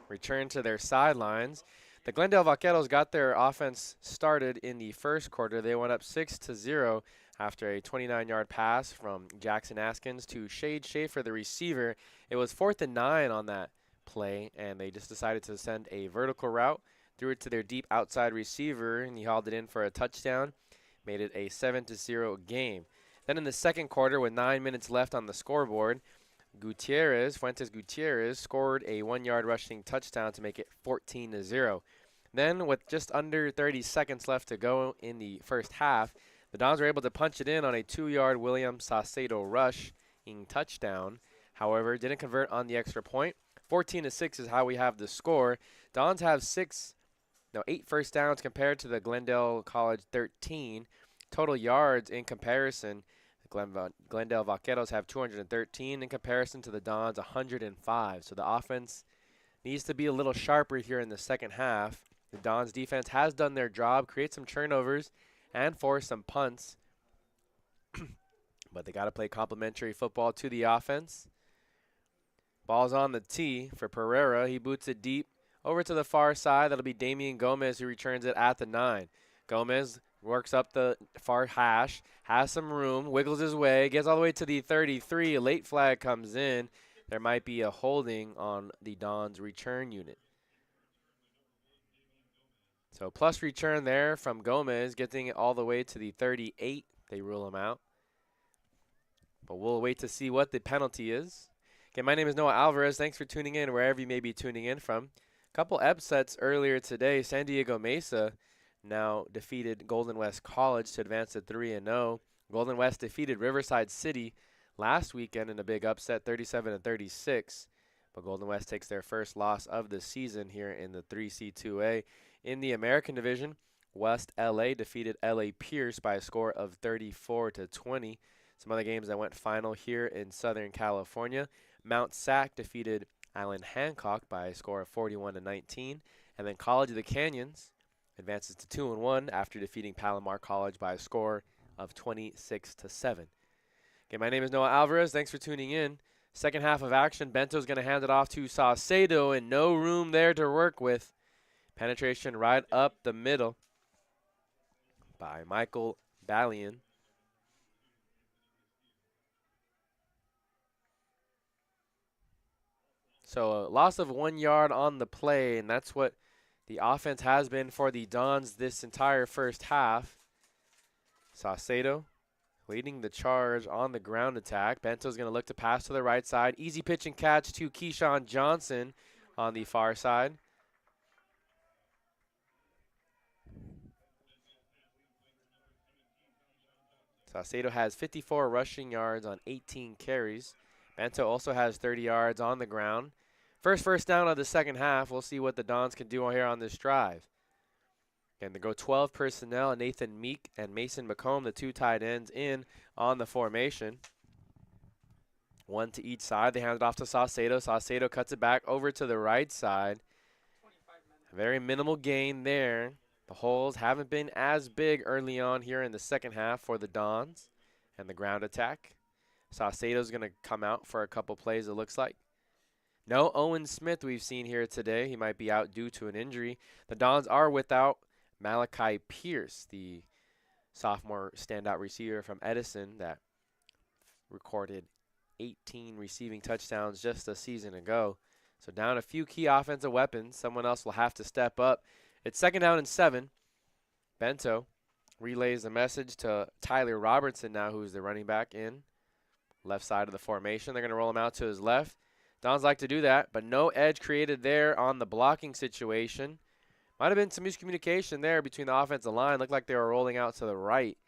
returned to their sidelines. The Glendale Vaqueros got their offense started in the first quarter. They went up 6-0 after a 29-yard pass from Jackson Askins to Shade Schaefer, the receiver. It was 4th and 9 on that play, and they just decided to send a vertical route, threw it to their deep outside receiver, and he hauled it in for a touchdown, made it a 7-0 game. Then in the second quarter, with 9 minutes left on the scoreboard, Fuentes Gutierrez, scored a 1-yard rushing touchdown to make it 14-0. Then, with just under 30 seconds left to go in the first half, the Dons were able to punch it in on a 2-yard William Saucedo rushing touchdown. However, didn't convert on the extra point. 14-6 is how we have the score. Dons have 8 first downs compared to the Glendale College 13. Total yards in comparison, Glendale Vaqueros have 213 in comparison to the Dons 105. So the offense needs to be a little sharper here in the second half. The Dons defense has done their job, create some turnovers and force some punts. But they got to play complementary football to the offense. Ball's on the tee for Pereira. He boots it deep over to the far side. That'll be Damian Gomez who returns it at the 9. Gomez works up the far hash, has some room, wiggles his way, gets all the way to the 33. A late flag comes in. There might be a holding on the Dons return unit. So plus return there from Gomez, getting it all the way to the 38. They rule him out. But we'll wait to see what the penalty is. Okay, my name is Noah Alvarez. Thanks for tuning in wherever you may be tuning in from. A couple upsets earlier today. San Diego Mesa now defeated Golden West College to advance to 3-0. Golden West defeated Riverside City last weekend in a big upset, 37-36. But Golden West takes their first loss of the season here in the 3C2A. In the American Division, West LA defeated LA Pierce by a score of 34-20. Some other games that went final here in Southern California. Mount SAC defeated Allen Hancock by a score of 41-19. And then College of the Canyons advances to 2-1 after defeating Palomar College by a score of 26-7. Okay, my name is Noah Alvarez. Thanks for tuning in. Second half of action, Bento's going to hand it off to Saucedo, and no room there to work with. Penetration right up the middle by Michael Ballion. So a loss of 1 yard on the play, and that's what the offense has been for the Dons this entire first half. Saucedo leading the charge on the ground attack. Bento's going to look to pass to the right side. Easy pitch and catch to Keyshawn Johnson on the far side. Saucedo has 54 rushing yards on 18 carries. Bento also has 30 yards on the ground. First down of the second half. We'll see what the Dons can do here on this drive. And they go 12 personnel. Nathan Meek and Mason McComb, the two tight ends, in on the formation. One to each side. They hand it off to Saucedo. Saucedo cuts it back over to the right side. Very minimal gain there. The holes haven't been as big early on here in the second half for the Dons and the ground attack. Saucedo's going to come out for a couple plays, it looks like. No Owen Smith we've seen here today. He might be out due to an injury. The Dons are without Malachi Pierce, the sophomore standout receiver from Edison that recorded 18 receiving touchdowns just a season ago. So down a few key offensive weapons. Someone else will have to step up. It's 2nd down and 7. Bento relays the message to Tyler Robertson now, who's the running back in left side of the formation. They're going to roll him out to his left. Dons like to do that, but no edge created there on the blocking situation. Might have been some miscommunication there between the offensive line. Looked like they were rolling out to the right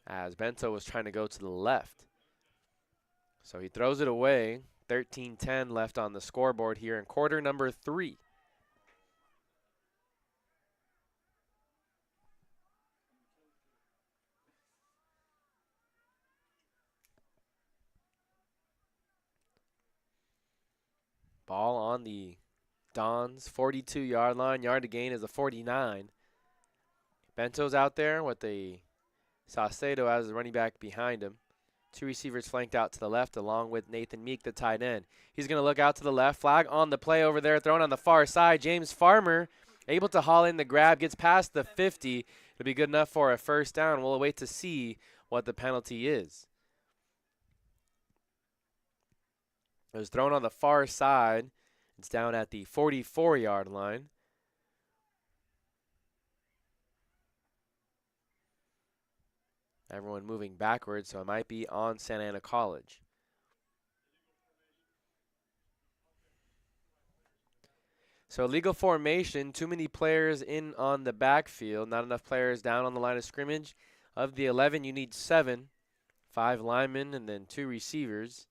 as Bento was trying to go to the left. So he throws it away. 13-10 left on the scoreboard here in quarter number 3. Ball on the Dons 42-yard line. Yard to gain is a 49. Bento's out there with the Saucedo as the running back behind him. Two receivers flanked out to the left along with Nathan Meek, the tight end. He's going to look out to the left. Flag on the play over there, thrown on the far side. James Farmer able to haul in the grab, gets past the 50. It'll be good enough for a first down. We'll wait to see what the penalty is. It was thrown on the far side. It's down at the 44-yard line. Everyone moving backwards, so it might be on Santa Ana College. So illegal formation, too many players in on the backfield, not enough players down on the line of scrimmage. Of the 11, you need 7, 5 linemen and then 2 receivers.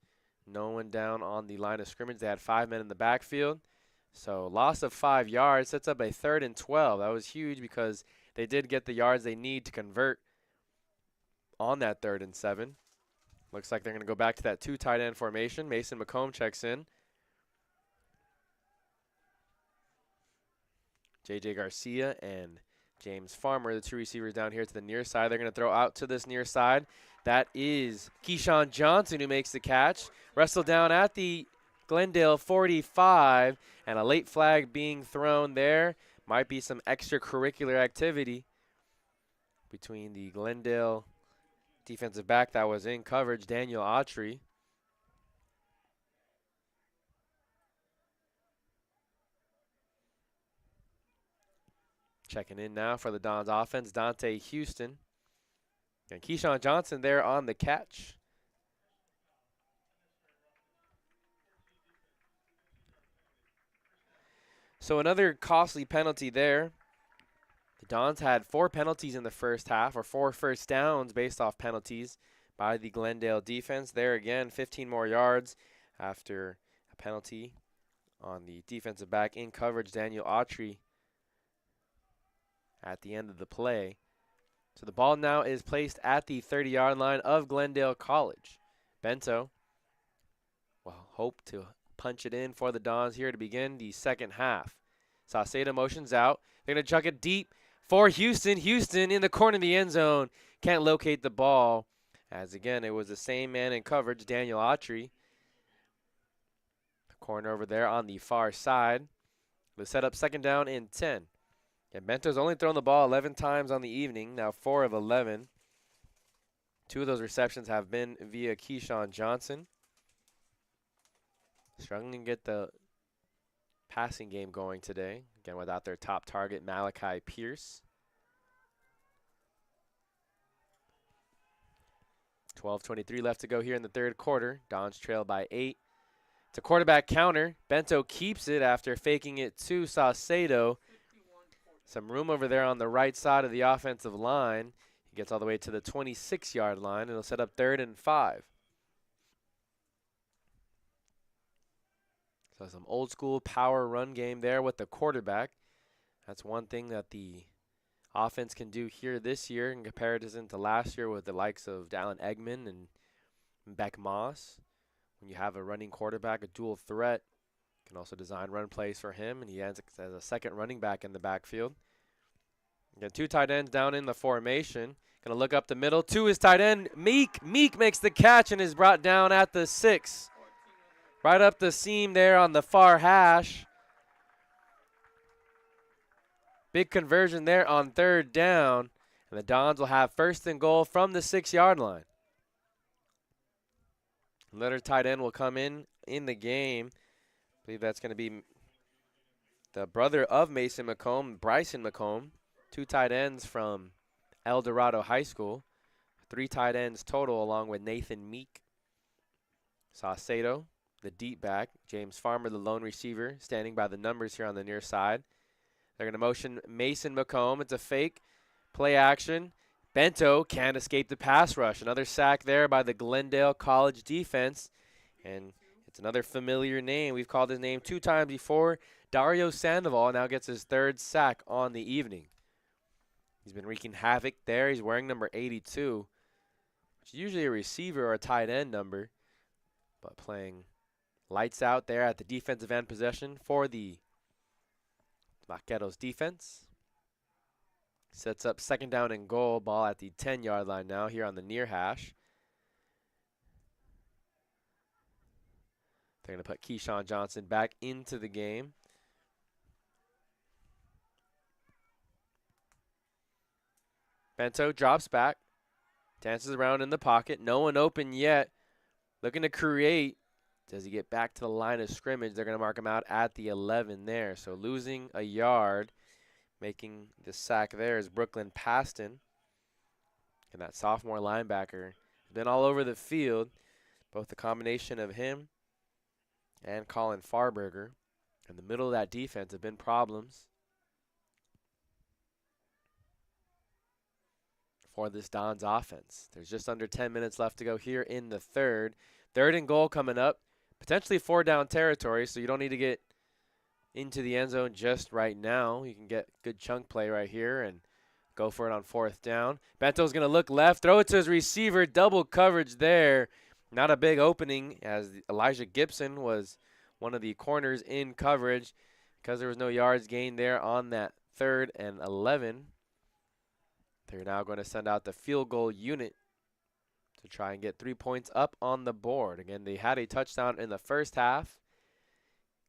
No one down on the line of scrimmage. They had 5 men in the backfield. So loss of 5 yards sets up a 3rd and 12. That was huge because they did get the yards they need to convert on that 3rd and 7. Looks like they're going to go back to that 2 tight end formation. Mason McComb checks in. J.J. Garcia and James Farmer, the 2 receivers down here to the near side. They're going to throw out to this near side. That is Keyshawn Johnson who makes the catch. Wrestled down at the Glendale 45, and a late flag being thrown there. Might be some extracurricular activity between the Glendale defensive back that was in coverage, Daniel Autry. Checking in now for the Dons offense, Dante Houston. And Keyshawn Johnson there on the catch. So another costly penalty there. The Dons had 4 penalties in the first half, or 4 first downs based off penalties by the Glendale defense. There again, 15 more yards after a penalty on the defensive back in coverage, Daniel Autry, at the end of the play. So the ball now is placed at the 30-yard line of Glendale College. Bento will hope to punch it in for the Dons here to begin the second half. Saucedo motions out. They're going to chuck it deep for Houston. Houston in the corner of the end zone. Can't locate the ball. As again, it was the same man in coverage, Daniel Autry. The corner over there on the far side. They'll set up second down and 10. And Bento's only thrown the ball 11 times on the evening, now 4 of 11. 2 of those receptions have been via Keyshawn Johnson. Struggling to get the passing game going today. Again, without their top target, Malachi Pierce. 12:23 left to go here in the third quarter. Dons trail by 8. It's a quarterback counter. Bento keeps it after faking it to Saucedo. Some room over there on the right side of the offensive line. He gets all the way to the 26-yard line. It'll set up 3rd and 5. So some old school power run game there with the quarterback. That's one thing that the offense can do here this year in comparison to last year with the likes of Dallin Eggman and Beck Moss. When you have a running quarterback, a dual threat, you can also design run plays for him, and he ends as a second running back in the backfield. Again, 2 tight ends down in the formation. Going to look up the middle to his tight end, Meek. Meek makes the catch and is brought down at the 6. Right up the seam there on the far hash. Big conversion there on 3rd down. And the Dons will have 1st and goal from the 6-yard line. Another tight end will come in the game. I believe that's going to be the brother of Mason McComb, Bryson McComb. 2 tight ends from El Dorado High School. 3 tight ends total along with Nathan Meek. Saucedo, the deep back. James Farmer, the lone receiver, standing by the numbers here on the near side. They're going to motion Mason McComb. It's a fake. Play action. Bento can't escape the pass rush. Another sack there by the Glendale College defense. And it's another familiar name. We've called his name 2 times before. Dario Sandoval now gets his 3rd sack on the evening. He's been wreaking havoc there. He's wearing number 82, which is usually a receiver or a tight end number, but playing lights out there at the defensive end possession for the Vaqueros defense. Sets up second down and goal. Ball at the 10-yard line now here on the near hash. They're going to put Keyshawn Johnson back into the game. Bento drops back, dances around in the pocket. No one open yet. Looking to create. Does he get back to the line of scrimmage? They're going to mark him out at the 11 there. So losing a yard. Making the sack there is Brooklyn Paston. And that sophomore linebacker has been all over the field. Both the combination of him and Colin Farberger in the middle of that defense have been problems for this Dons offense. There's just under 10 minutes left to go here in the third. 3rd and goal coming up. Potentially 4-down territory, so you don't need to get into the end zone just right now. You can get good chunk play right here and go for it on 4th down. Bento's going to look left, throw it to his receiver. Double coverage there. Not a big opening, as Elijah Gibson was one of the corners in coverage because there was no yards gained there on that 3rd and 11. They're now going to send out the field goal unit to try and get 3 points up on the board. Again, they had a touchdown in the first half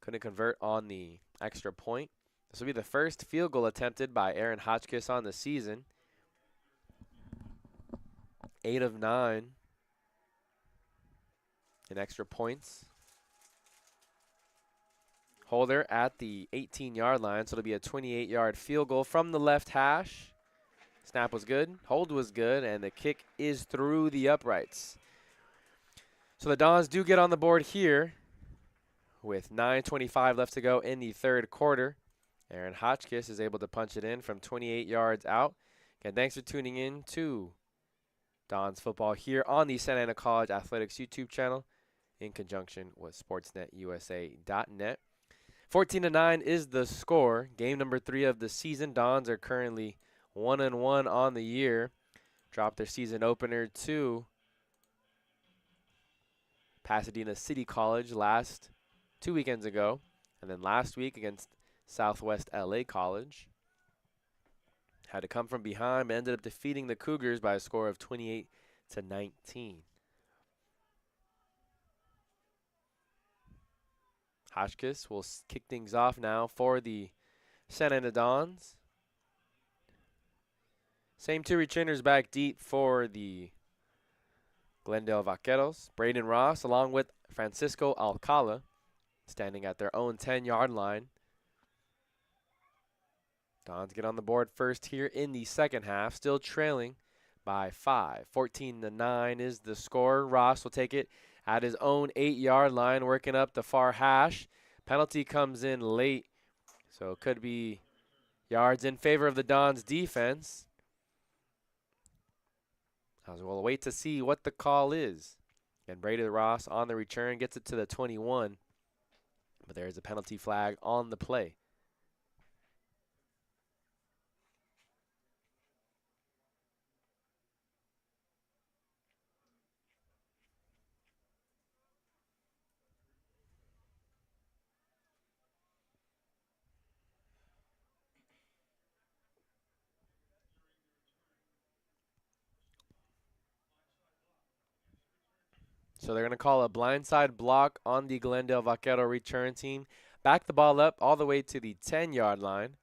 Couldn't convert on the extra point. This will be the first field goal attempted by Aaron Hotchkiss on the season. 8 of 9 in extra points. Holder at the 18-yard line, so it'll be a 28-yard field goal from the left hash. Snap was good, hold was good, and the kick is through the uprights. So the Dons do get on the board here with 9:25 left to go in the third quarter. Aaron Hotchkiss is able to punch it in from 28 yards out. Again, thanks for tuning in to Dons Football here on the Santa Ana College Athletics YouTube channel in conjunction with SportsNetUSA.net. 14-9 is the score. Game number 3 of the season. Dons are currently 1-1 on the year. Dropped their season opener to Pasadena City College 2 weekends ago. And then last week against Southwest LA College. Had to come from behind, but ended up defeating the Cougars by a score of 28-19. Hotchkiss will kick things off now for the Santa Ana Dons. Same 2 returners back deep for the Glendale Vaqueros. Braden Ross along with Francisco Alcala standing at their own 10-yard line. Dons get on the board first here in the second half, still trailing by 5. 14-9 is the score. Ross will take it at his own 8-yard line, working up the far hash. Penalty comes in late, so it could be yards in favor of the Dons defense. As we'll wait to see what the call is. And Brady Ross on the return gets it to the 21, but there is a penalty flag on the play. So they're going to call a blindside block on the Glendale Vaquero return team. Back the ball up all the way to the 10-yard line.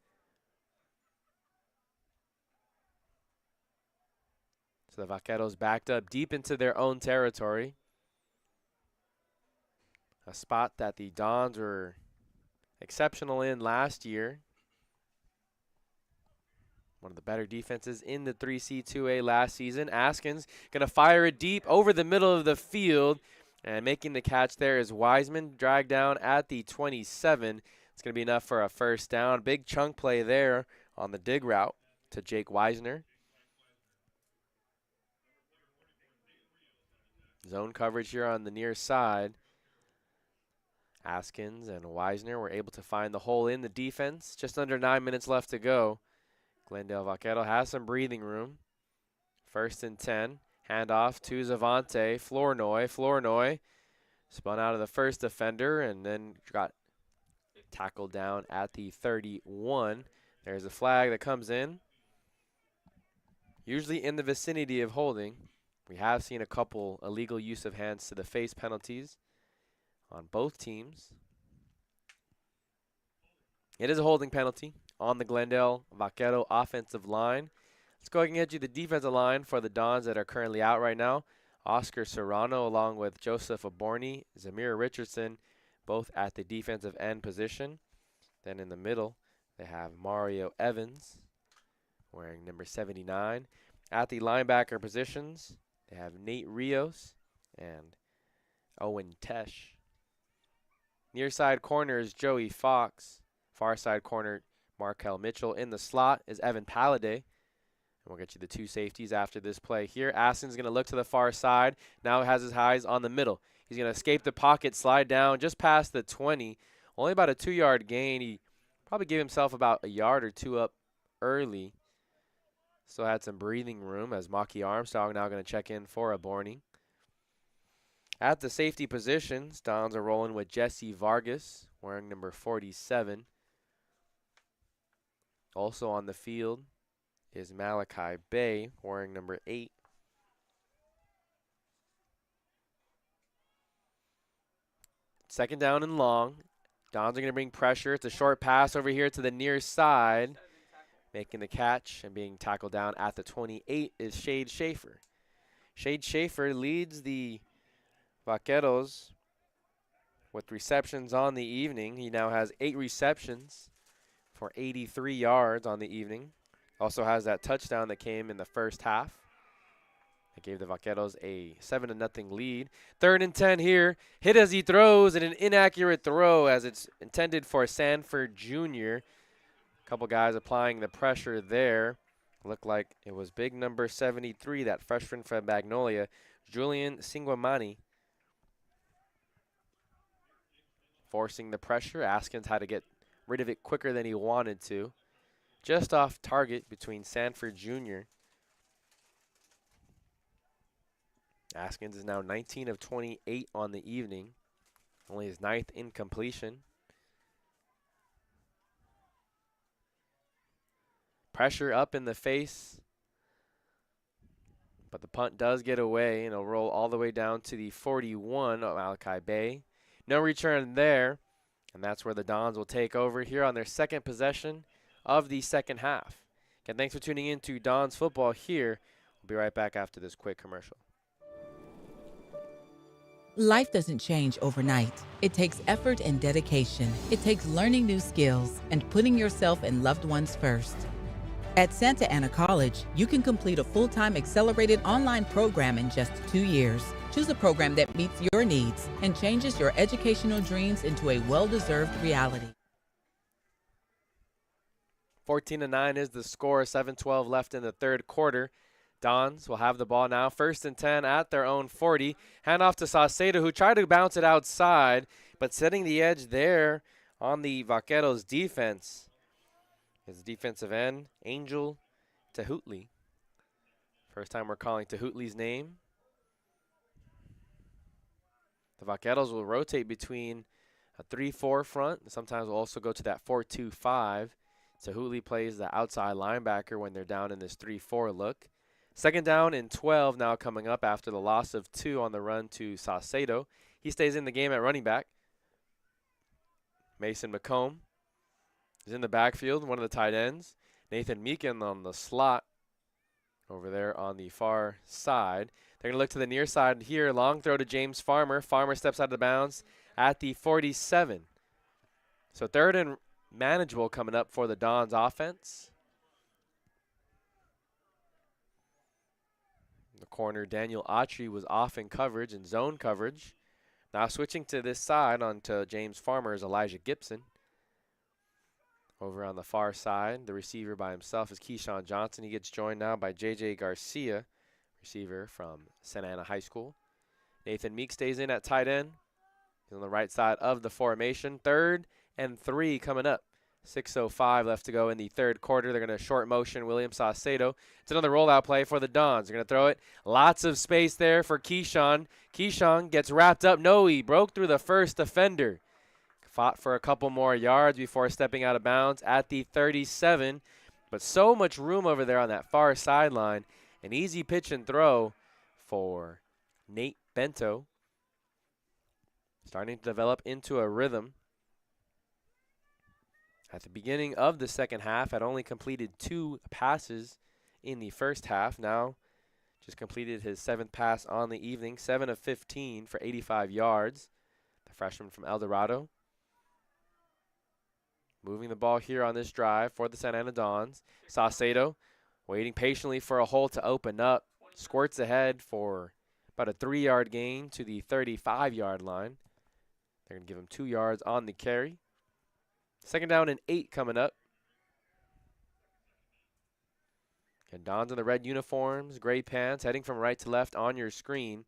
So the Vaqueros backed up deep into their own territory. A spot that the Dons were exceptional in last year. One of the better defenses in the 3C2A last season. Askins going to fire it deep over the middle of the field. And making the catch there is Wiseman, dragged down at the 27. It's going to be enough for a first down. Big chunk play there on the dig route to Jake Weisner. Zone coverage here on the near side. Askins and Weisner were able to find the hole in the defense. Just under 9 minutes left to go. Glendale Vaquero has some breathing room. 1st and 10. Handoff to Zavante. Flournoy spun out of the first defender and then got tackled down at the 31. There's a flag that comes in. Usually in the vicinity of holding. We have seen a couple illegal use of hands to the face penalties on both teams. It is a holding penalty on the Glendale Vaquero offensive line. Let's go ahead and get you the defensive line for the Dons that are currently out right now. Oscar Serrano along with Joseph Aborni, Zamir Richardson, both at the defensive end position. Then in the middle, they have Mario Evans wearing number 79. At the linebacker positions, they have Nate Rios and Owen Tesh. Near side corner is Joey Fox. Far side corner, Markel Mitchell. In the slot is Evan Palladay. And we'll get you the 2 safeties after this play here. Aston's going to look to the far side. Now has his eyes on the middle. He's going to escape the pocket, slide down just past the 20. Only about a 2-yard gain. He probably gave himself about a yard or 2 up early. Still had some breathing room as Maki Armstrong now going to check in for Aborni. At the safety positions, Dons are rolling with Jesse Vargas wearing number 47. Also on the field is Malachi Bay wearing number 8. Second down and long Dons are going to bring pressure. It's a short pass over here to the near side. Making the catch and being tackled down at the 28 is Shade Schaefer. Shade Schaefer leads the Vaqueros with receptions on the evening. He now has 8 receptions for 83 yards on the evening. Also has that touchdown that came in the first half. That gave the Vaqueros a 7-0 lead. 3rd and 10 here. Hit as he throws, and an inaccurate throw as it's intended for Sanford Jr. A couple guys applying the pressure there. Looked like it was big number 73, that freshman from Magnolia, Julian Singwamani, forcing the pressure. Askins had to get rid of it quicker than he wanted to. Just off target between Sanford Jr. Askins is now 19 of 28 on the evening. Only his 9th incompletion. Pressure up in the face. But the punt does get away, and it'll roll all the way down to the 41 of Malachi Bay. No return there, and that's where the Dons will take over here on their 2nd possession of the 2nd half. Again, thanks for tuning in to Dons Football here. We'll be right back after this quick commercial. Life doesn't change overnight. It takes effort and dedication. It takes learning new skills and putting yourself and loved ones first. At Santa Ana College, you can complete a full-time accelerated online program in just 2 years. Choose a program that meets your needs and changes your educational dreams into a well-deserved reality. 14-9 is the score. 7:12 left in the 3rd quarter. Dons will have the ball now. 1st and 10 at their own 40. Hand off to Saucedo, who tried to bounce it outside, but setting the edge there on the Vaqueros defense is defensive end, Angel Tehutli. First time we're calling Tehutli's name. The Vaqueros will rotate between a 3-4 front. Sometimes we'll also go to that 4-2-5. Tehutli plays the outside linebacker when they're down in this 3-4 look. 2nd down and 12 now coming up after the loss of 2 on the run to Saucedo. He stays in the game at running back. Mason McComb is in the backfield, one of the tight ends. Nathan Meekin on the slot over there on the far side. They're going to look to the near side here. Long throw to James Farmer. Farmer steps out of bounds at the 47. So 3rd and manageable coming up for the Dons offense. The corner, Daniel Autry, was off in coverage and zone coverage. Now switching to this side onto James Farmer is Elijah Gibson. Over on the far side, the receiver by himself is Keyshawn Johnson. He gets joined now by J.J. Garcia, receiver from Santa Ana High School. Nathan Meek stays in at tight end. He's on the right side of the formation. 3rd and 3 coming up. 6:05 left to go in the 3rd quarter. They're going to short motion William Saucedo. It's another rollout play for the Dons. They're going to throw it. Lots of space there for Keyshawn. Keyshawn gets wrapped up. No, he broke through the first defender. Fought for a couple more yards before stepping out of bounds at the 37. But so much room over there on that far sideline. An easy pitch and throw for Nate Bento. Starting to develop into a rhythm. At the beginning of the 2nd half, had only completed 2 passes in the first half. Now just completed his 7th pass on the evening, 7 of 15 for 85 yards. The freshman from El Dorado. Moving the ball here on this drive for the Santa Ana Dons. Saucedo waiting patiently for a hole to open up. Squirts ahead for about a 3-yard gain to the 35-yard line. They're going to give him 2 yards on the carry. 2nd down and 8 coming up. And Dons in the red uniforms, gray pants, heading from right to left on your screen.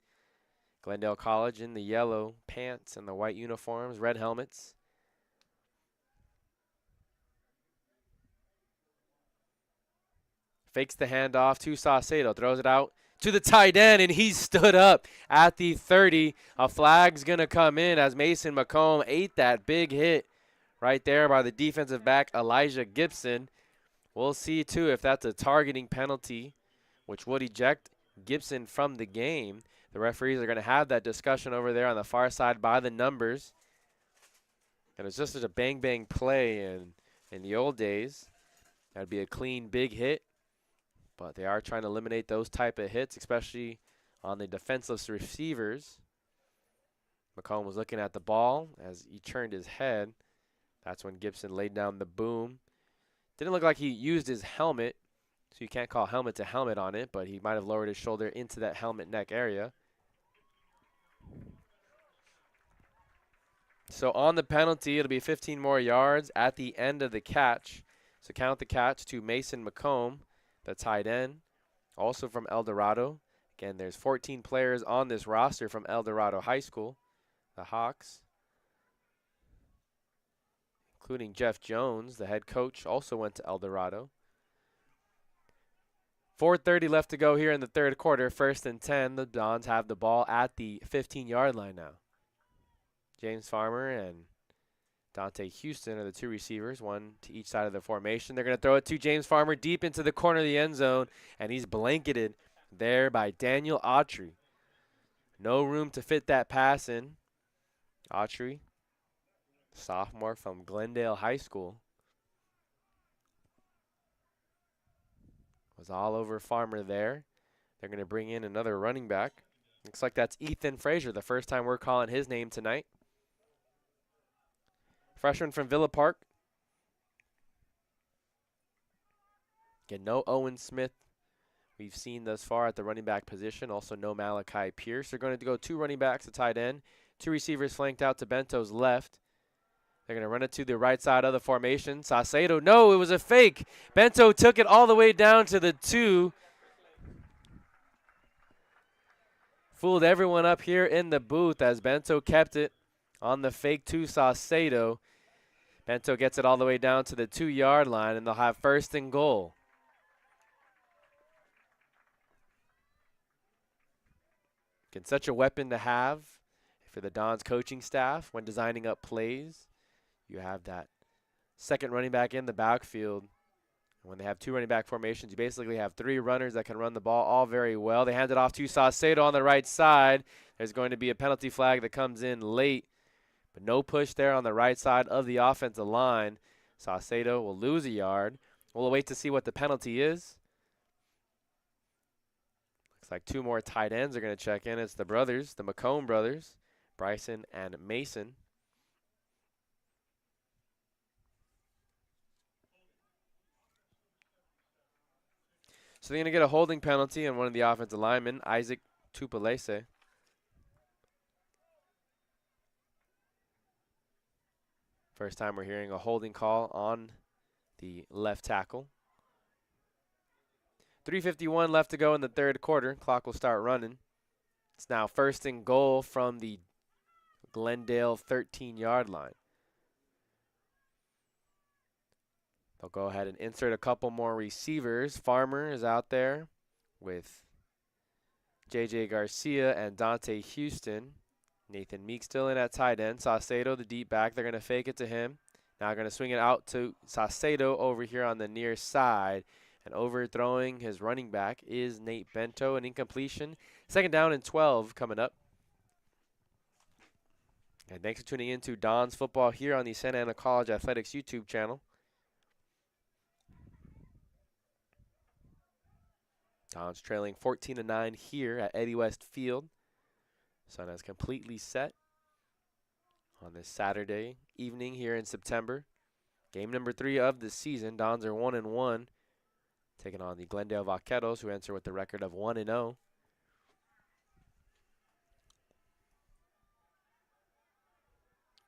Glendale College in the yellow pants and the white uniforms, red helmets. Fakes the handoff to Saucedo, throws it out to the tight end, and he stood up at the 30. A flag's going to come in as Mason McComb ate that big hit right there by the defensive back, Elijah Gibson. We'll see, too, if that's a targeting penalty, which would eject Gibson from the game. The referees are going to have that discussion over there on the far side by the numbers. And it's just such a bang-bang play in the old days. That'd be a clean, big hit. But they are trying to eliminate those type of hits, especially on the defenseless receivers. McComb was looking at the ball as he turned his head. That's when Gibson laid down the boom. Didn't look like he used his helmet, so you can't call helmet to helmet on it, but he might have lowered his shoulder into that helmet neck area. So on the penalty, it'll be 15 more yards at the end of the catch. So count the catch to Mason McComb, the tight end, also from El Dorado. Again, there's 14 players on this roster from El Dorado High School, the Hawks, including Jeff Jones, the head coach, also went to El Dorado. 4:30 left to go here in the third quarter. 1st and 10. The Dons have the ball at the 15-yard line now. James Farmer and Dante Houston are the two receivers, one to each side of the formation. They're going to throw it to James Farmer deep into the corner of the end zone, and he's blanketed there by Daniel Autry. No room to fit that pass in. Autry, sophomore from Glendale High School, was all over Farmer there. They're going to bring in another running back. Looks like that's Ethan Frazier, the first time we're calling his name tonight. Freshman from Villa Park. Again, no Owen Smith we've seen thus far at the running back position. Also no Malachi Pierce. They're going to go two running backs, a tight end. Two receivers flanked out to Bento's left. They're going to run it to the right side of the formation. Saucedo, no, it was a fake. Bento took it all the way down to the 2. Fooled everyone up here in the booth as Bento kept it on the fake to Saucedo. Bento gets it all the way down to the 2-yard line, and they'll have 1st and goal. Again, such a weapon to have for the Dons coaching staff when designing up plays. You have that second running back in the backfield. And when they have two running back formations, you basically have 3 runners that can run the ball all very well. They hand it off to Saucedo on the right side. There's going to be a penalty flag that comes in late, but no push there on the right side of the offensive line. Saucedo will lose a yard. We'll wait to see what the penalty is. Looks like 2 more tight ends are going to check in. It's the brothers, the McComb brothers, Bryson and Mason. So they're going to get a holding penalty on one of the offensive linemen, Isaac Tupalese. First time we're hearing a holding call on the left tackle. 3:51 left to go in the third quarter. Clock will start running. It's now 1st and goal from the Glendale 13-yard line. They'll go ahead and insert a couple more receivers. Farmer is out there with J.J. Garcia and Dante Houston. Nathan Meek still in at tight end. Saucedo, the deep back, they're going to fake it to him. Now going to swing it out to Saucedo over here on the near side. And overthrowing his running back is Nate Bento. An incompletion. 2nd down and 12 coming up. And thanks for tuning in to Don's Football here on the Santa Ana College Athletics YouTube channel. Don's trailing 14-9 here at Eddie West Field. Sun has completely set on this Saturday evening here in September. Game number 3 of the season. Dons are 1-1, taking on the Glendale Vaqueros, who enter with the record of 1-0.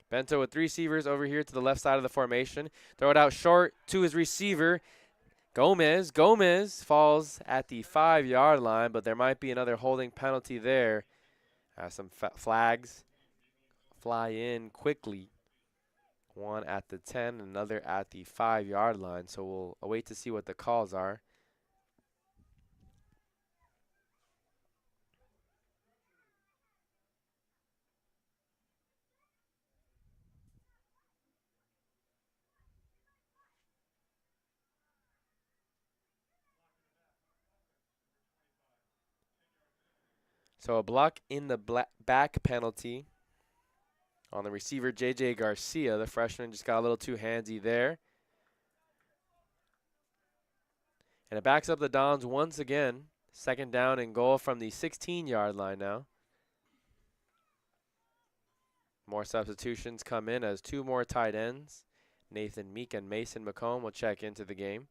Bento with 3 receivers over here to the left side of the formation. Throw it out short to his receiver, Gomez. Gomez falls at the 5-yard line, but there might be another holding penalty there. Some flags fly in quickly. One at the 10, another at the 5-yard line. So we'll await to see what the calls are. So a block in the back penalty On the receiver, J.J. Garcia, the freshman, just got a little too handsy there. And it backs up the Dons once again. Second down and goal from the 16-yard line now. More substitutions come in as two more tight ends. Nathan Meek and Mason McComb will check into the game.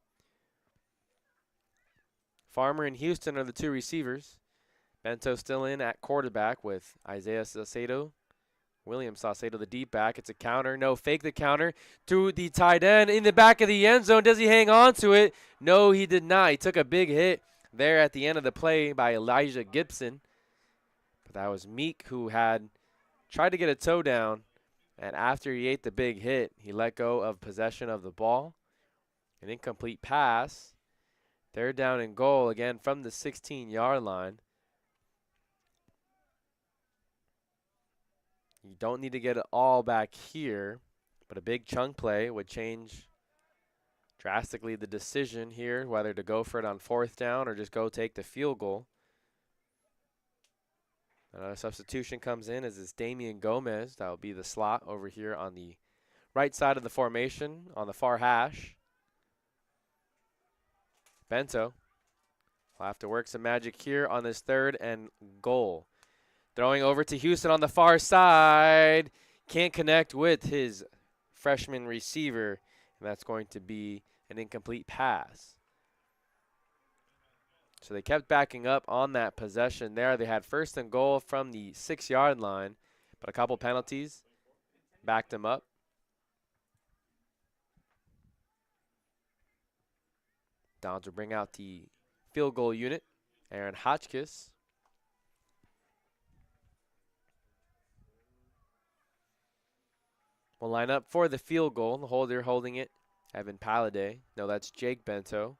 Farmer and Houston are the two receivers. Bento still in at quarterback with Isaiah Saucedo. William Saucedo, the deep back. It's a counter. No, fake the counter to the tight end in the back of the end zone. Does he hang on to it? No, he did not. He took a big hit there at the end of the play by Elijah Gibson. But that was Meek who had tried to get a toe down. And after he ate the big hit, he let go of possession of the ball. An incomplete pass. They're down and goal again from the 16-yard line. You don't need to get it all back here, but a big chunk play would change drastically the decision here, whether to go for it on fourth down or just go take the field goal. Another substitution comes in as it's Damian Gomez. That will be the slot over here on the right side of the formation on the far hash. Bento will have to work some magic here on this third and goal. Throwing over to Houston on the far side. Can't connect with his freshman receiver, and that's going to be an incomplete pass. So they kept backing up on that possession there. They had first and goal from the 6-yard line, but a couple penalties backed them up. Dons will bring out the field goal unit. Aaron Hotchkiss. Will line up for the field goal. The holder holding it, Evan Palladay. No, that's Jake Bento.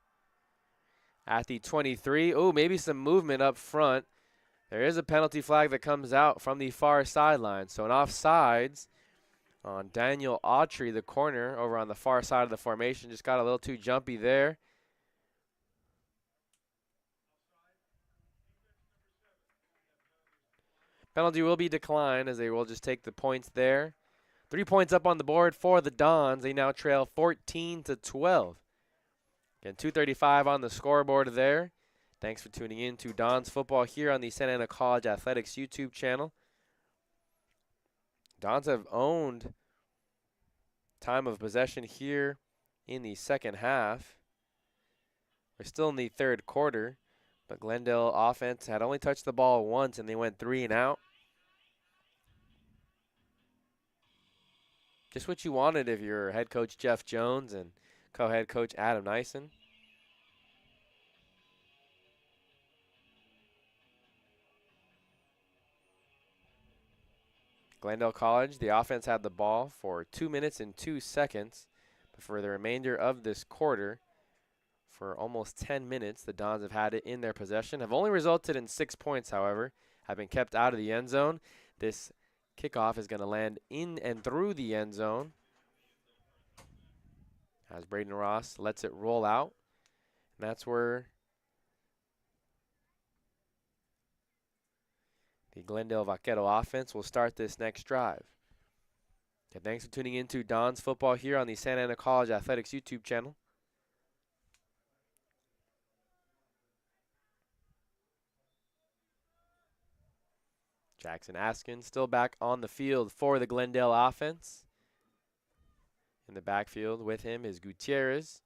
At the 23. Oh, maybe some movement up front. There is a penalty flag that comes out from the far sideline. So an offsides on Daniel Autry, the corner, over on the far side of the formation. Just got a little too jumpy there. Penalty will be declined as they will just take the points there. 3 points up on the board for the Dons. They now trail 14-12. Again, 2:35 on the scoreboard there. Thanks for tuning in to Dons Football here on the Santa Ana College Athletics YouTube channel. Dons have owned time of possession here in the second half. We're still in the third quarter, but Glendale offense had only touched the ball once, and they went 3 and out. Just what you wanted if you're head coach Jeff Jones and co-head coach Adam Nyson. Glendale College, the offense had the ball for 2 minutes and 2 seconds. But for the remainder of this quarter, for almost 10 minutes, the Dons have had it in their possession. Have only resulted in 6 points, however, have been kept out of the end zone. This kickoff is going to land in and through the end zone as Braden Ross lets it roll out. And that's where the Glendale Vaquero offense will start this next drive. Okay, thanks for tuning in to Dons Football here on the Santa Ana College Athletics YouTube channel. Jackson Askin still back on the field for the Glendale offense. In the backfield with him is Gutierrez. It's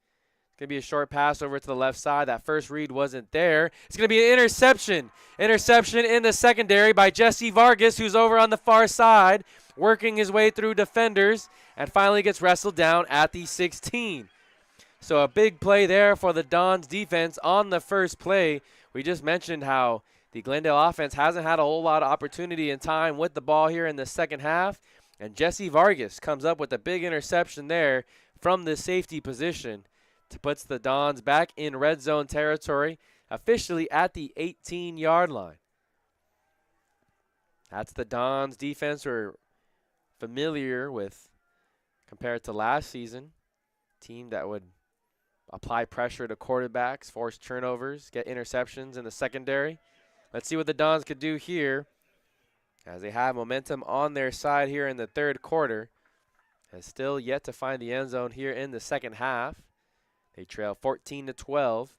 going to be a short pass over to the left side. That first read wasn't there. It's going to be an interception. Interception in the secondary by Jesse Vargas, who's over on the far side, working his way through defenders, and finally gets wrestled down at the 16. So a big play there for the Dons defense on the first play. We just mentioned how the Glendale offense hasn't had a whole lot of opportunity and time with the ball here in the second half. And Jesse Vargas comes up with a big interception there from the safety position to puts the Dons back in red zone territory, officially at the 18-yard line. That's the Dons defense we're familiar with compared to last season. Team that would apply pressure to quarterbacks, force turnovers, get interceptions in the secondary. Let's see what the Dons could do here. as they have momentum on their side here in the third quarter, and still yet to find the end zone here in the second half. They trail 14-12.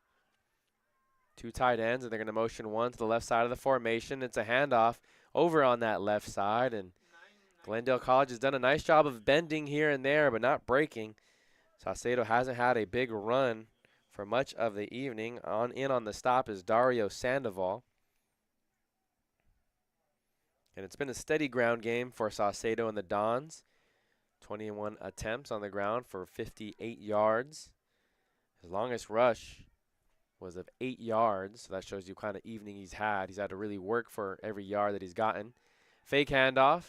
Two tight ends, and they're going to motion one to the left side of the formation. It's a handoff over on that left side, and Glendale College has done a nice job of bending here and there, but not breaking. Saucedo hasn't had a big run for much of the evening. On the stop is Dario Sandoval. And it's been a steady ground game for Saucedo and the Dons. 21 attempts on the ground for 58 yards. His longest rush was of 8 yards, so that shows you kind of evening he's had. He's had to really work for every yard that he's gotten. Fake handoff.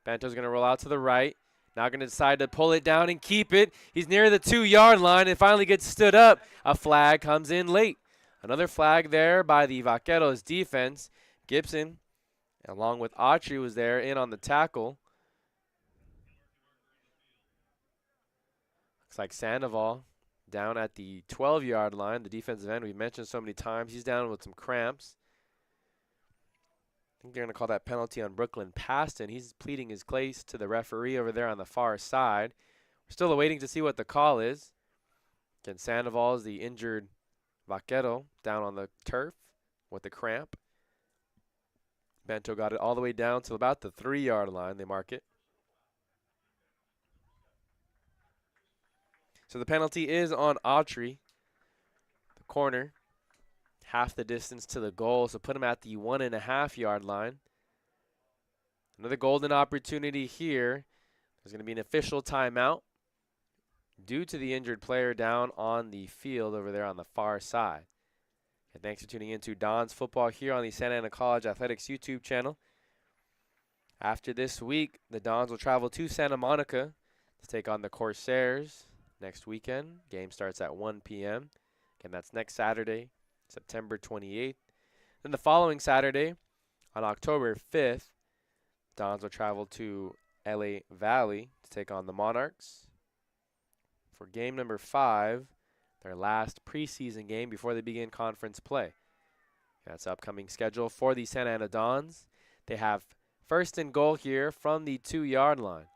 Bento's going to roll out to the right. Now going to decide to pull it down and keep it. He's near the 2-yard line and finally gets stood up. A flag comes in late. Another flag there by the Vaqueros defense. Gibson, along with Autry, was there in on the tackle. Looks like Sandoval down at the 12-yard line. The defensive end we mentioned so many times. He's down with some cramps. I think they're going to call that penalty on Brooklyn Paston. He's pleading his case to the referee over there on the far side. We're still awaiting to see what the call is. Again, Sandoval is the injured Vaquero down on the turf with the cramp. Bento got it all the way down to about the 3-yard line. They mark it. So the penalty is on Autry, the corner. Half the distance to the goal, so put him at the 1.5-yard line. Another golden opportunity here. There's going to be an official timeout due to the injured player down on the field over there on the far side. And thanks for tuning in to Don's Football here on the Santa Ana College Athletics YouTube channel. After this week, the Dons will travel to Santa Monica to take on the Corsairs next weekend. Game starts at 1 p.m. Again, that's next Saturday, September 28th. Then the following Saturday, on October 5th, Dons will travel to LA Valley to take on the Monarchs for game number 5, their last preseason game before they begin conference play. That's the upcoming schedule for the Santa Ana Dons. They have first and goal here from the 2-yard line.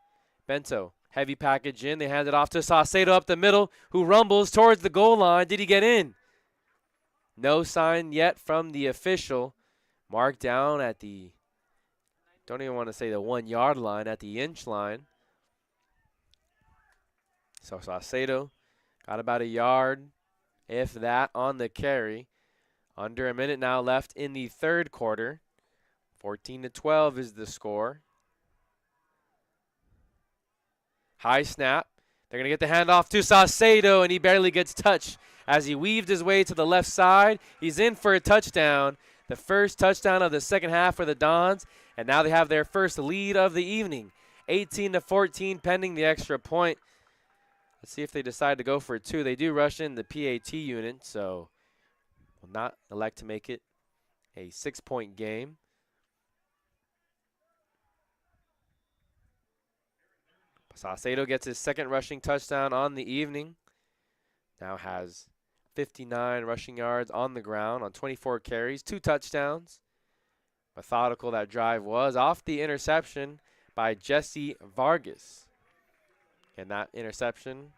Bento, heavy package in. They hand it off to Saucedo up the middle, who rumbles towards the goal line. Did he get in? No sign yet from the official. Marked down at the, don't even want to say the 1-yard line, at the inch line. So Saucedo got about a yard, if that, on the carry. Under a minute now left in the third quarter. 14-12 is the score. High snap. They're going to get the handoff to Saucedo, and he barely gets touched as he weaved his way to the left side. He's in for a touchdown. The first touchdown of the second half for the Dons, and now they have their first lead of the evening. 18-14 pending the extra point. Let's see if they decide to go for 2. They do rush in the PAT unit, so will not elect to make it a 6-point game. Saucedo gets his second rushing touchdown on the evening. Now has 59 rushing yards on the ground on 24 carries, 2 touchdowns. Methodical that drive was, off the interception by Jesse Vargas. And that interception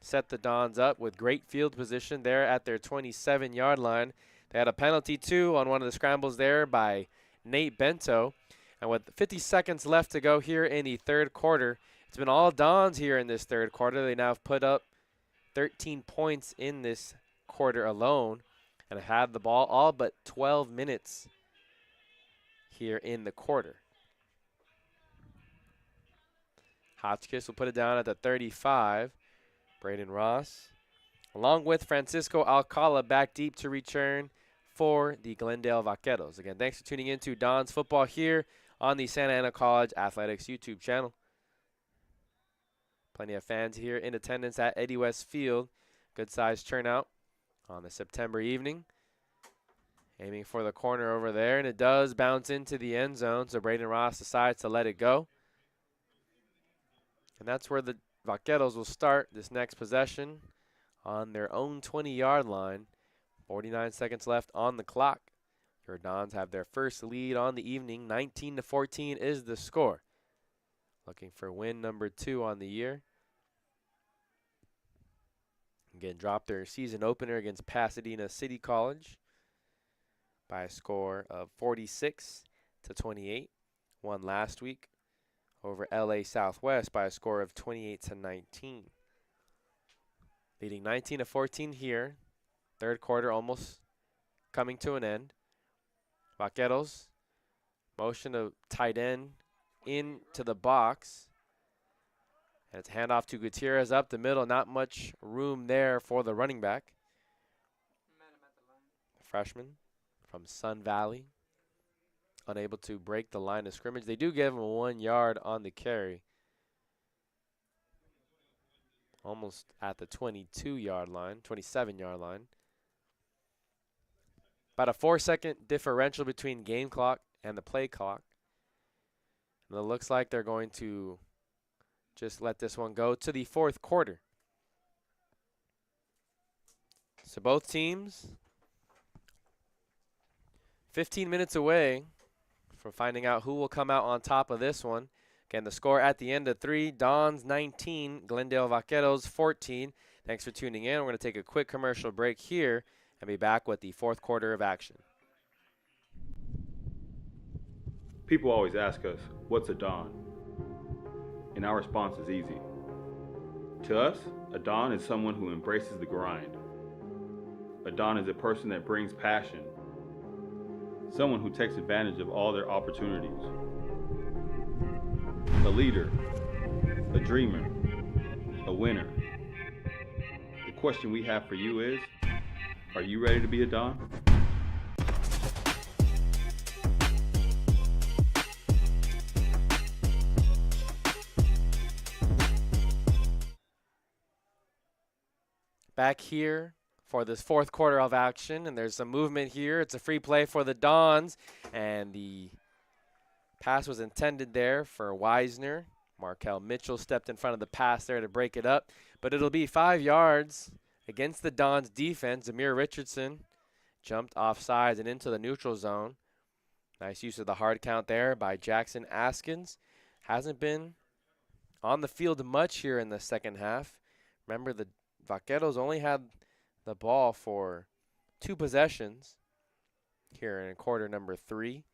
set the Dons up with great field position there at their 27-yard line. They had a penalty, too, on one of the scrambles there by Nate Bento. And with 50 seconds left to go here in the third quarter, it's been all Dons here in this third quarter. They now have put up 13 points in this quarter alone and have had the ball all but 12 minutes here in the quarter. Hotchkiss will put it down at the 35. Braden Ross, along with Francisco Alcala, back deep to return for the Glendale Vaqueros. Again, thanks for tuning in to Don's Football here on the Santa Ana College Athletics YouTube channel. Plenty of fans here in attendance at Eddie West Field. Good sized turnout on the September evening. Aiming for the corner over there, and it does bounce into the end zone, so Braden Ross decides to let it go. And that's where the Vaqueros will start this next possession on their own 20-yard line. 49 seconds left on the clock. Dons have their first lead on the evening. 19-14 is the score. Looking for win number 2 on the year. Again, dropped their season opener against Pasadena City College by a score of 46-28. Won last week over LA Southwest by a score of 28-19. Leading 19-14 here. Third quarter almost coming to an end. Vaqueros motion of tight end into the box. And it's handoff to Gutierrez up the middle. Not much room there for the running back. The freshman from Sun Valley. Unable to break the line of scrimmage. They do give him 1 yard on the carry. Almost at the 22-yard line, 27-yard line. About a 4-second differential between game clock and the play clock. And it looks like they're going to just let this one go to the fourth quarter. So both teams 15 minutes away from finding out who will come out on top of this one. Again, the score at the end of 3, Dons 19, Glendale Vaqueros 14. Thanks for tuning in. We're going to take a quick commercial break here and be back with the fourth quarter of action. People always ask us, what's a Don? And our response is easy. To us, a Don is someone who embraces the grind. A Don is a person that brings passion. Someone who takes advantage of all their opportunities. A leader, a dreamer, a winner. The question we have for you is, are you ready to be a Don? Back here for this fourth quarter of action, and there's some movement here. It's a free play for the Dons, and the pass was intended there for Wisner. Markel Mitchell stepped in front of the pass there to break it up, but it'll be 5 yards against the Dons defense. Zamir Richardson jumped off sides and into the neutral zone. Nice use of the hard count there by Jackson Askins. Hasn't been on the field much here in the second half. Remember, the Vaqueros only had the ball for 2 possessions here in quarter number 3.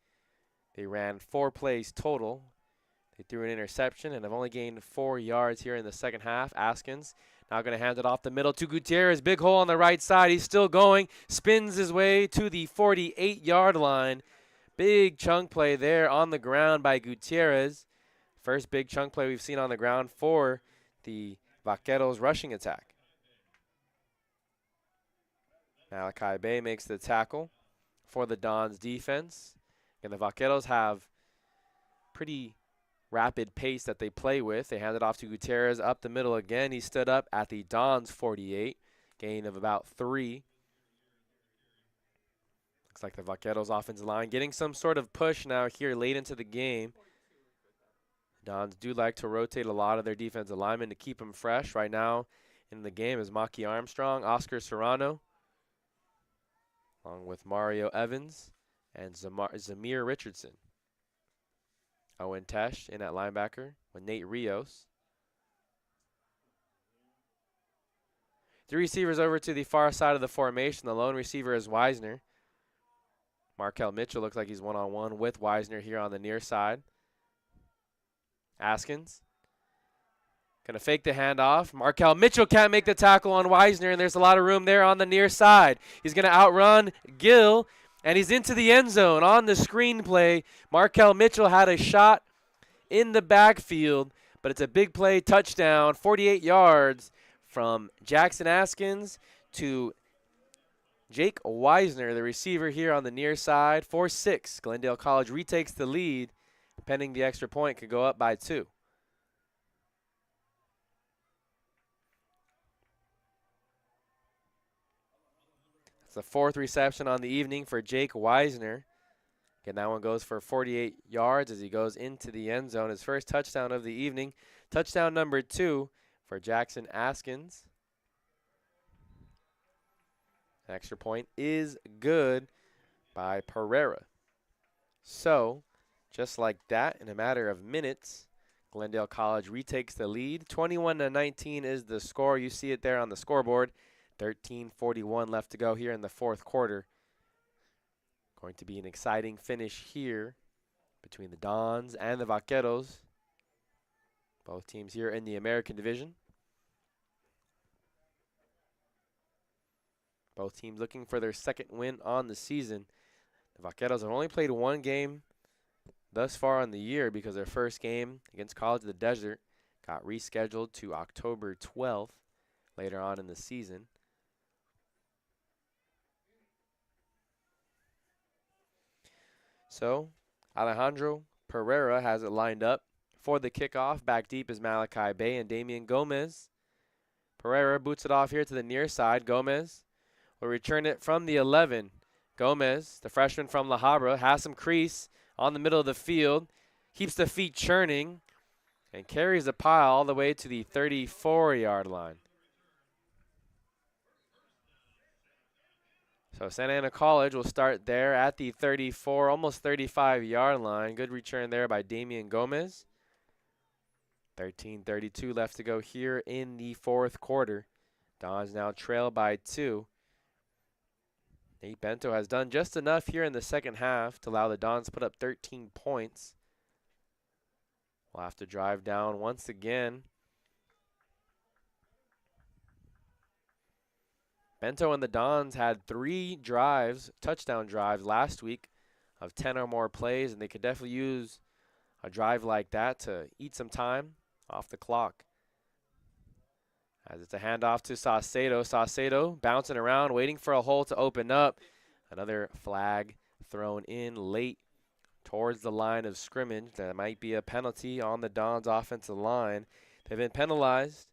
They ran 4 plays total. They threw an interception and have only gained 4 yards here in the second half. Askins now going to hand it off the middle to Gutierrez. Big hole on the right side. He's still going. Spins his way to the 48-yard line. Big chunk play there on the ground by Gutierrez. First big chunk play we've seen on the ground for the Vaqueros rushing attack. Malachi Bay makes the tackle for the Dons defense. And the Vaqueros have pretty rapid pace that they play with. They hand it off to Gutierrez up the middle again. He stood up at the Dons 48, gain of about 3. Looks like the Vaqueros offensive line getting some sort of push now here late into the game. Dons do like to rotate a lot of their defensive linemen to keep them fresh. Right now in the game is Maki Armstrong, Oscar Serrano, along with Mario Evans and Zamir Richardson. Owen Tesh in at linebacker with Nate Rios. 3 receivers over to the far side of the formation. The lone receiver is Wisner. Markel Mitchell looks like he's one-on-one with Wisner here on the near side. Askins gonna fake the handoff. Markel Mitchell can't make the tackle on Wisner, and there's a lot of room there on the near side. He's gonna outrun Gill, and he's into the end zone on the screen play. Markel Mitchell had a shot in the backfield, but it's a big play, touchdown, 48 yards from Jackson Askins to Jake Wisner, the receiver here on the near side. 4-6. Glendale College retakes the lead. Pending the extra point, could go up by 2. It's the 4th reception on the evening for Jake Wisner. Again, that one goes for 48 yards as he goes into the end zone. His first touchdown of the evening. Touchdown number 2 for Jackson Askins. Extra point is good by Pereira. So, just like that, in a matter of minutes, Glendale College retakes the lead. 21-19 is the score. You see it there on the scoreboard. 13:41 left to go here in the fourth quarter. Going to be an exciting finish here between the Dons and the Vaqueros. Both teams here in the American Division. Both teams looking for their second win on the season. The Vaqueros have only played one game thus far in the year because their first game against College of the Desert got rescheduled to October 12th later on in the season. So, Alejandro Pereira has it lined up for the kickoff. Back deep is Malachi Bay and Damian Gomez. Pereira boots it off here to the near side. Gomez will return it from the 11. Gomez, the freshman from La Habra, has some crease on the middle of the field. Keeps the feet churning and carries the pile all the way to the 34-yard line. So Santa Ana College will start there at the 34, almost 35-yard line. Good return there by Damian Gomez. 13:32 left to go here in the fourth quarter. Dons now trail by 2. Nate Bento has done just enough here in the second half to allow the Dons to put up 13 points. We'll have to drive down once again. Bento and the Dons had 3 drives, touchdown drives last week of 10 or more plays, and they could definitely use a drive like that to eat some time off the clock. As it's a handoff to Saucedo. Saucedo bouncing around, waiting for a hole to open up. Another flag thrown in late towards the line of scrimmage. That might be a penalty on the Dons offensive line. They've been penalized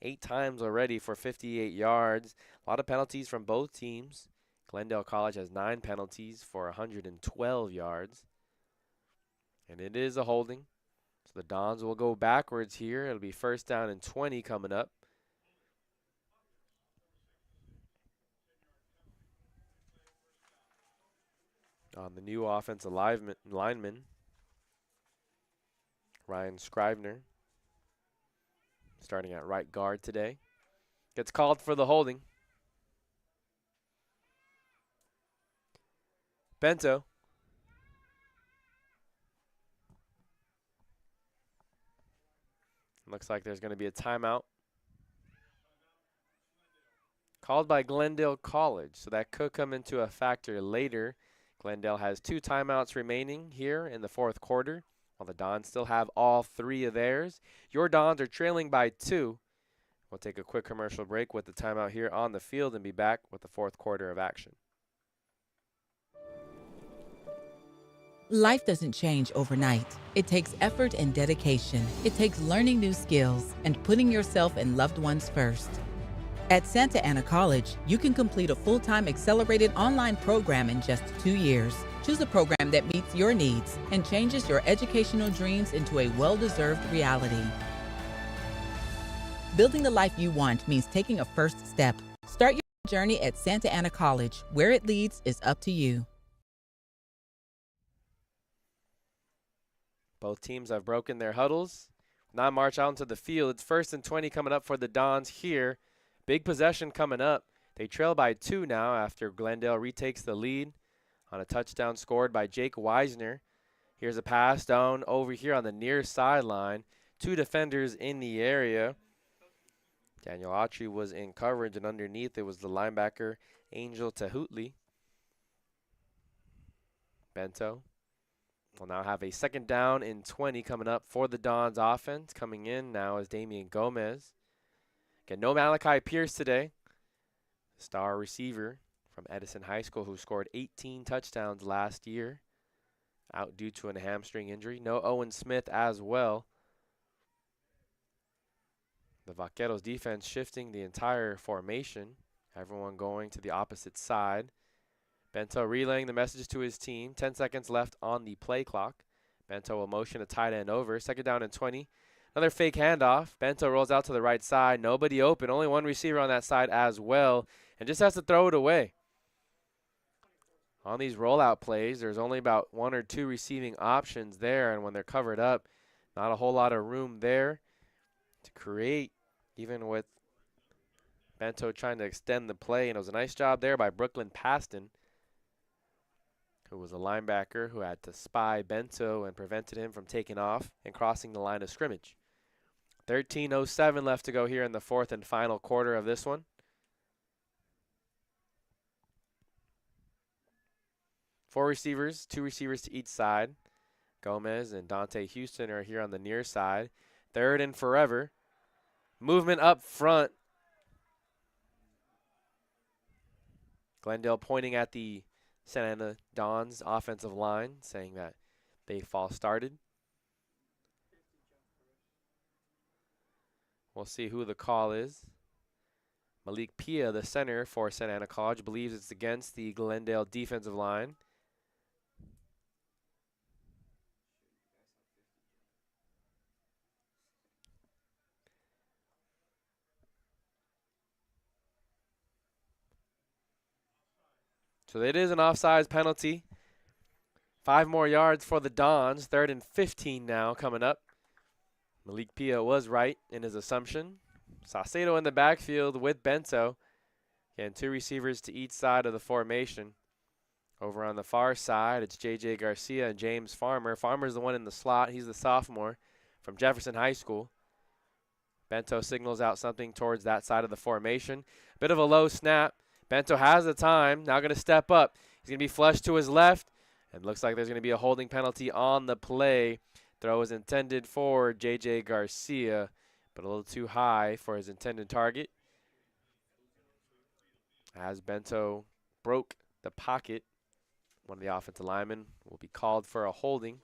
8 times already for 58 yards. A lot of penalties from both teams. Glendale College has 9 penalties for 112 yards. And it is a holding. So the Dons will go backwards here. It'll be first down and 20 coming up. On the new offensive lineman, Ryan Scrivener, starting at right guard today. Gets called for the holding. Bento. Looks like there's going to be a timeout called by Glendale College, so that could come into a factor later. Glendale has 2 timeouts remaining here in the fourth quarter, while the Dons still have all 3 of theirs. Your Dons are trailing by 2. We'll take a quick commercial break with the timeout here on the field and be back with the fourth quarter of action. Life doesn't change overnight. It takes effort and dedication. It takes learning new skills and putting yourself and loved ones first. At Santa Ana College, you can complete a full-time accelerated online program in just 2 years. Choose a program that meets your needs and changes your educational dreams into a well-deserved reality. Building the life you want means taking a first step. Start your journey at Santa Ana College. Where it leads is up to you. Both teams have broken their huddles. Now march out into the field. It's first and 20 coming up for the Dons here. Big possession coming up. They trail by 2 now after Glendale retakes the lead on a touchdown scored by Jake Weisner. Here's a pass down over here on the near sideline. 2 defenders in the area. Daniel Autry was in coverage, and underneath it was the linebacker Angel Tehutli. Bento will now have a second down and 20 coming up for the Dons offense. Coming in now is Damian Gomez. Again, no Malachi Pierce today. Star receiver from Edison High School who scored 18 touchdowns last year. Out due to a hamstring injury. No Owen Smith as well. The Vaqueros defense shifting the entire formation. Everyone going to the opposite side. Bento relaying the message to his team. 10 seconds left on the play clock. Bento will motion a tight end over. Second down and 20. Another fake handoff. Bento rolls out to the right side. Nobody open. Only one receiver on that side as well. And just has to throw it away. On these rollout plays, there's only about 1 or 2 receiving options there, and when they're covered up, not a whole lot of room there to create, even with Bento trying to extend the play. And it was a nice job there by Brooklyn Paston, who was a linebacker who had to spy Bento and prevented him from taking off and crossing the line of scrimmage. 13:07 left to go here in the fourth and final quarter of this one. 4 receivers, 2 receivers to each side. Gomez and Dante Houston are here on the near side. Third and forever. Movement up front. Glendale pointing at the Santa Ana Dons offensive line, saying that they false started. We'll see who the call is. Malik Pia, the center for Santa Ana College, believes it's against the Glendale defensive line. So it is an offsides penalty. 5 more yards for the Dons. 3rd and 15 now coming up. Malik Pia was right in his assumption. Saucedo in the backfield with Bento. Again, 2 receivers to each side of the formation. Over on the far side, it's J.J. Garcia and James Farmer. Farmer's the one in the slot. He's the sophomore from Jefferson High School. Bento signals out something towards that side of the formation. Bit of a low snap. Bento has the time, now going to step up. He's going to be flushed to his left, and looks like there's going to be a holding penalty on the play. Throw is intended for J.J. Garcia, but a little too high for his intended target. As Bento broke the pocket, one of the offensive linemen will be called for a holding.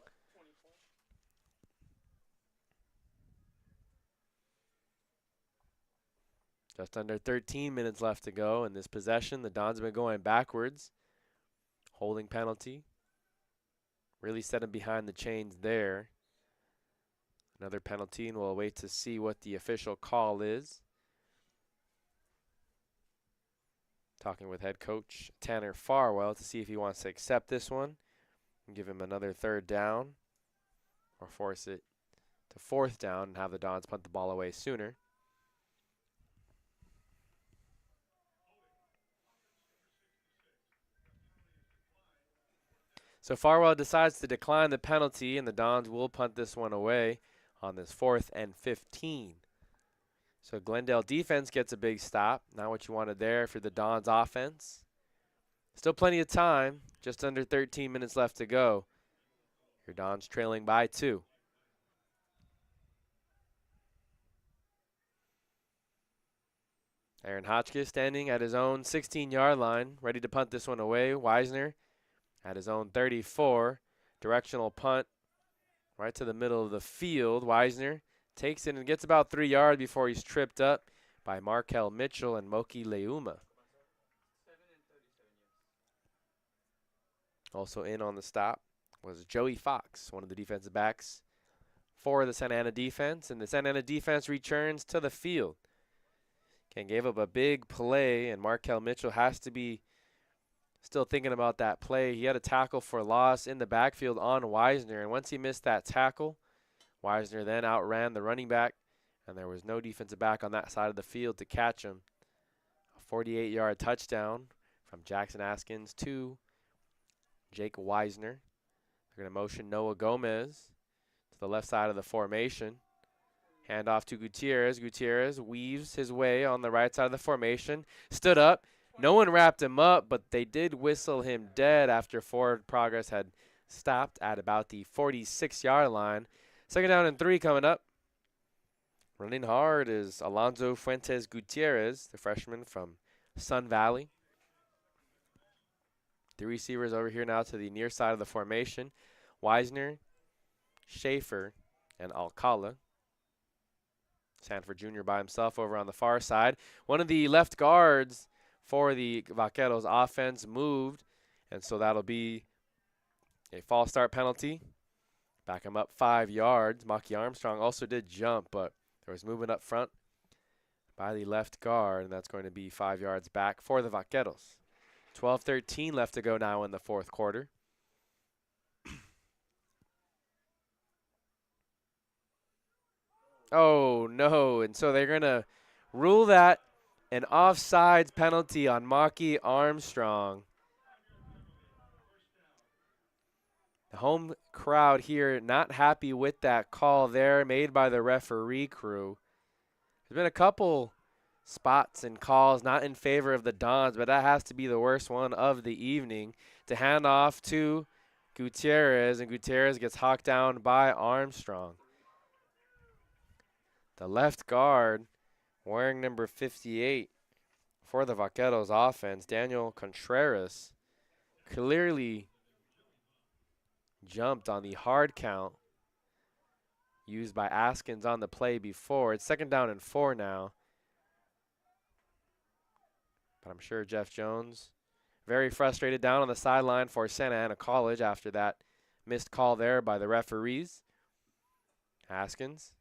Just under 13 minutes left to go in this possession. The Dons have been going backwards. Holding penalty. Really set him behind the chains there. Another penalty, and we'll wait to see what the official call is. Talking with head coach Tanner Farwell to see if he wants to accept this one and give him another 3rd down or force it to 4th down and have the Dons punt the ball away sooner. So Farwell decides to decline the penalty, and the Dons will punt this one away on this 4th and 15. So Glendale defense gets a big stop. Not what you wanted there for the Dons offense. Still plenty of time. Just under 13 minutes left to go. Your Dons trailing by 2. Aaron Hotchkiss standing at his own 16-yard line, ready to punt this one away. Wisner at his own 34. Directional punt right to the middle of the field. Wisner takes it and gets about 3 yards before he's tripped up by Markel Mitchell and Moki Leuma. Also in on the stop was Joey Fox, one of the defensive backs for the Santa Ana defense. And the Santa Ana defense returns to the field. Ken gave up a big play, and Markel Mitchell has to be still thinking about that play. He had a tackle for loss in the backfield on Wisner, and once he missed that tackle, Wisner then outran the running back, and there was no defensive back on that side of the field to catch him. A 48-yard touchdown from Jackson Askins to Jake Wisner. They're going to motion Noah Gomez to the left side of the formation. Hand off to Gutierrez. Gutierrez weaves his way on the right side of the formation. Stood up. No one wrapped him up, but they did whistle him dead after forward progress had stopped at about the 46-yard line. 2nd down and 3 coming up. Running hard is Alonzo Fuentes Gutierrez, the freshman from Sun Valley. 3 receivers over here now to the near side of the formation. Wisner, Schaefer, and Alcala. Sanford Jr. by himself over on the far side. One of the left guards for the Vaqueros offense moved, and so that'll be a false start penalty. Back him up 5 yards. Maki Armstrong also did jump, but there was movement up front by the left guard, and that's going to be 5 yards back for the Vaqueros. 12:13 left to go now in the fourth quarter. Oh, no. And so they're going to rule that an offsides penalty on Maki Armstrong. The home crowd here not happy with that call there made by the referee crew. There's been a couple spots and calls not in favor of the Dons, but that has to be the worst one of the evening. To hand off to Gutierrez, and Gutierrez gets hawked down by Armstrong. The left guard, wearing number 58 for the Vaqueros offense, Daniel Contreras, clearly jumped on the hard count used by Askins on the play before. It's 2nd down and 4 now. But I'm sure Jeff Jones, very frustrated down on the sideline for Santa Ana College after that missed call there by the referees. Haskins.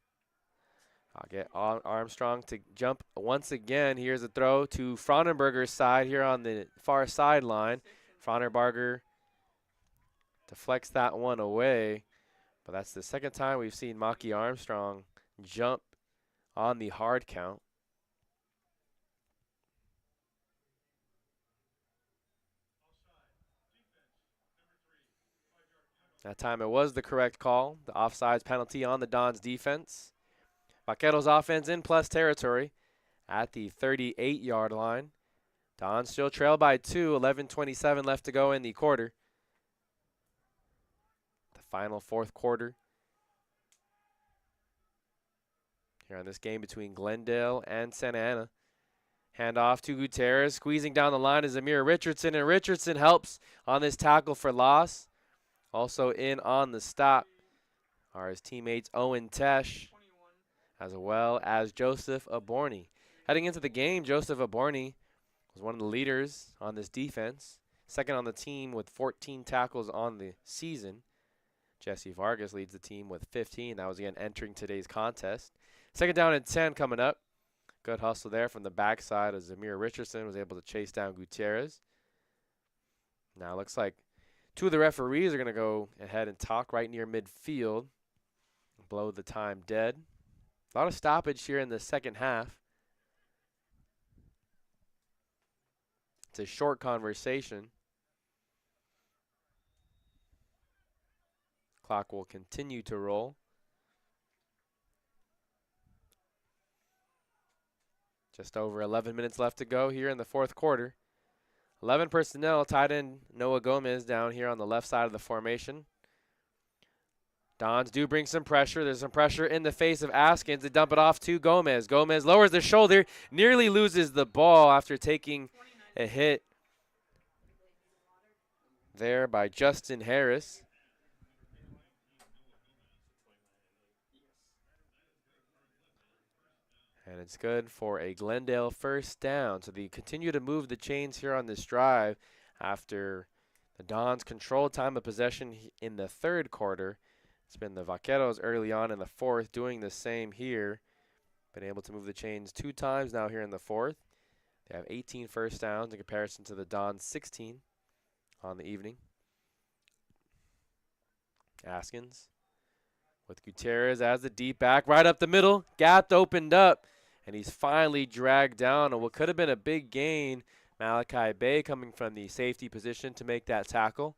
I'll get Armstrong to jump once again. Here's a throw to Fraunenberger's side here on the far sideline. Fraunenberger deflects that one away. But that's the 2nd time we've seen Maki Armstrong jump on the hard count. That time it was the correct call. The offsides penalty on the Dons defense. Vaqueros offense in plus territory at the 38-yard line. Dons still trail by 2, 11:27 left to go in the quarter. The final fourth quarter here on this game between Glendale and Santa Ana. Hand off to Gutierrez. Squeezing down the line is Amir Richardson, and Richardson helps on this tackle for loss. Also in on the stop are his teammates Owen Tesh, as well as Joseph Aborni. Heading into the game, Joseph Aborni was one of the leaders on this defense, 2nd on the team with 14 tackles on the season. Jesse Vargas leads the team with 15. That was again entering today's contest. 2nd down and 10 coming up. Good hustle there from the backside as Amir Richardson was able to chase down Gutierrez. Now it looks like 2 of the referees are going to go ahead and talk right near midfield. Blow the time dead. A lot of stoppage here in the second half. It's a short conversation. Clock will continue to roll. Just over 11 minutes left to go here in the fourth quarter. 11 personnel, tight end Noah Gomez down here on the left side of the formation. Dons do bring some pressure. There's some pressure in the face of Askins to dump it off to Gomez. Gomez lowers the shoulder, nearly loses the ball after taking a hit there by Justin Harris. And it's good for a Glendale first down. So they continue to move the chains here on this drive after the Dons controlled time of possession in the 3rd quarter. It's been the Vaqueros early on in the 4th doing the same here. Been able to move the chains 2 times now here in the 4th. They have 18 first downs in comparison to the Dons' 16 on the evening. Askins with Gutierrez as the deep back right up the middle. Gap opened up. And he's finally dragged down on what could have been a big gain. Malachi Bay coming from the safety position to make that tackle.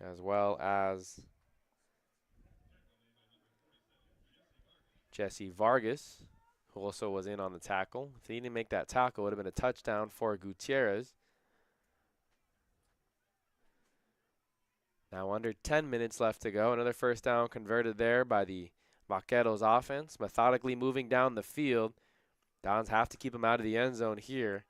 As well as Jesse Vargas, who also was in on the tackle. If he didn't make that tackle, it would have been a touchdown for Gutierrez. Now under 10 minutes left to go. Another first down converted there by the Vaqueros offense. Methodically moving down the field. Dons have to keep him out of the end zone here.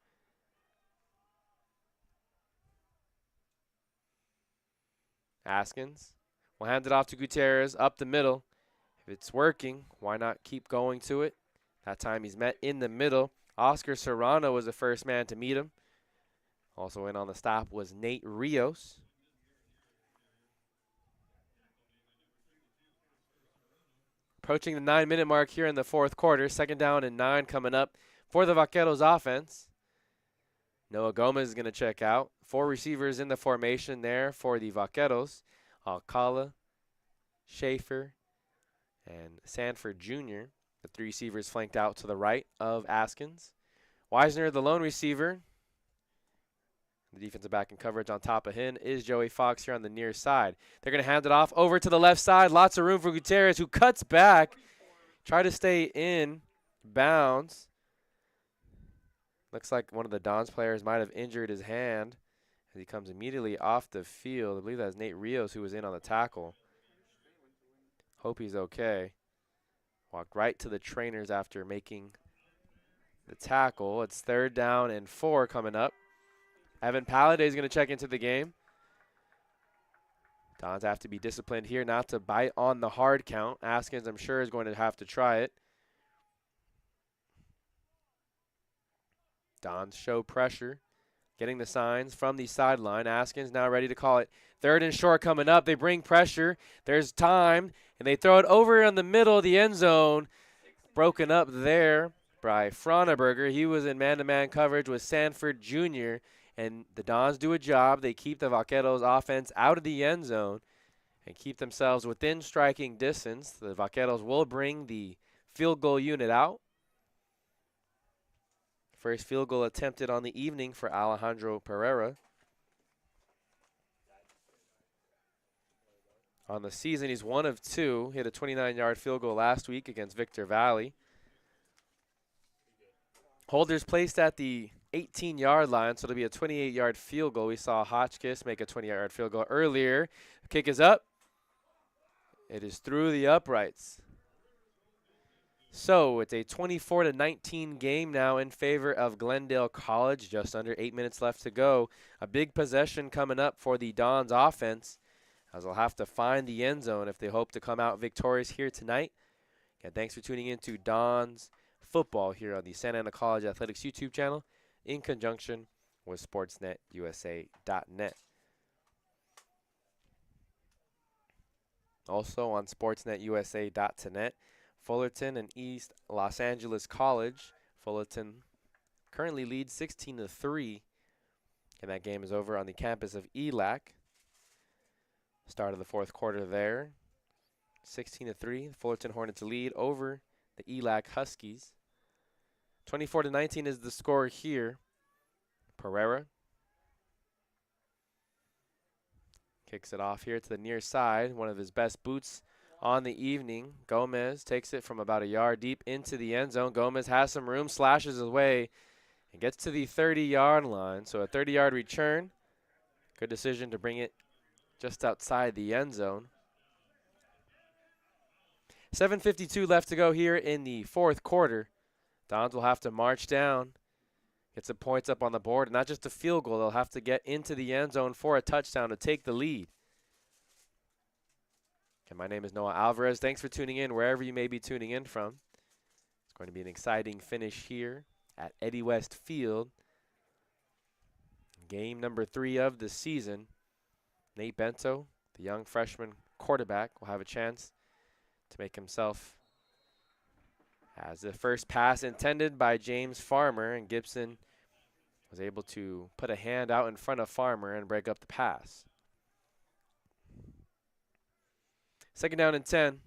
Askins will hand it off to Gutierrez up the middle. If it's working, why not keep going to it? That time he's met in the middle. Oscar Serrano was the first man to meet him. Also in on the stop was Nate Rios. Approaching the 9-minute mark here in the fourth quarter. 2nd down and 9 coming up for the Vaqueros offense. Noah Gomez is going to check out. 4 receivers in the formation there for the Vaqueros. Alcala, Schaefer, and Sanford Jr. The 3 receivers flanked out to the right of Askins. Wisner, the lone receiver. The defensive back in coverage on top of him is Joey Fox here on the near side. They're going to hand it off over to the left side. Lots of room for Gutierrez, who cuts back. Try to stay in bounds. Looks like one of the Dons players might have injured his hand as he comes immediately off the field. I believe that's Nate Rios who was in on the tackle. Hope he's okay. Walked right to the trainers after making the tackle. It's 3rd down and 4 coming up. Evan Palladay is going to check into the game. Dons have to be disciplined here not to bite on the hard count. Askins, I'm sure, is going to have to try it. Dons show pressure, getting the signs from the sideline. Askins now ready to call it. 3rd and short coming up. They bring pressure. There's time, and they throw it over in the middle of the end zone. Broken up there by Frauenberger. He was in man-to-man coverage with Sanford Jr., and the Dons do a job. They keep the Vaqueros offense out of the end zone and keep themselves within striking distance. The Vaqueros will bring the field goal unit out. First field goal attempted on the evening for Alejandro Pereira. On the season, he's 1 of 2. Hit a 29-yard field goal last week against Victor Valley. Holders placed at the 18-yard line, so it'll be a 28-yard field goal. We saw Hotchkiss make a 20-yard field goal earlier. The kick is up. It is through the uprights. So it's a 24-19 game now in favor of Glendale College. Just under 8 minutes left to go. A big possession coming up for the Dons offense, as they'll have to find the end zone if they hope to come out victorious here tonight. And thanks for tuning in to Dons Football here on the Santa Ana College Athletics YouTube channel in conjunction with SportsNetUSA.net. Also on SportsNetUSA.net, Fullerton and East Los Angeles College. Fullerton currently leads 16-3, and that game is over on the campus of ELAC. Start of the fourth quarter there. 16-3, Fullerton Hornets lead over the ELAC Huskies. 24-19 is the score here. Pereira kicks it off here to the near side. One of his best boots on the evening. Gomez takes it from about a yard deep into the end zone. Gomez has some room, slashes his way, and gets to the 30-yard line. So a 30-yard return. Good decision to bring it just outside the end zone. 7:52 left to go here in the fourth quarter. Dons will have to march down, get some points up on the board, and not just a field goal. They'll have to get into the end zone for a touchdown to take the lead. And my name is Noah Alvarez. Thanks for tuning in wherever you may be tuning in from. It's going to be an exciting finish here at Eddie West Field. Game number 3 of the season. Nate Bento, the young freshman quarterback, will have a chance to make himself as the first pass intended by James Farmer, and Gibson was able to put a hand out in front of Farmer and break up the pass. 2nd down and 10.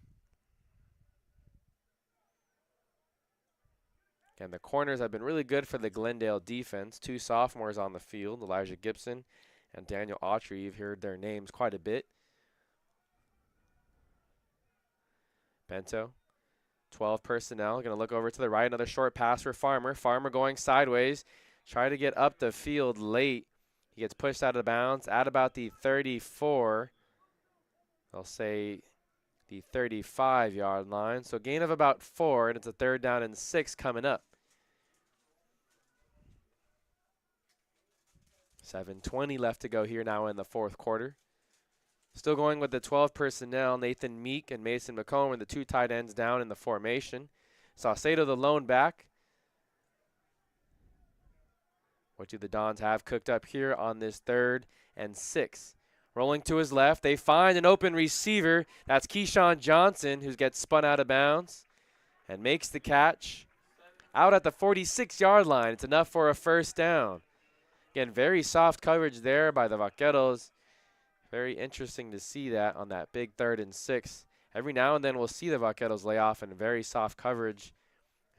And the corners have been really good for the Glendale defense. 2 sophomores on the field, Elijah Gibson and Daniel Autry. You've heard their names quite a bit. Bento, 12 personnel, going to look over to the right. Another short pass for Farmer. Farmer going sideways. Try to get up the field late. He gets pushed out of bounds at about the 34. I'll say the 35-yard line. So gain of about 4, and it's a 3rd down and 6 coming up. 7:20 left to go here now in the fourth quarter. Still going with the 12 personnel. Nathan Meek and Mason McComb, the 2 tight ends down in the formation. Saucedo, the lone back. What do the Dons have cooked up here on this 3rd and 6? Rolling to his left, they find an open receiver. That's Keyshawn Johnson, who gets spun out of bounds and makes the catch out at the 46-yard line. It's enough for a first down. Again, very soft coverage there by the Vaqueros. Very interesting to see that on that big 3rd and 6. Every now and then we'll see the Vaqueros lay off in very soft coverage.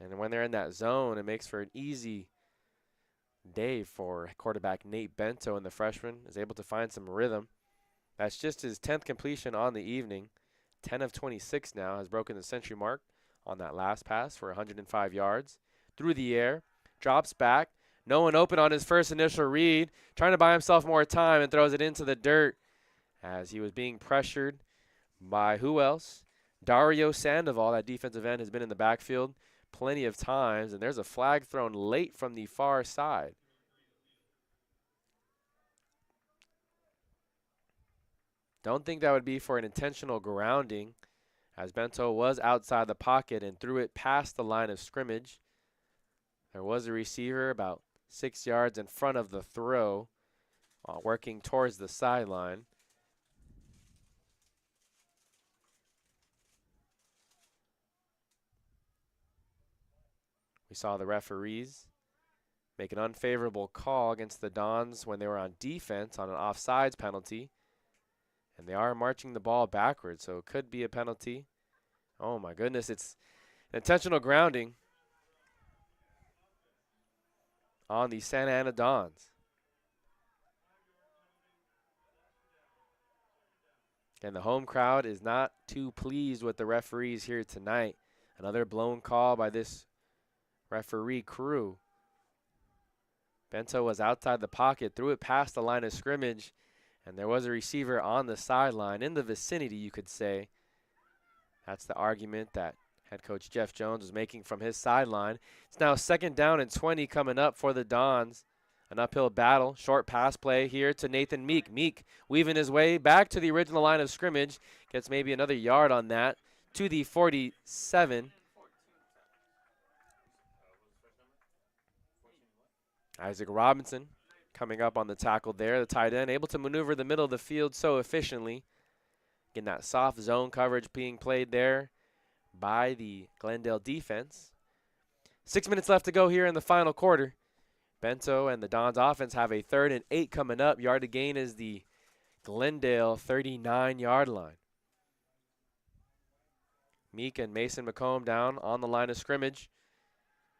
And when they're in that zone, it makes for an easy day for quarterback Nate Bento, and the freshman is able to find some rhythm. That's just his 10th completion on the evening. 10 of 26 now, has broken the century mark on that last pass for 105 yards. Through the air, drops back. No one open on his first initial read. Trying to buy himself more time and throws it into the dirt as he was being pressured by who else? Dario Sandoval, that defensive end, has been in the backfield plenty of times, and there's a flag thrown late from the far side. Don't think that would be for an intentional grounding, as Bento was outside the pocket and threw it past the line of scrimmage. There was a receiver about 6 yards in front of the throw, working towards the sideline. We saw the referees make an unfavorable call against the Dons when they were on defense on an offsides penalty. And they are marching the ball backwards, so it could be a penalty. Oh my goodness, it's intentional grounding on the Santa Ana Dons. And the home crowd is not too pleased with the referees here tonight. Another blown call by this referee crew. Bento was outside the pocket, threw it past the line of scrimmage, and there was a receiver on the sideline, in the vicinity, you could say. That's the argument that head coach Jeff Jones was making from his sideline. It's now 2nd down and 20 coming up for the Dons. An uphill battle, short pass play here to Nathan Meek. Meek weaving his way back to the original line of scrimmage. Gets maybe another yard on that to the 47. Isaac Robinson coming up on the tackle there. The tight end able to maneuver the middle of the field so efficiently. Again, that soft zone coverage being played there by the Glendale defense. 6 minutes left to go here in the final quarter. Bento and the Dons offense have a 3rd and 8 coming up. Yard to gain is the Glendale 39-yard line. Meek and Mason McComb down on the line of scrimmage.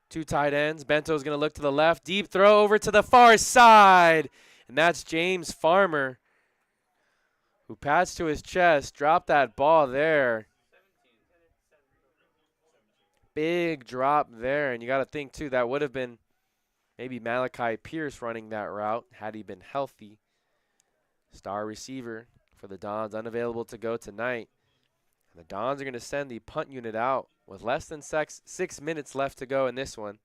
2 tight ends. Bento's going to look to the left. Deep throw over to the far side. And that's James Farmer, who passed to his chest, dropped that ball there. Big drop there. And you got to think, too, that would have been maybe Malachi Pierce running that route had he been healthy. Star receiver for the Dons, unavailable to go tonight. And the Dons are going to send the punt unit out with less than 6 minutes left to go in this one.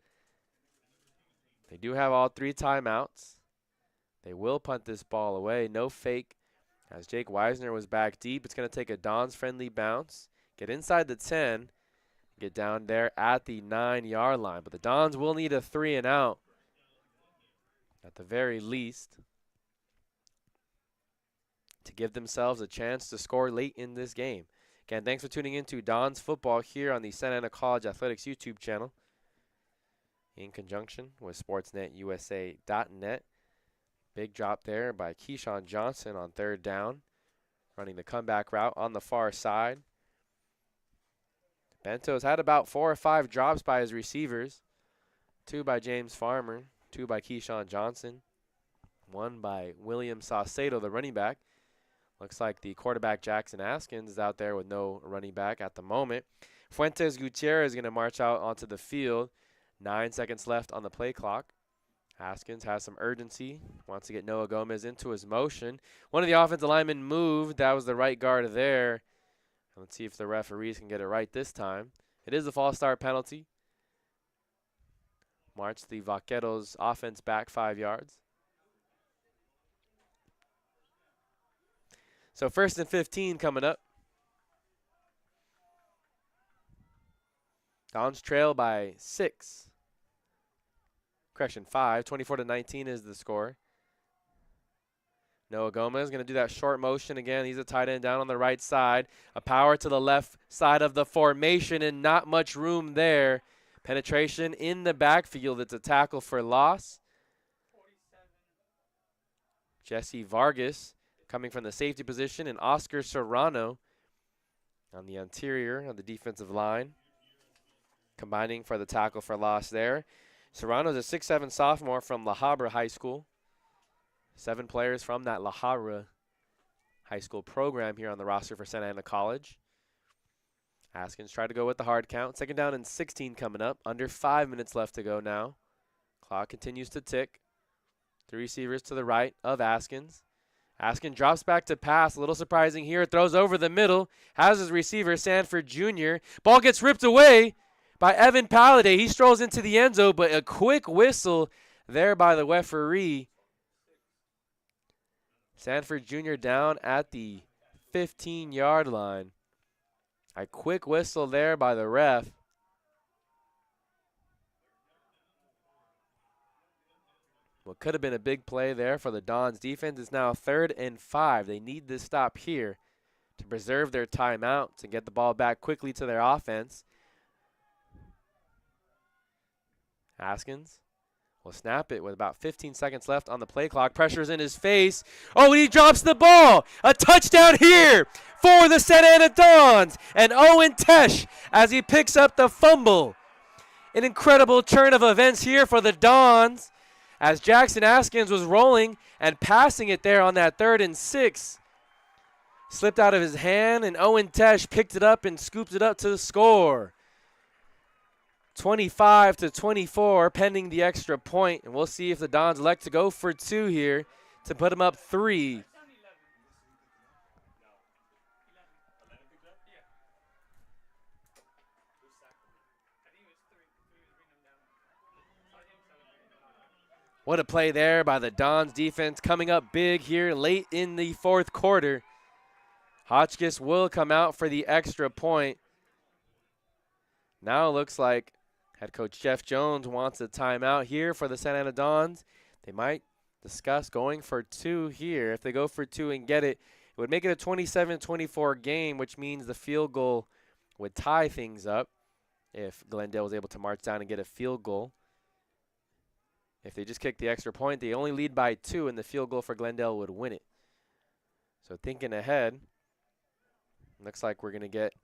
They do have all 3 timeouts. They will punt this ball away. No fake. As Jake Wisner was back deep, it's going to take a Dons friendly bounce. Get inside the 10. Get down there at the 9-yard line. But the Dons will need a 3 and out at the very least to give themselves a chance to score late in this game. Again, thanks for tuning in to Dons Football here on the Santa Ana College Athletics YouTube channel in conjunction with SportsNetUSA.net. Big drop there by Keyshawn Johnson on 3rd down, running the comeback route on the far side. Bento's had about 4 or 5 drops by his receivers. 2 by James Farmer, 2 by Keyshawn Johnson, 1 by William Saucedo, the running back. Looks like the quarterback Jackson Askins is out there with no running back at the moment. Fuentes Gutierrez is going to march out onto the field. 9 seconds left on the play clock. Haskins has some urgency, wants to get Noah Gomez into his motion. One of the offensive linemen moved. That was the right guard there. Let's see if the referees can get it right this time. It is a false start penalty. March the Vaqueros offense back 5 yards. So 1st and 15 coming up. Dons trail by 6. Correction, 5. 24-19 is the score. Noah Gomez going to do that short motion again. He's a tight end down on the right side. A power to the left side of the formation and not much room there. Penetration in the backfield. It's a tackle for loss. Jesse Vargas coming from the safety position, and Oscar Serrano on the interior of the defensive line, combining for the tackle for loss there. Serrano's a 6'7" sophomore from La Habra High School. 7 players from that La Habra High School program here on the roster for Santa Ana College. Askins tried to go with the hard count. 2nd down and 16 coming up. Under 5 minutes left to go now. Clock continues to tick. 3 receivers to the right of Askins. Askins drops back to pass. A little surprising here. Throws over the middle. Has his receiver, Sanford Jr. Ball gets ripped away by Evan Palladay. He strolls into the end zone, but a quick whistle there by the referee. Sanford Jr. down at the 15-yard line. A quick whistle there by the ref. What could have been a big play there for the Dons defense is now 3rd and 5. They need this stop here to preserve their timeout, to get the ball back quickly to their offense. Haskins will snap it with about 15 seconds left on the play clock. Pressure's in his face. Oh, and he drops the ball. A touchdown here for the Santa Ana Dons. And Owen Tesh as he picks up the fumble. An incredible turn of events here for the Dons as Jackson Askins was rolling and passing it there on that 3rd and 6. Slipped out of his hand, and Owen Tesh picked it up and scooped it up to score. 25-24 pending the extra point, and we'll see if the Dons elect to go for 2 here to put them up 3. What a play there by the Dons defense, coming up big here late in the 4th quarter. Hotchkiss will come out for the extra point. Now it looks like head coach Jeff Jones wants a timeout here for the Santa Ana Dons. They might discuss going for 2 here. If they go for 2 and get it, it would make it a 27-24 game, which means the field goal would tie things up if Glendale was able to march down and get a field goal. If they just kick the extra point, they only lead by 2, and the field goal for Glendale would win it. So thinking ahead, looks like we're going to get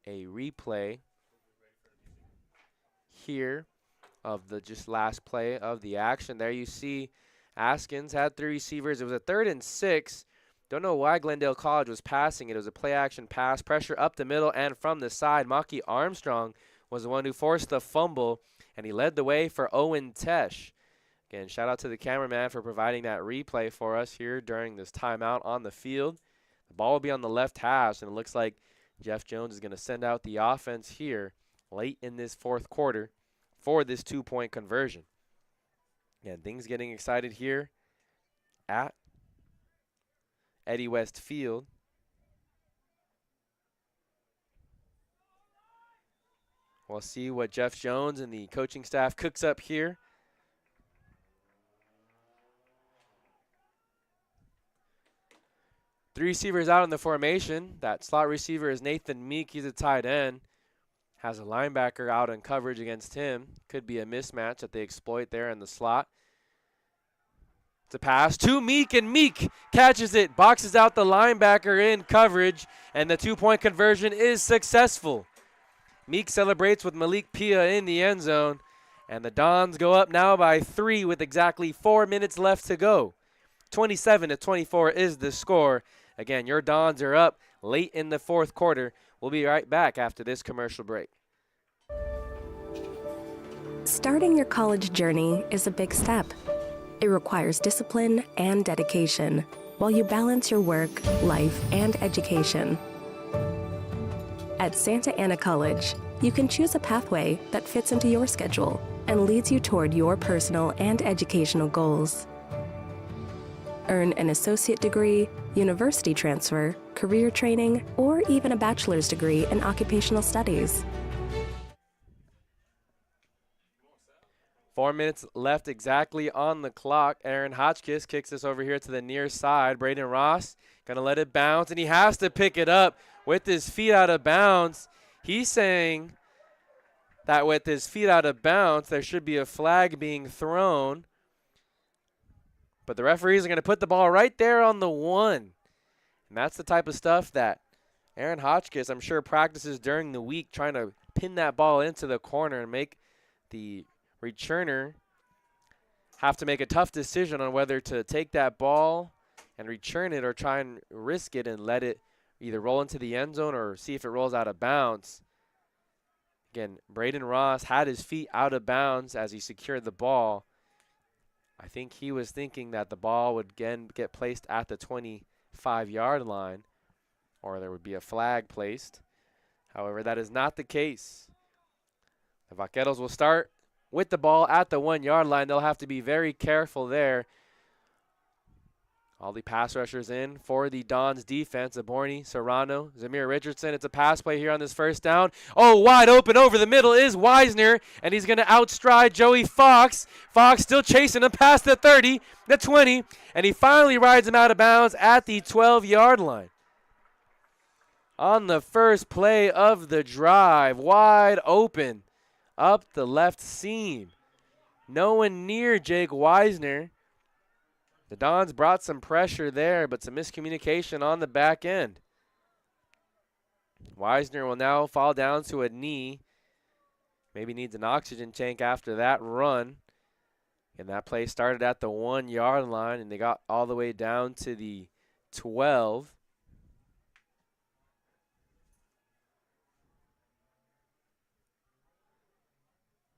a replay here of the just last play of the action. There you see Askins had 3 receivers. It was a 3rd and 6. Don't know why Glendale College was passing it. It was a play action pass, pressure up the middle and from the side. Maki Armstrong was the one who forced the fumble, and he led the way for Owen Tesh. Again, shout out to the cameraman for providing that replay for us here during this timeout on the field. The ball will be on the left hash, and it looks like Jeff Jones is going to send out the offense here late in this 4th quarter for this 2-point conversion. Again, things getting excited here at Eddie West Field. We'll see what Jeff Jones and the coaching staff cooks up here. Three receivers out in the formation. That slot receiver is Nathan Meek. He's a tight end. Has a linebacker out in coverage against him. Could be a mismatch that they exploit there in the slot. It's a pass to Meek, and Meek catches it, boxes out the linebacker in coverage, and the 2-point conversion is successful. Meek celebrates with Malik Pia in the end zone, and the Dons go up now by 3 with exactly 4 minutes left to go. 27-24 is the score. Again, your Dons are up late in the 4th quarter. We'll be right back after this commercial break. Starting your college journey is a big step. It requires discipline and dedication while you balance your work, life, and education. At Santa Ana College, you can choose a pathway that fits into your schedule and leads you toward your personal and educational goals. Earn an associate degree, university transfer, career training, or even a bachelor's degree in occupational studies. 4 minutes left exactly on the clock. Aaron Hotchkiss kicks this over here to the near side. Braden Ross going to let it bounce, and he has to pick it up with his feet out of bounds. He's saying that with his feet out of bounds, there should be a flag being thrown. But the referees are going to put the ball right there on the 1. And that's the type of stuff that Aaron Hotchkiss, I'm sure, practices during the week, trying to pin that ball into the corner and make the returner have to make a tough decision on whether to take that ball and return it or try and risk it and let it either roll into the end zone or see if it rolls out of bounds. Again, Braden Ross had his feet out of bounds as he secured the ball. I think he was thinking that the ball would again get placed at the 25-yard line or there would be a flag placed. However, that is not the case. The Vaqueros will start with the ball at the 1-yard line. They'll have to be very careful there. All the pass rushers in for the Dons defense. Aborni, Serrano, Zamir Richardson. It's a pass play here on this first down. Oh, wide open over the middle is Wisner, and he's going to outstride Joey Fox. Fox still chasing him past the 30, the 20, and he finally rides him out of bounds at the 12-yard line. On the first play of the drive, wide open up the left seam. No one near Jake Wisner. The Dons brought some pressure there, but some miscommunication on the back end. Wisner will now fall down to a knee. Maybe needs an oxygen tank after that run. And that play started at the 1-yard line, and they got all the way down to the 12.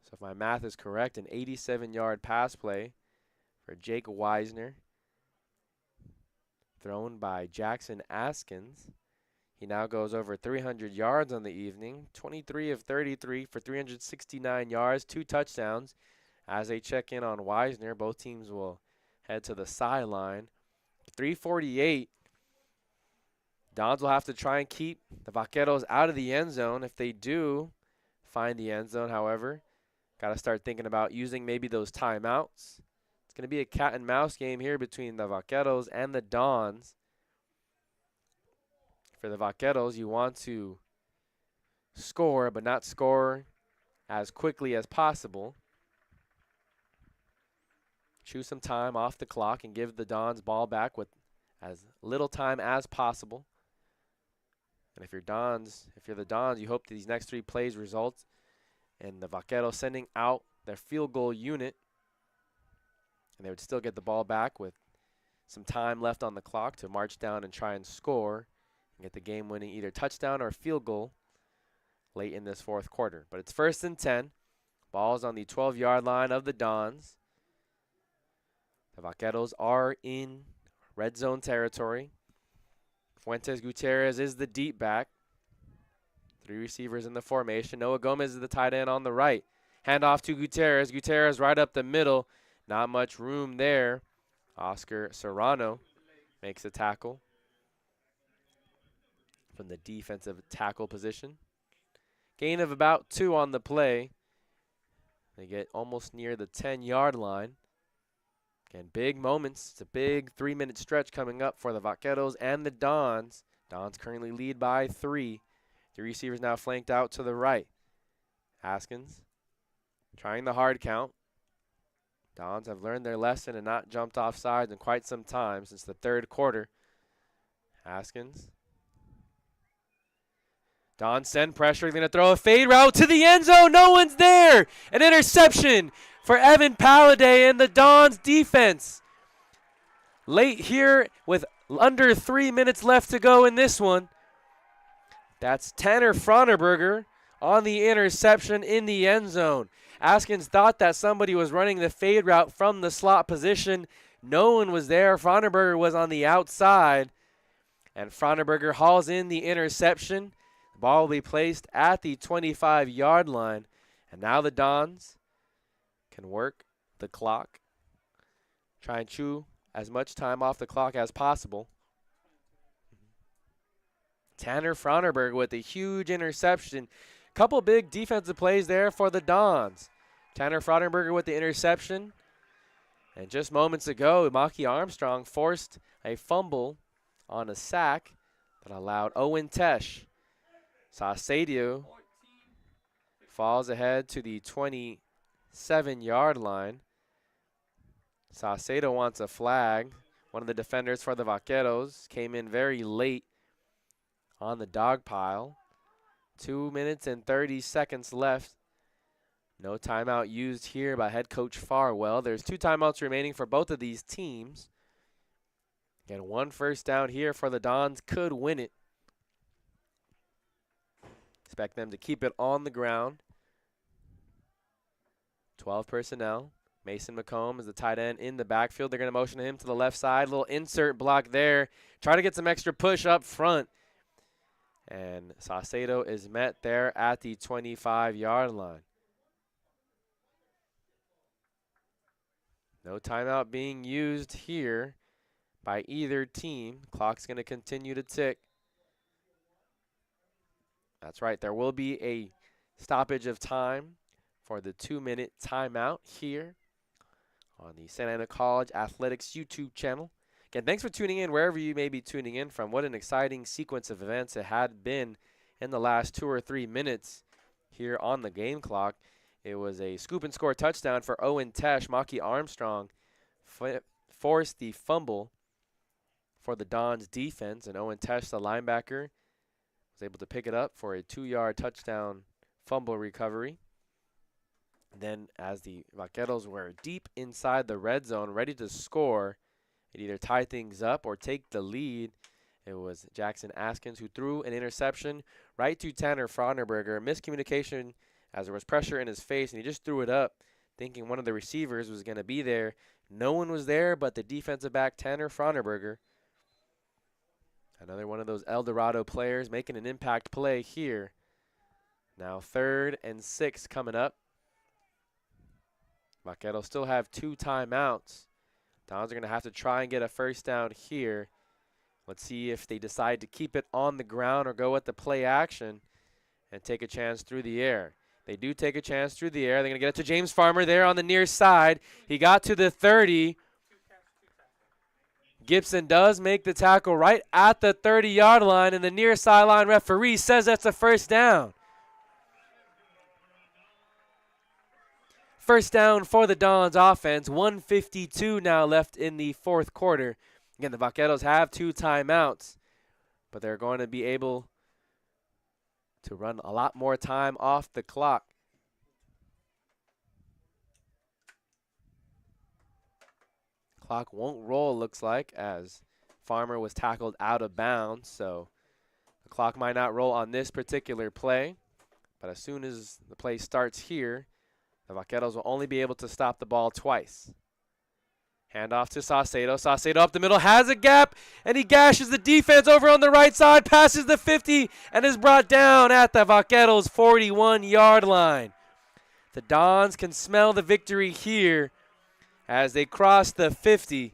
So if my math is correct, an 87-yard pass play for Jake Wisner, thrown by Jackson Askins. He now goes over 300 yards on the evening, 23 of 33 for 369 yards, 2 touchdowns. As they check in on Wisner, both teams will head to the sideline. 3:48. Dons will have to try and keep the Vaqueros out of the end zone. If they do find the end zone, however, got to start thinking about using maybe those timeouts. It's going to be a cat and mouse game here between the Vaqueros and the Dons. For the Vaqueros, you want to score, but not score as quickly as possible. Choose some time off the clock and give the Dons ball back with as little time as possible. And if you're the Dons, you hope that these next 3 plays result in the Vaqueros sending out their field goal unit. And they would still get the ball back with some time left on the clock to march down and try and score and get the game-winning either touchdown or field goal late in this 4th quarter. But it's 1st and 10. Ball's on the 12-yard line of the Dons. The Vaqueros are in red zone territory. Fuentes Gutierrez is the deep back. 3 receivers in the formation. Noah Gomez is the tight end on the right. Handoff to Gutierrez. Gutierrez right up the middle. Not much room there. Oscar Serrano makes a tackle from the defensive tackle position. Gain of about 2 on the play. They get almost near the 10-yard line. Again, big moments. It's a big 3-minute stretch coming up for the Vaqueros and the Dons. Dons currently lead by 3. The receivers now flanked out to the right. Haskins trying the hard count. Dons have learned their lesson and not jumped off sides in quite some time since the 3rd quarter. Haskins. Dons send pressure. They're going to throw a fade route to the end zone. No one's there. An interception for Evan Palladay and the Dons defense. Late here with under 3 minutes left to go in this one. That's Tanner Fronerberger on the interception in the end zone. Askins thought that somebody was running the fade route from the slot position. No one was there. Fronerberger was on the outside. And Fronerberger hauls in the interception. The ball will be placed at the 25-yard line. And now the Dons can work the clock. Try and chew as much time off the clock as possible. Tanner Fronerberg with a huge interception. Couple big defensive plays there for the Dons. Tanner Fraudenberger with the interception. And just moments ago, Maki Armstrong forced a fumble on a sack that allowed Owen Tesh. Saucedo falls ahead to the 27-yard line. Saucedo wants a flag. One of the defenders for the Vaqueros came in very late on the dog pile. 2 minutes and 30 seconds left. No timeout used here by head coach Farwell. There's 2 timeouts remaining for both of these teams. Again, 1 first down here for the Dons could win it. Expect them to keep it on the ground. 12 personnel. Mason McComb is the tight end in the backfield. They're going to motion him to the left side. Little insert block there. Try to get some extra push up front. And Saucedo is met there at the 25-yard line. No timeout being used here by either team. Clock's going to continue to tick. That's right. There will be a stoppage of time for the 2-minute timeout here on the Santa Ana College Athletics YouTube channel. Again, thanks for tuning in wherever you may be tuning in from. What an exciting sequence of events it had been in the last 2 or 3 minutes here on the game clock. It was a scoop and score touchdown for Owen Tesh. Maki Armstrong forced the fumble for the Dons defense, and Owen Tesh, the linebacker, was able to pick it up for a 2-yard touchdown fumble recovery. Then as the Vaqueros were deep inside the red zone, ready to score, it either tie things up or take the lead. It was Jackson Askins who threw an interception right to Tanner Fraudenberger. Miscommunication as there was pressure in his face, and he just threw it up thinking one of the receivers was going to be there. No one was there but the defensive back, Tanner Fraudenberger. Another one of those El Dorado players making an impact play here. Now 3rd and 6 coming up. Vaqueros still have 2 timeouts. Dons are going to have to try and get a first down here. Let's see if they decide to keep it on the ground or go with the play action and take a chance through the air. They do take a chance through the air. They're going to get it to James Farmer there on the near side. He got to the 30. Gibson does make the tackle right at the 30-yard line, and the near sideline referee says that's a first down. First down for the Dons offense. 1:52 now left in the 4th quarter. Again, the Vaqueros have 2 timeouts, but they're going to be able to run a lot more time off the clock. Clock won't roll, looks like, as Farmer was tackled out of bounds, so the clock might not roll on this particular play, but as soon as the play starts here, the Vaqueros will only be able to stop the ball twice. Handoff to Saucedo. Saucedo up the middle, has a gap, and he gashes the defense over on the right side, passes the 50, and is brought down at the Vaqueros' 41-yard line. The Dons can smell the victory here as they cross the 50.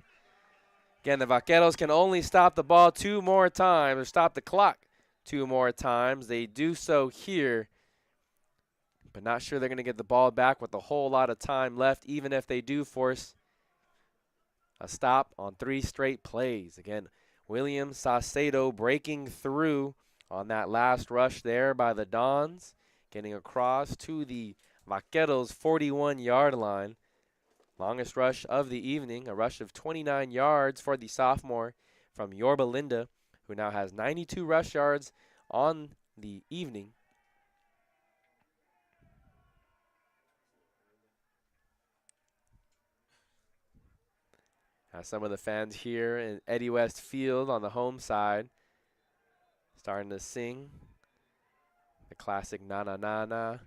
Again, the Vaqueros can only stop the ball 2 more times, or stop the clock 2 more times. They do so here, but not sure they're going to get the ball back with a whole lot of time left, even if they do force a stop on 3 straight plays. Again, William Saucedo breaking through on that last rush there by the Dons, getting across to the Vaqueros' 41-yard line. Longest rush of the evening, a rush of 29 yards for the sophomore from Yorba Linda, who now has 92 rush yards on the evening. Some of the fans here in Eddie West Field on the home side starting to sing the classic Na Na Na Na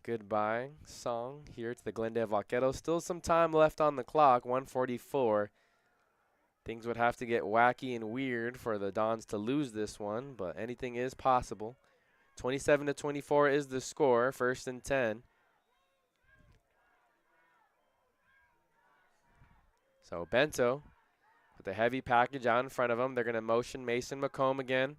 goodbye song here to the Glendale Vaqueros. Still some time left on the clock, 1:44. Things would have to get wacky and weird for the Dons to lose this one, but anything is possible. 27-24 is the score, 1st and 10. So Bento with a heavy package out in front of him. They're going to motion Mason McComb again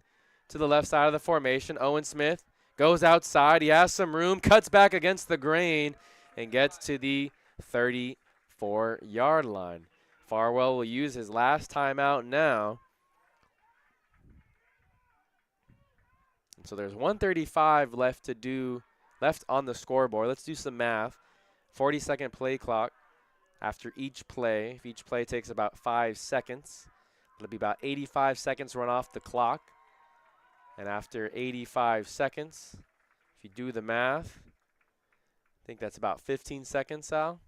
to the left side of the formation. Owen Smith goes outside. He has some room, cuts back against the grain, and gets to the 34-yard line. Farwell will use his last timeout now. So there's 135 left on the scoreboard. Let's do some math. 40-second play clock after each play. If each play takes about 5 seconds, it'll be about 85 seconds run off the clock. And after 85 seconds, if you do the math, I think that's about 15 seconds, Sal,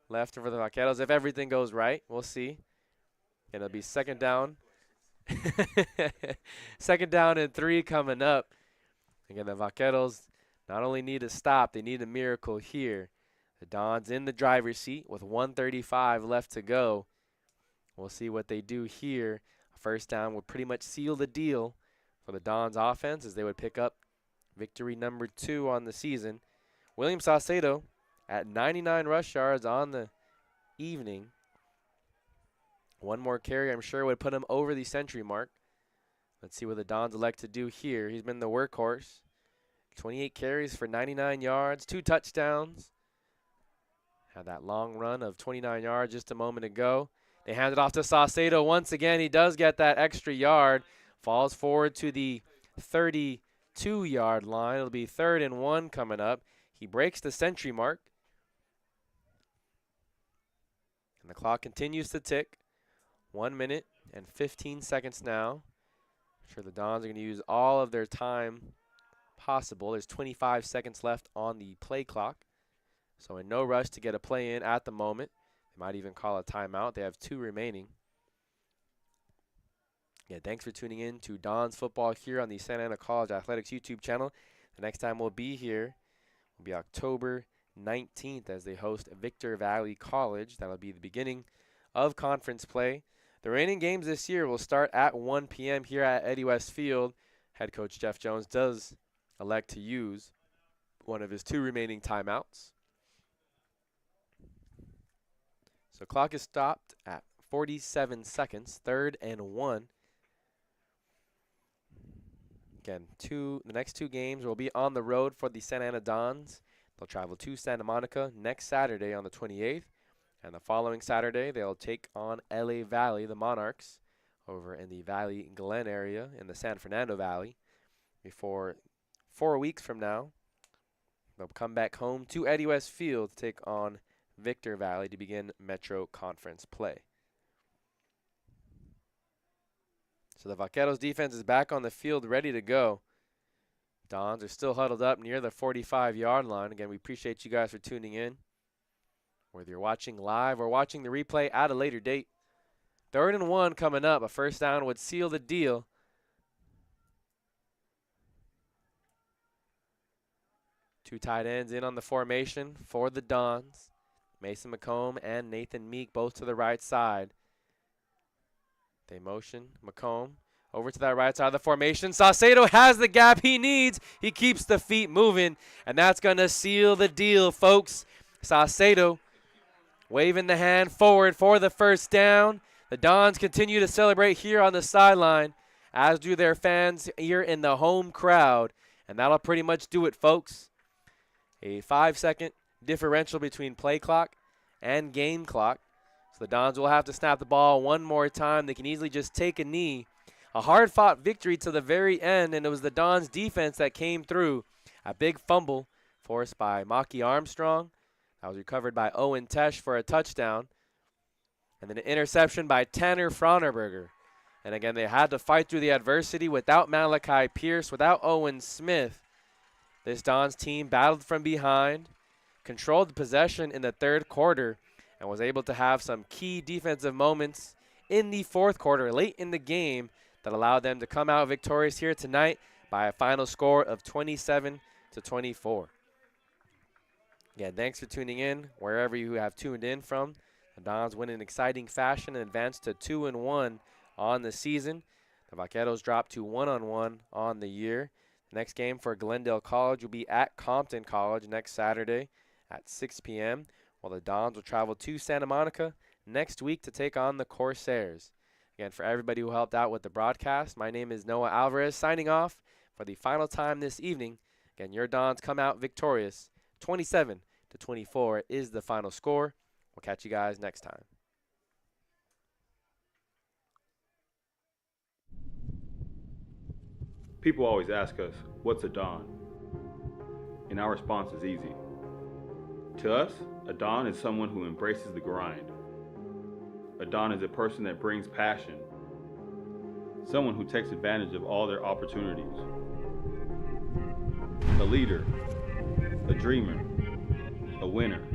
left for the Vaqueros. If everything goes right, we'll see. And it'll be second down. Second down and 3 coming up. Again, the Vaqueros not only need a stop, they need a miracle here. The Dons in the driver's seat with 1:35 left to go. We'll see what they do here. A first down would pretty much seal the deal for the Dons offense as they would pick up victory number 2 on the season. William Saucedo at 99 rush yards on the evening. One more carry, I'm sure, would put him over the century mark. Let's see what the Dons elect to do here. He's been the workhorse. 28 carries for 99 yards, 2 touchdowns. Had that long run of 29 yards just a moment ago. They hand it off to Saucedo once again. He does get that extra yard. Falls forward to the 32-yard line. It'll be 3rd and 1 coming up. He breaks the century mark. And the clock continues to tick. 1 minute and 15 seconds now. I'm sure the Dons are going to use all of their time possible. There's 25 seconds left on the play clock. So in no rush to get a play in at the moment. They might even call a timeout. They have 2 remaining. Yeah, thanks for tuning in to Dons Football here on the Santa Ana College Athletics YouTube channel. The next time we'll be here will be October 19th as they host Victor Valley College. That'll be the beginning of conference play. The remaining games this year will start at 1 p.m. here at Eddie West Field. Head coach Jeff Jones does elect to use one of his 2 remaining timeouts. So clock is stopped at 47 seconds, 3rd and 1. Again, the next 2 games will be on the road for the Santa Ana Dons. They'll travel to Santa Monica next Saturday on the 28th. And the following Saturday, they'll take on LA Valley, the Monarchs, over in the Valley Glen area in the San Fernando Valley. Before 4 weeks from now, they'll come back home to Eddie West Field to take on Victor Valley to begin Metro Conference play. So the Vaqueros defense is back on the field ready to go. Dons are still huddled up near the 45-yard line. Again, we appreciate you guys for tuning in. Whether you're watching live or watching the replay at a later date. 3rd and 1 coming up. A first down would seal the deal. Two tight ends in on the formation for the Dons. Mason McComb and Nathan Meek both to the right side. They motion McComb over to that right side of the formation. Saucedo has the gap he needs. He keeps the feet moving, and that's going to seal the deal, folks. Saucedo waving the hand forward for the first down. The Dons continue to celebrate here on the sideline, as do their fans here in the home crowd. And that'll pretty much do it, folks. A 5-second differential between play clock and game clock. So the Dons will have to snap the ball one more time. They can easily just take a knee. A hard-fought victory to the very end, and it was the Dons defense that came through. A big fumble forced by Maki Armstrong. That was recovered by Owen Tesh for a touchdown. And then an interception by Tanner Fronerberger. And again, they had to fight through the adversity without Malachi Pierce, without Owen Smith. This Dons team battled from behind, controlled the possession in the 3rd quarter, and was able to have some key defensive moments in the 4th quarter, late in the game, that allowed them to come out victorious here tonight by a final score of 27-24. Again, thanks for tuning in wherever you have tuned in from. The Dons win in exciting fashion and advance to 2-1 on the season. The Vaqueros drop to 1-1 on the year. The next game for Glendale College will be at Compton College next Saturday at 6 p.m., while the Dons will travel to Santa Monica next week to take on the Corsairs. Again, for everybody who helped out with the broadcast, my name is Noah Alvarez, signing off for the final time this evening. Again, your Dons come out victorious, 27-24. 24 is the final score. We'll catch you guys next time. People always ask us, what's a Don? And our response is easy. To us, a Don is someone who embraces the grind. A Don is a person that brings passion. Someone who takes advantage of all their opportunities. A leader, a dreamer, a winner.